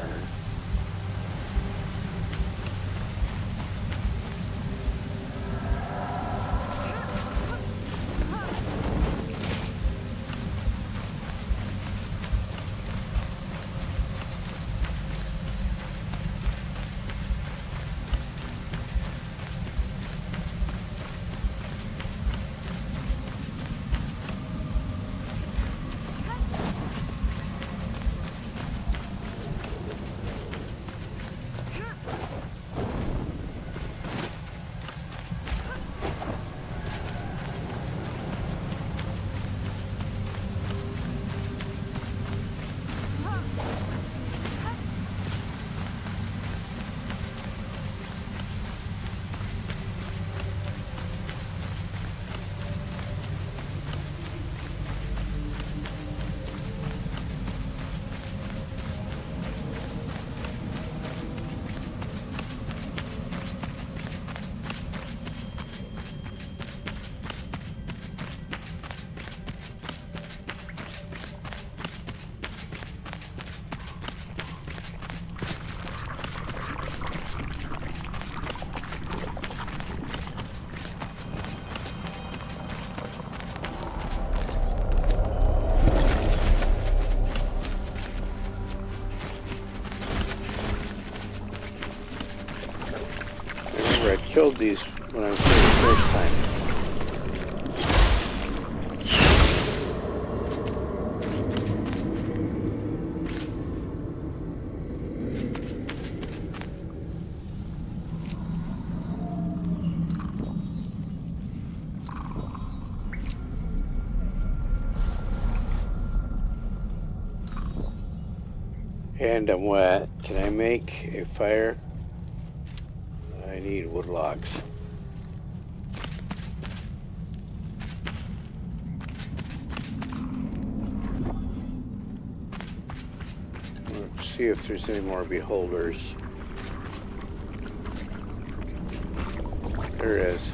I killed these when I was here the first time. And I'm wet. Can I make a fire? I need wood logs. Let's see if there's any more beholders. There is.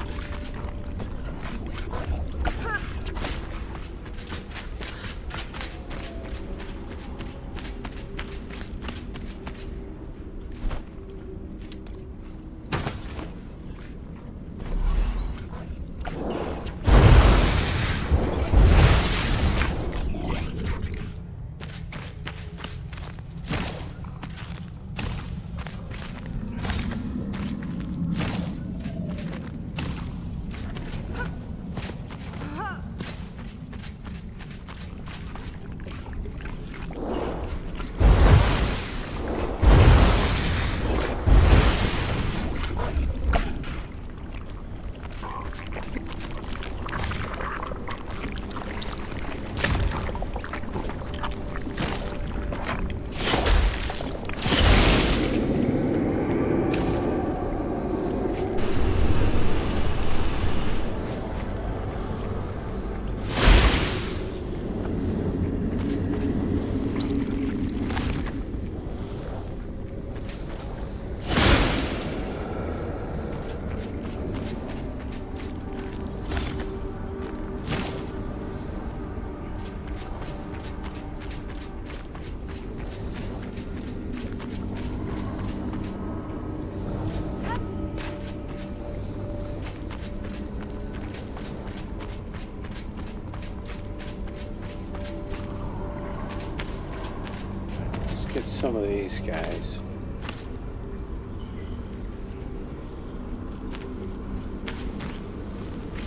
some of these guys.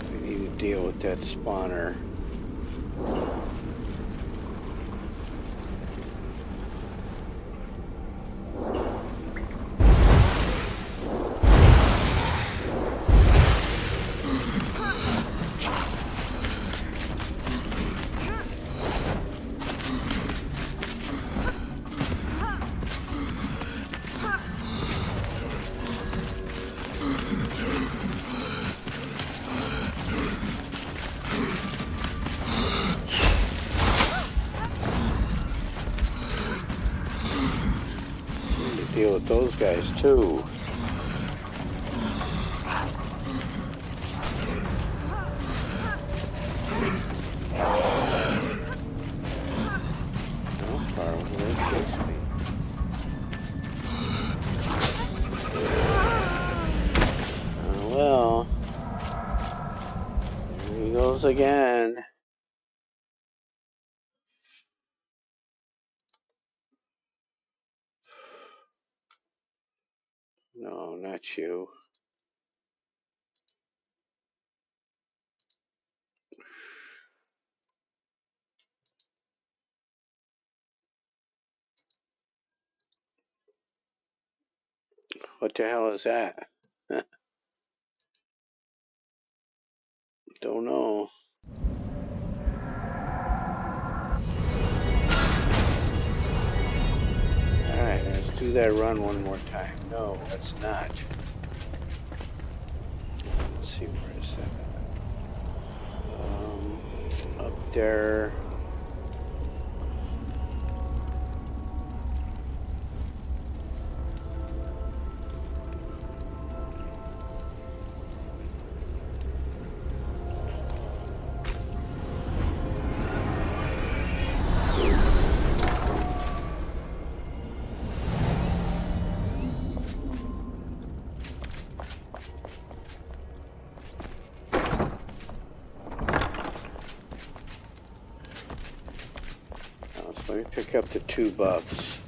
We need to deal with that spawner. Deal with those guys too. How far away it takes me. Well, there he goes again. No, not you. What the hell is that? Don't know. Alright, let's do that run one more time. No, that's not. Let's see, where is that? Up there. Let me pick up the 2 buffs.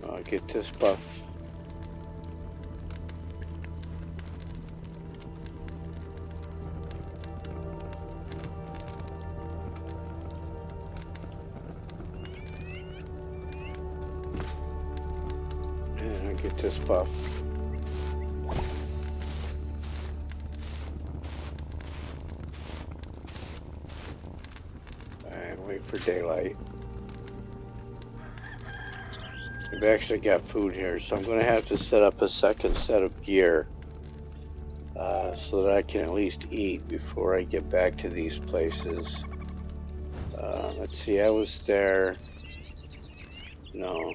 I'll get this buff. And I'll get this buff. Wait for daylight. I've actually got food here, so I'm going to have to set up a second set of gear so that I can at least eat before I get back to these places. Let's see, I was there. No.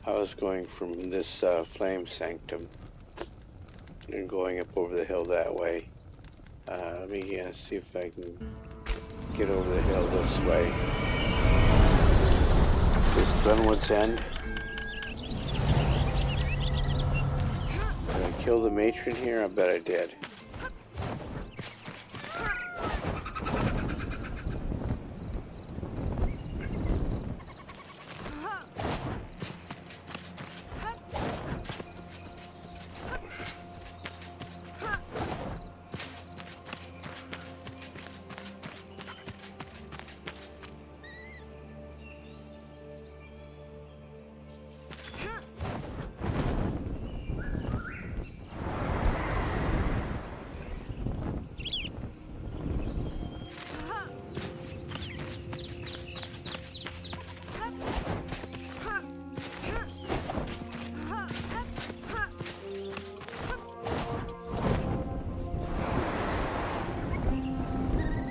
I was going from this flame sanctum and going up over the hill that way. Let me see if I can get over the hill this way. This Glenwood's End. Did I kill the matron here? I bet I did.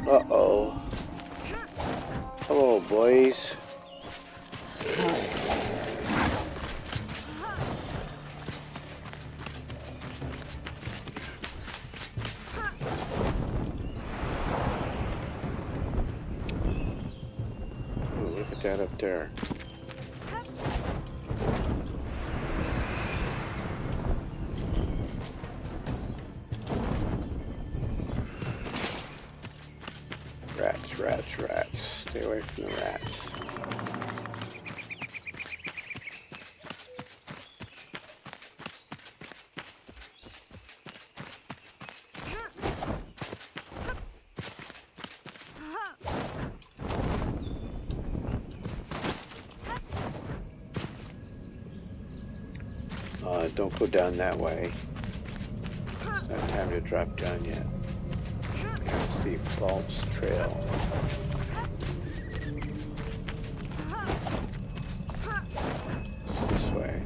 Uh-oh. Hello, boys. Ooh, look at that up there. Rats. Stay away from the rats. Don't go down that way. It's not time to drop down yet. It's the false trail. This way.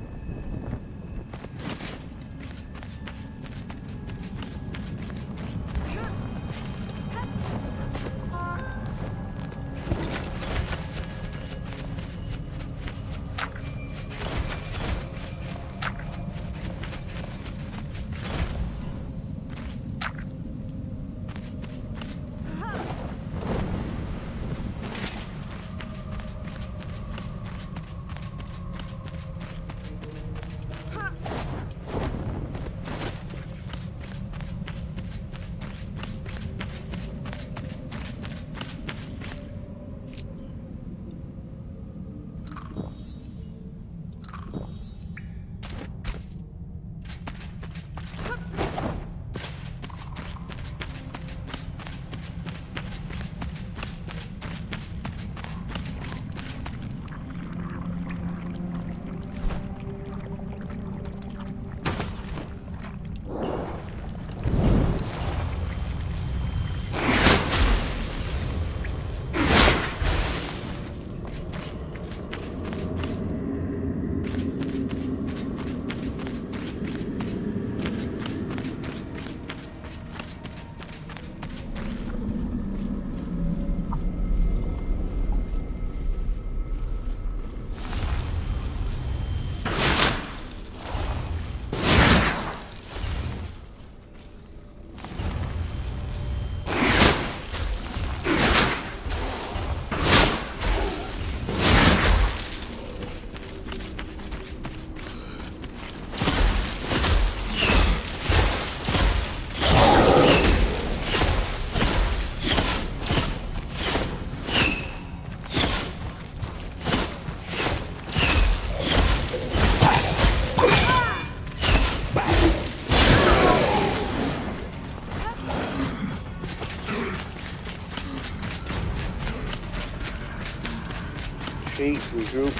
Regroup.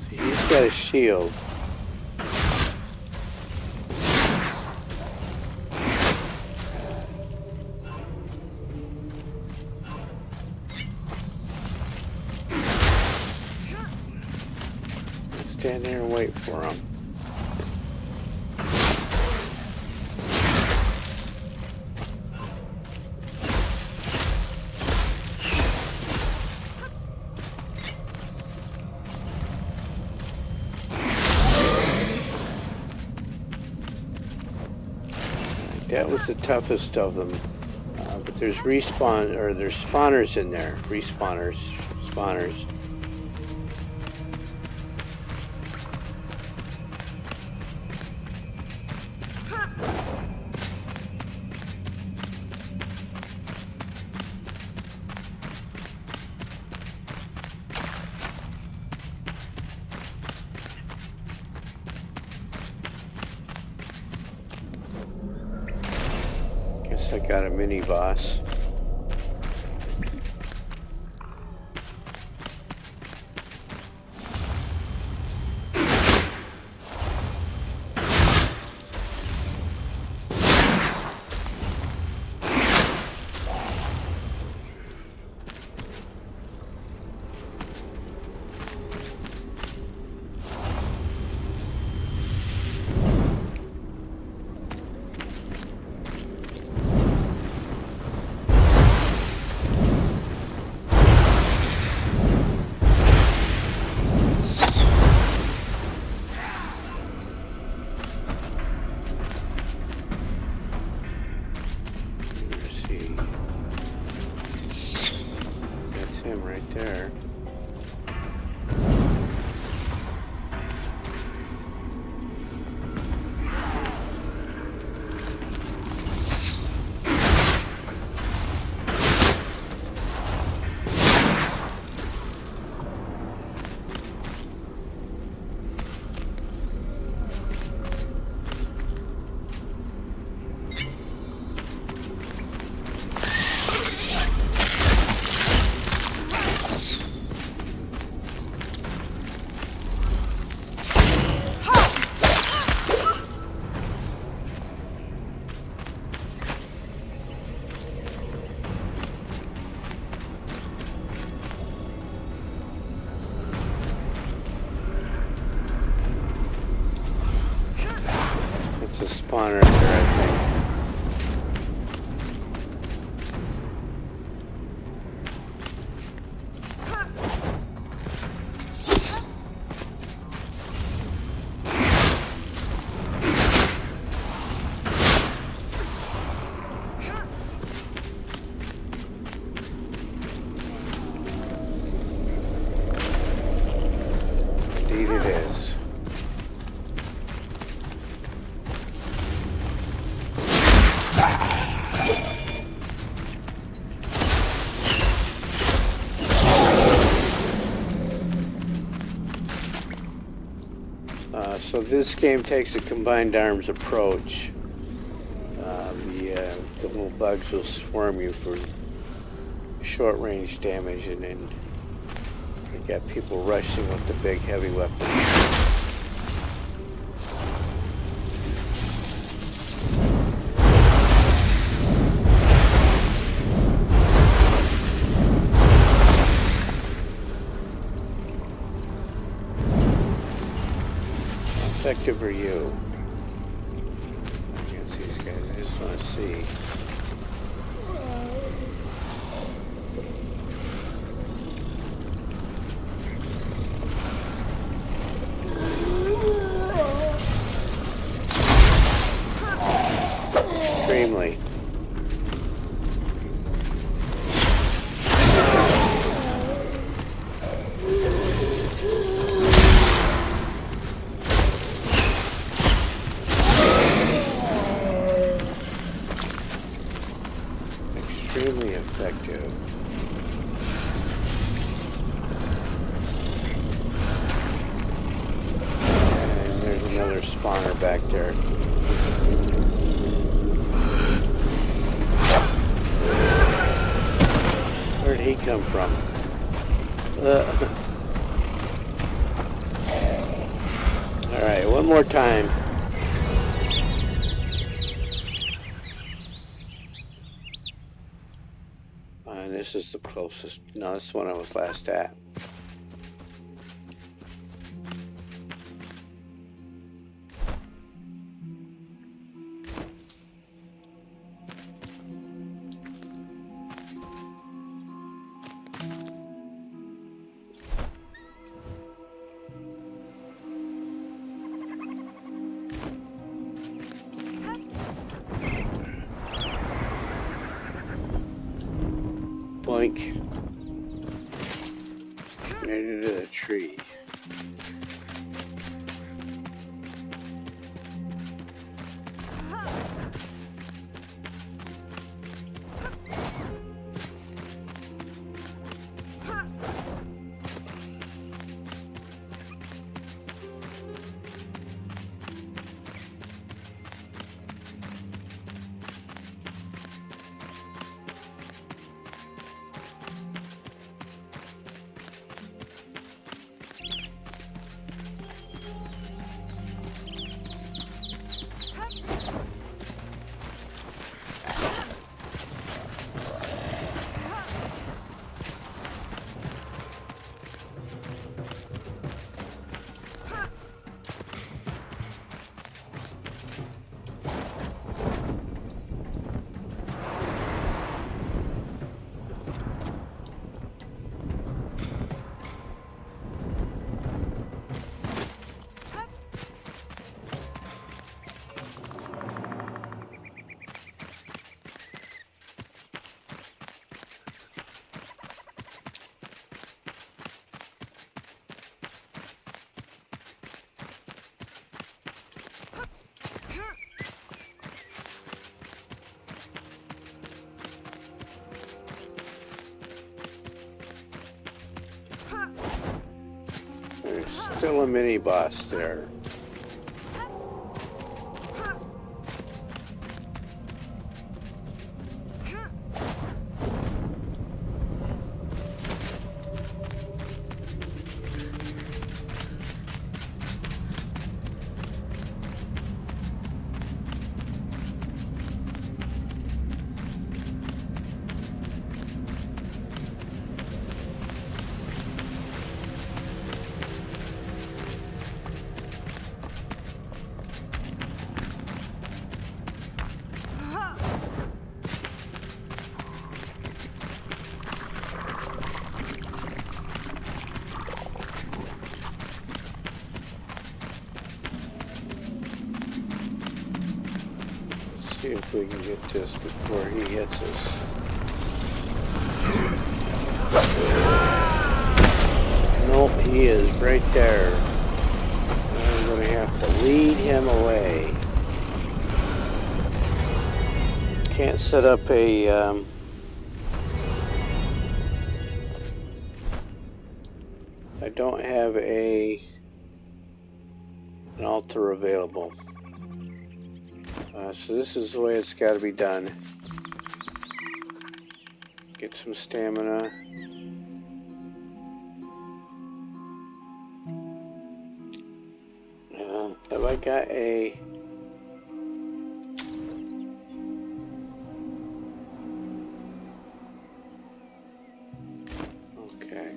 He's got a shield. Stand there and wait for him. That was the toughest of them, but there's there's spawners in there, spawners. I got a mini boss. Him right there. spawner there, I think. Indeed it is. So this game takes a combined arms approach. The little bugs will swarm you for short range damage, and then you got people rushing with the big heavy weapons. How effective are you against these guys? I just want to see. Extremely. Extremely effective. And there's another spawner back there. Where'd he come from? Alright, one more time. And this is the closest. No, this is the one I was last at. Boink. Right into the tree. There's still a mini boss there. see if we can get this before he hits us. Nope, he is right there. I'm going to have to lead him away. Can't set up a... I don't have an altar available. So this is the way it's got to be done. Get some stamina. Have I got a... Okay.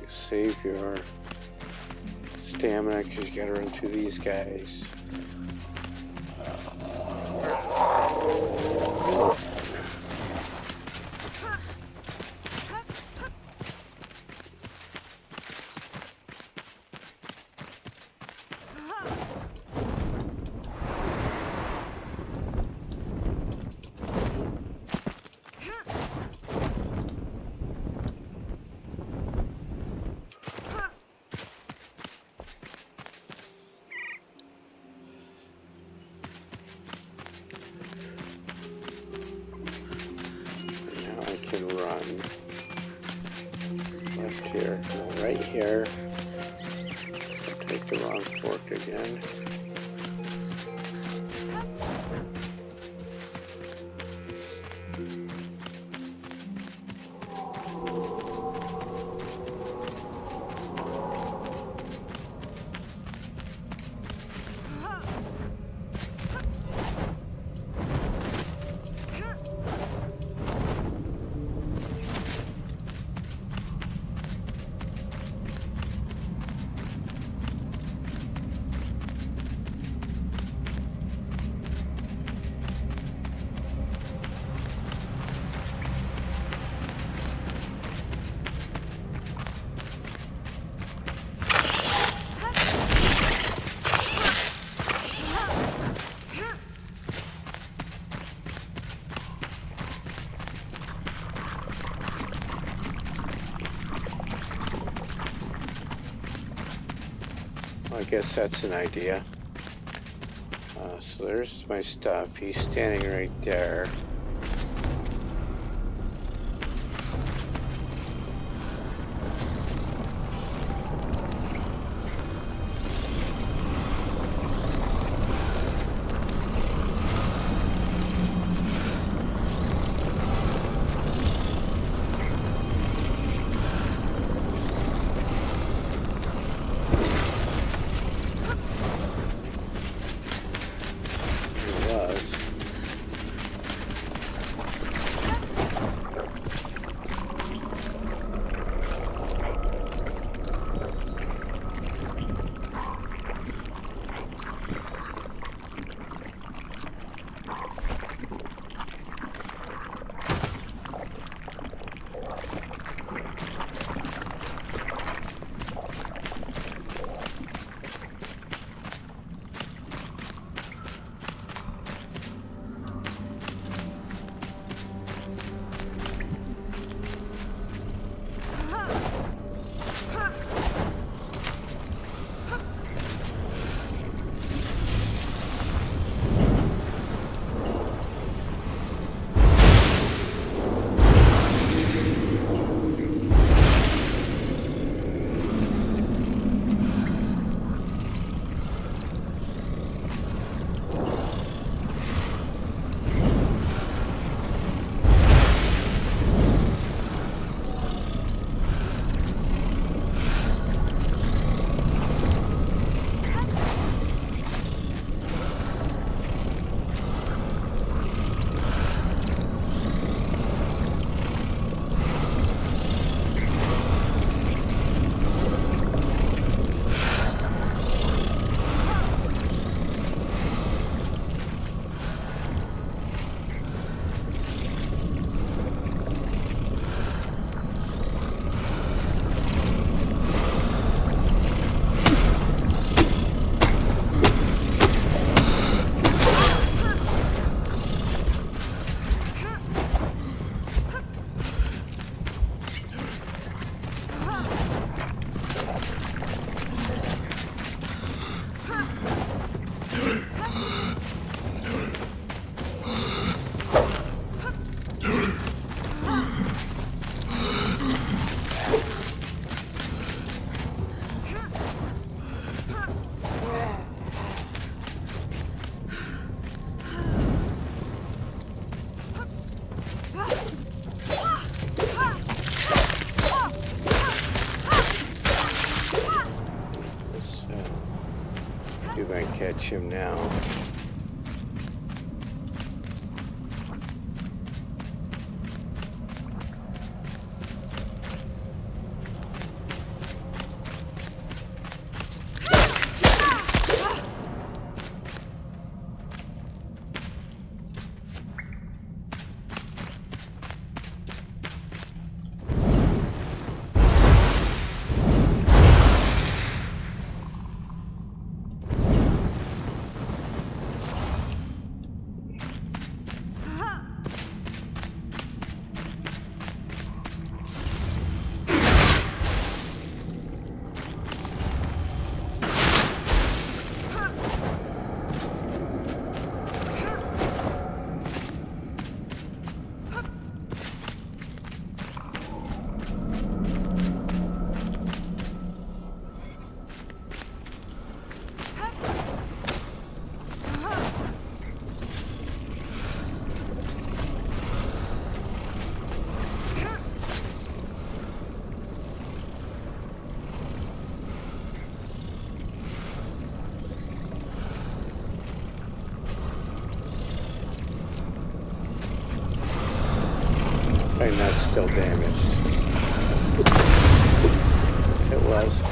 Save your stamina because you gotta run through these guys. Can run left here, no, right here. Take the wrong fork again. I guess that's an idea. So there's my stuff. He's standing right there. reach him now. Probably not still damaged. It was.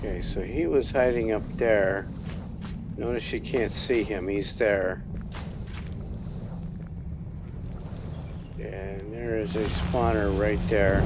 Okay, so he was hiding up there. Notice you can't see him, he's there. And there is a spawner right there.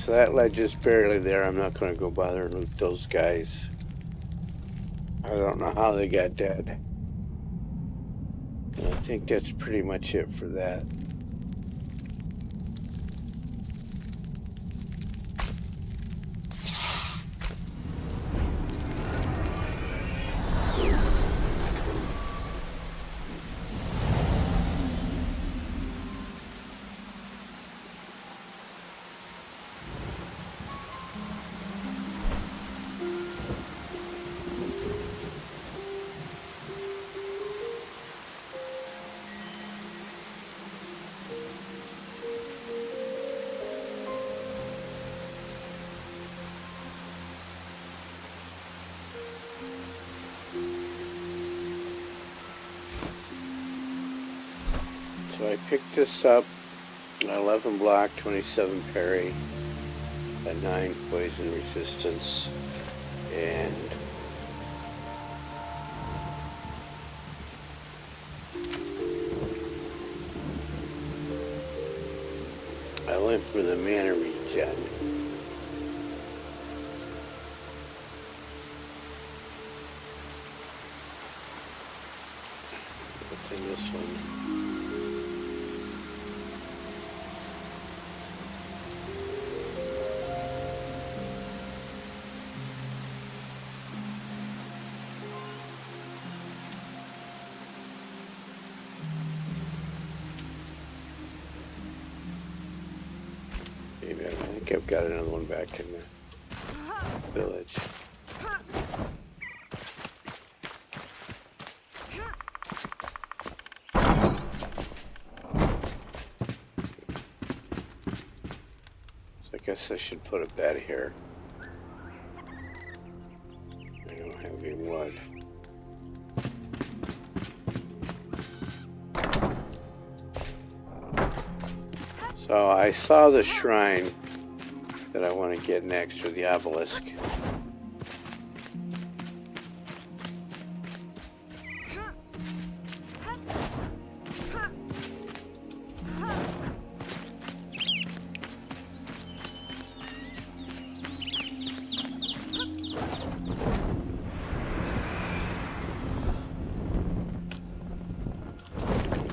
So that ledge is barely there. I'm not going to go bother and loot those guys. I don't know how they got dead. I think that's pretty much it for that. So I picked this up, 11 block, 27 parry, a 9 poison resistance, and I went for the mana regen. What's in this one? Maybe I think I've got another one back in the village. So I guess I should put a bed here. I don't have any wood. So I saw the shrine that I want to get next, or the obelisk.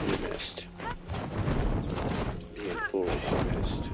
You missed. Being foolish, you missed.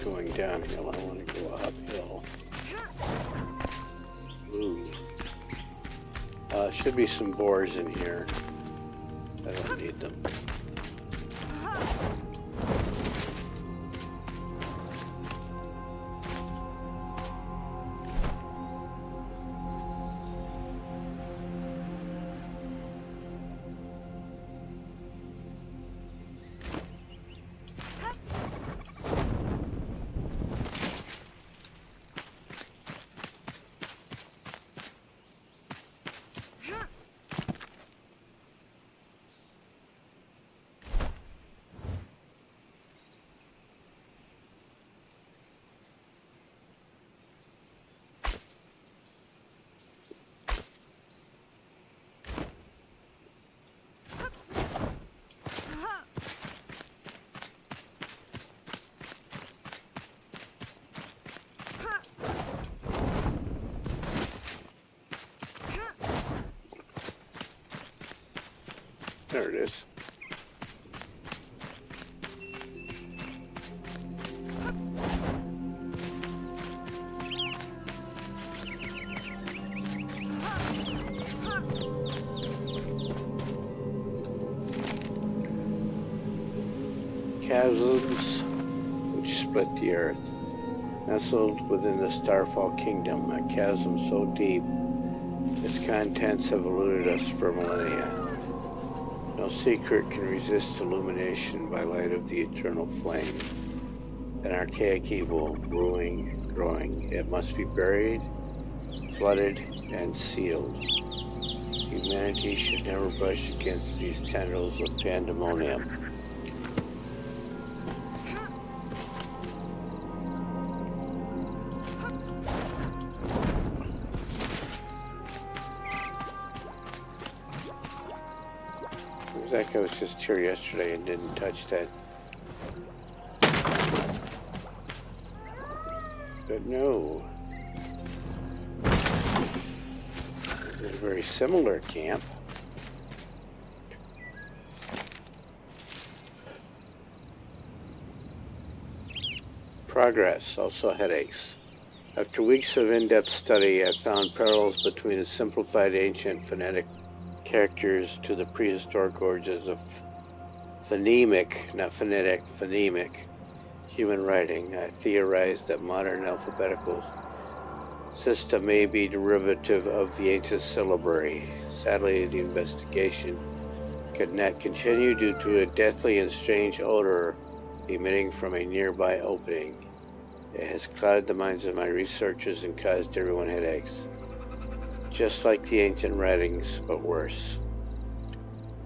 Going downhill, I want to go uphill. Ooh. Should be some boars in here. I don't need them. There it is. Chasms which split the earth. Nestled within the Starfall Kingdom, a chasm so deep its contents have eluded us for millennia. No secret can resist illumination by light of the eternal flame. An archaic evil, brewing, growing. It must be buried, flooded, and sealed. Humanity should never brush against these tendrils of pandemonium. That guy was just here yesterday and didn't touch that. But no. It's a very similar camp. Progress, also headaches. After weeks of in-depth study, I found parallels between the simplified ancient phonetic characters to the prehistoric origins of phonemic, not phonetic, phonemic human writing. I theorized that modern alphabetical system may be derivative of the ancient syllabary. Sadly, the investigation could not continue due to a deathly and strange odor emitting from a nearby opening. It has clouded the minds of my researchers and caused everyone headaches. Just like the ancient writings, but worse.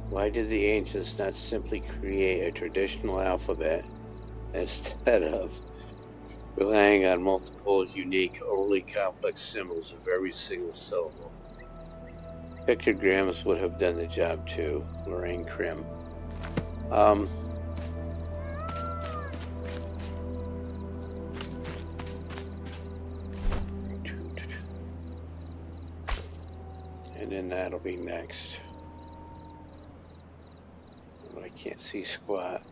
Why did the ancients not simply create a traditional alphabet instead of relying on multiple, unique, overly complex symbols of every single syllable? Pictograms would have done the job too. Lorraine Krim. And then that'll be next. But I can't see squat.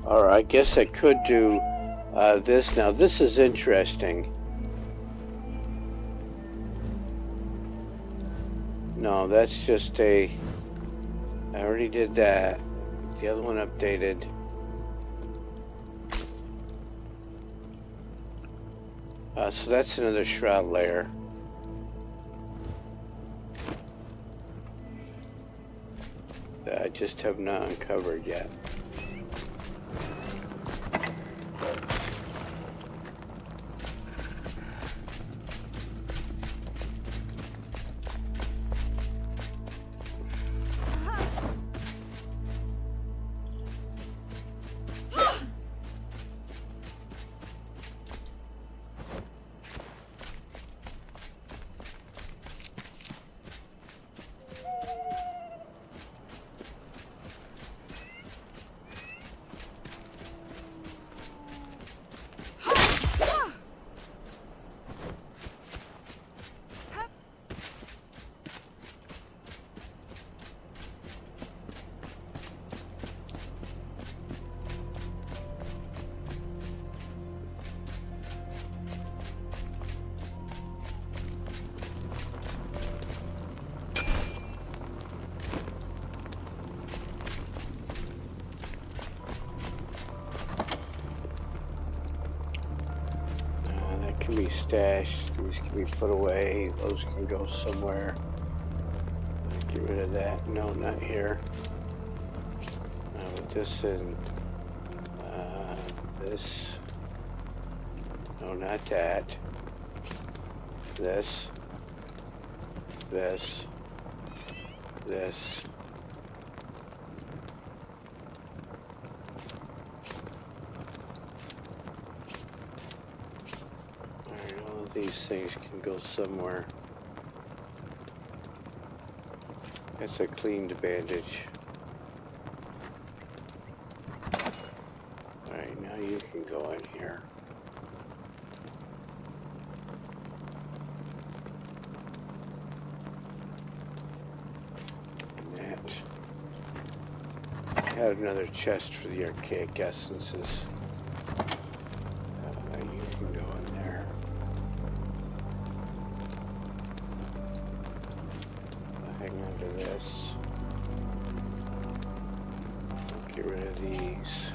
Alright, I guess I could do this. Now this is interesting. No, that's just a... I already did that. The other one updated. So that's another shroud layer. That I just have not uncovered yet. Can be stashed, these can be put away, those can go somewhere. Get rid of that. No, not here. With this and this. No, not that. This. This. This. These things can go somewhere. That's a cleaned bandage. Alright, now you can go in here. And that. I had another chest for the archaic essences. You can go in there. Hang on to this. Get rid of of these.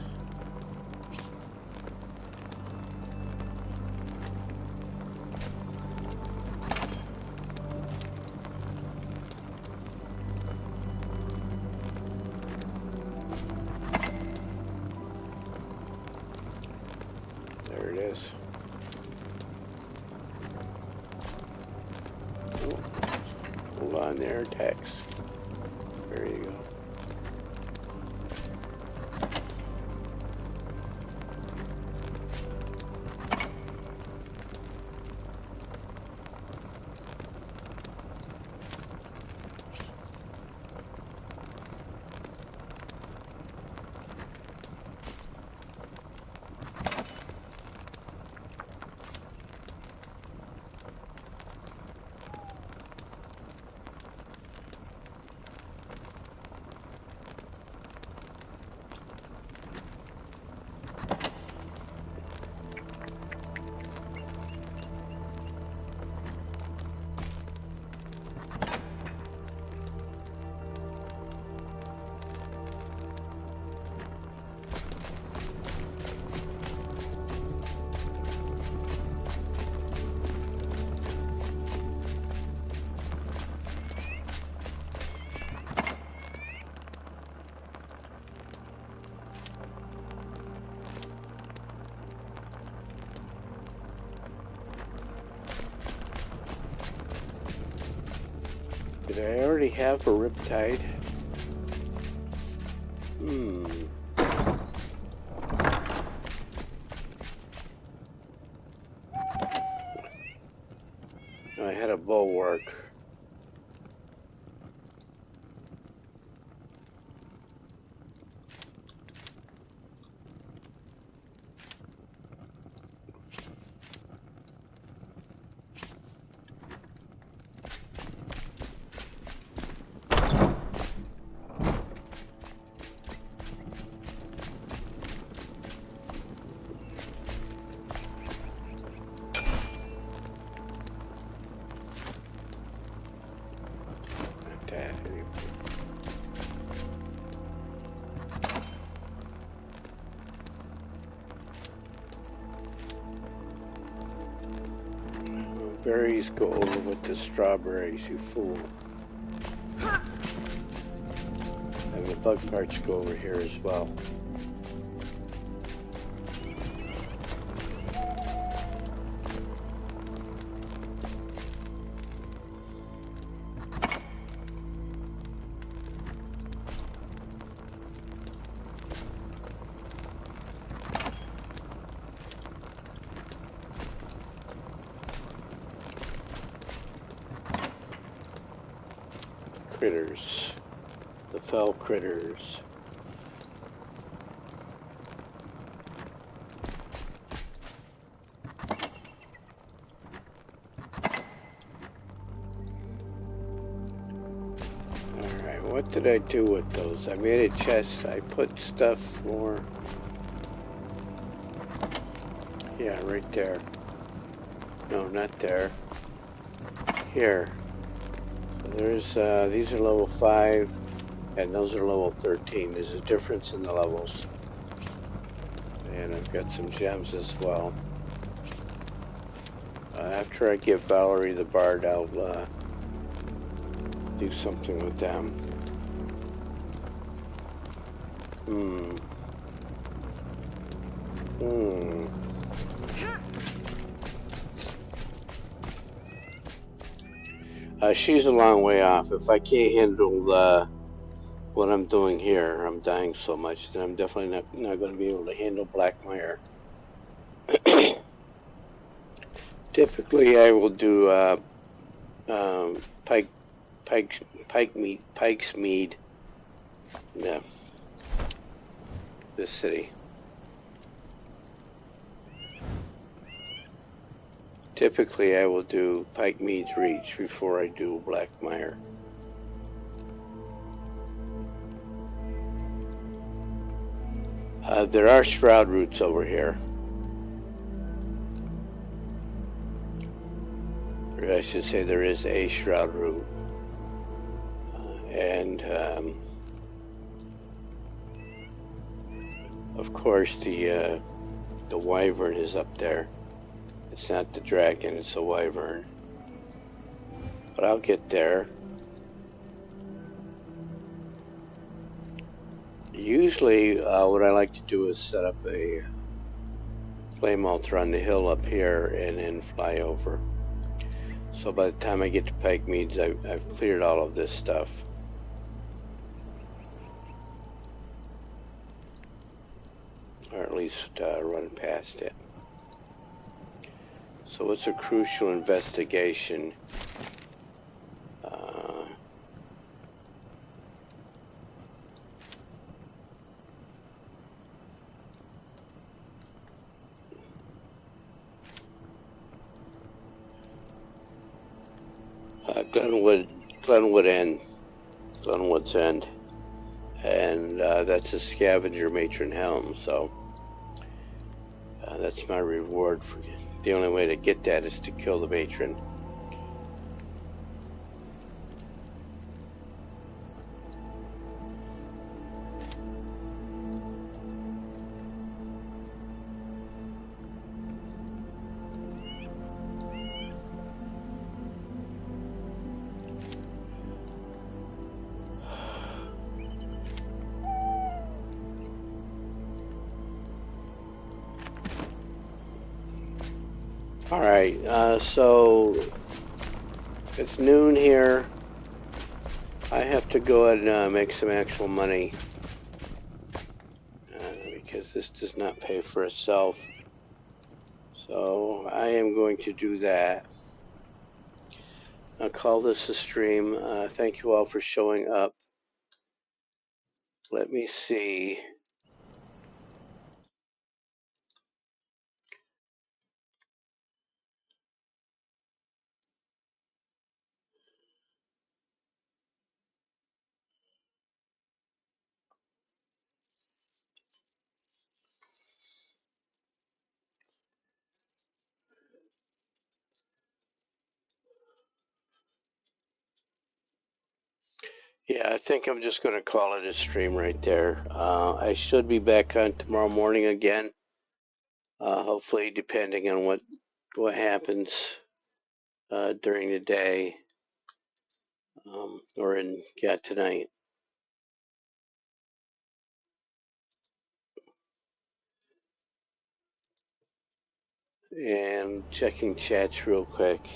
There it is. Oh, hold on there, text. There you go. Did I already have a riptide? No, I had a bulwark. Berries go over with the strawberries, you fool. And the bug parts go over here as well. Critters, the fell critters. Alright, what did I do with those? I made a chest. I put stuff for... Yeah, right there. No, not there. Here. There's, these are level 5, and those are level 13. There's a difference in the levels. And I've got some gems as well. After I give Valerie the Bard, I'll do something with them. She's a long way off. If I can't handle what I'm doing here, I'm dying so much, then I'm definitely not going to be able to handle Black Mire. Typically, I will do Pike's Mead. Yeah, this city. Typically, I will do Pike Mead's Reach before I do Black Mire. There are shroud roots over here. Or I should say there is a shroud root. Of course, the wyvern is up there. It's not the dragon, it's a wyvern. But I'll get there. Usually, what I like to do is set up a flame altar on the hill up here and then fly over. So by the time I get to Pike Meads, I've cleared all of this stuff. Or at least run past it. So it's a crucial investigation. Glenwood's End, and that's a scavenger matron helm. So that's my reward for it. The only way to get that is to kill the matron. Alright, so it's noon here. I have to go ahead and make some actual money because this does not pay for itself. So I am going to do that. I'll call this a stream. Thank you all for showing up. Let me see. Yeah, I think I'm just going to call it a stream right there. I should be back on tomorrow morning again. Hopefully, depending on what happens during the day or tonight. And checking chats real quick.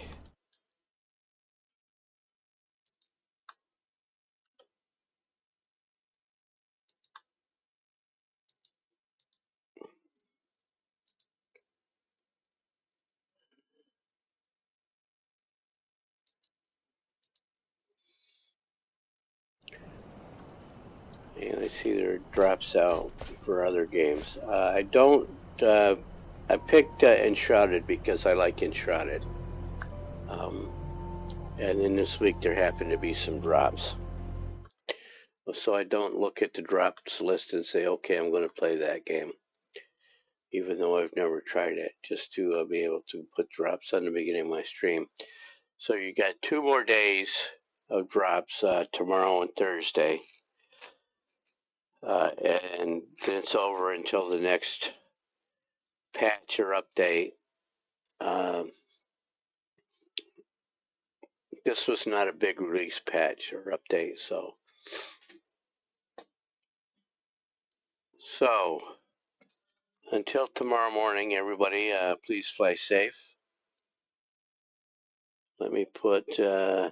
And I see there drops out for other games. I picked Enshrouded because I like Enshrouded. And then this week there happened to be some drops. So I don't look at the drops list and say, okay, I'm going to play that game. Even though I've never tried it, just to be able to put drops on the beginning of my stream. So you got 2 more days of drops, tomorrow and Thursday. And then it's over until the next patch or update. This was not a big release patch or update, so until tomorrow morning, everybody, please fly safe. Let me put this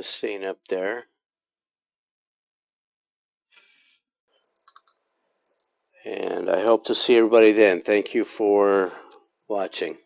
scene up there. And I hope to see everybody then. Thank you for watching.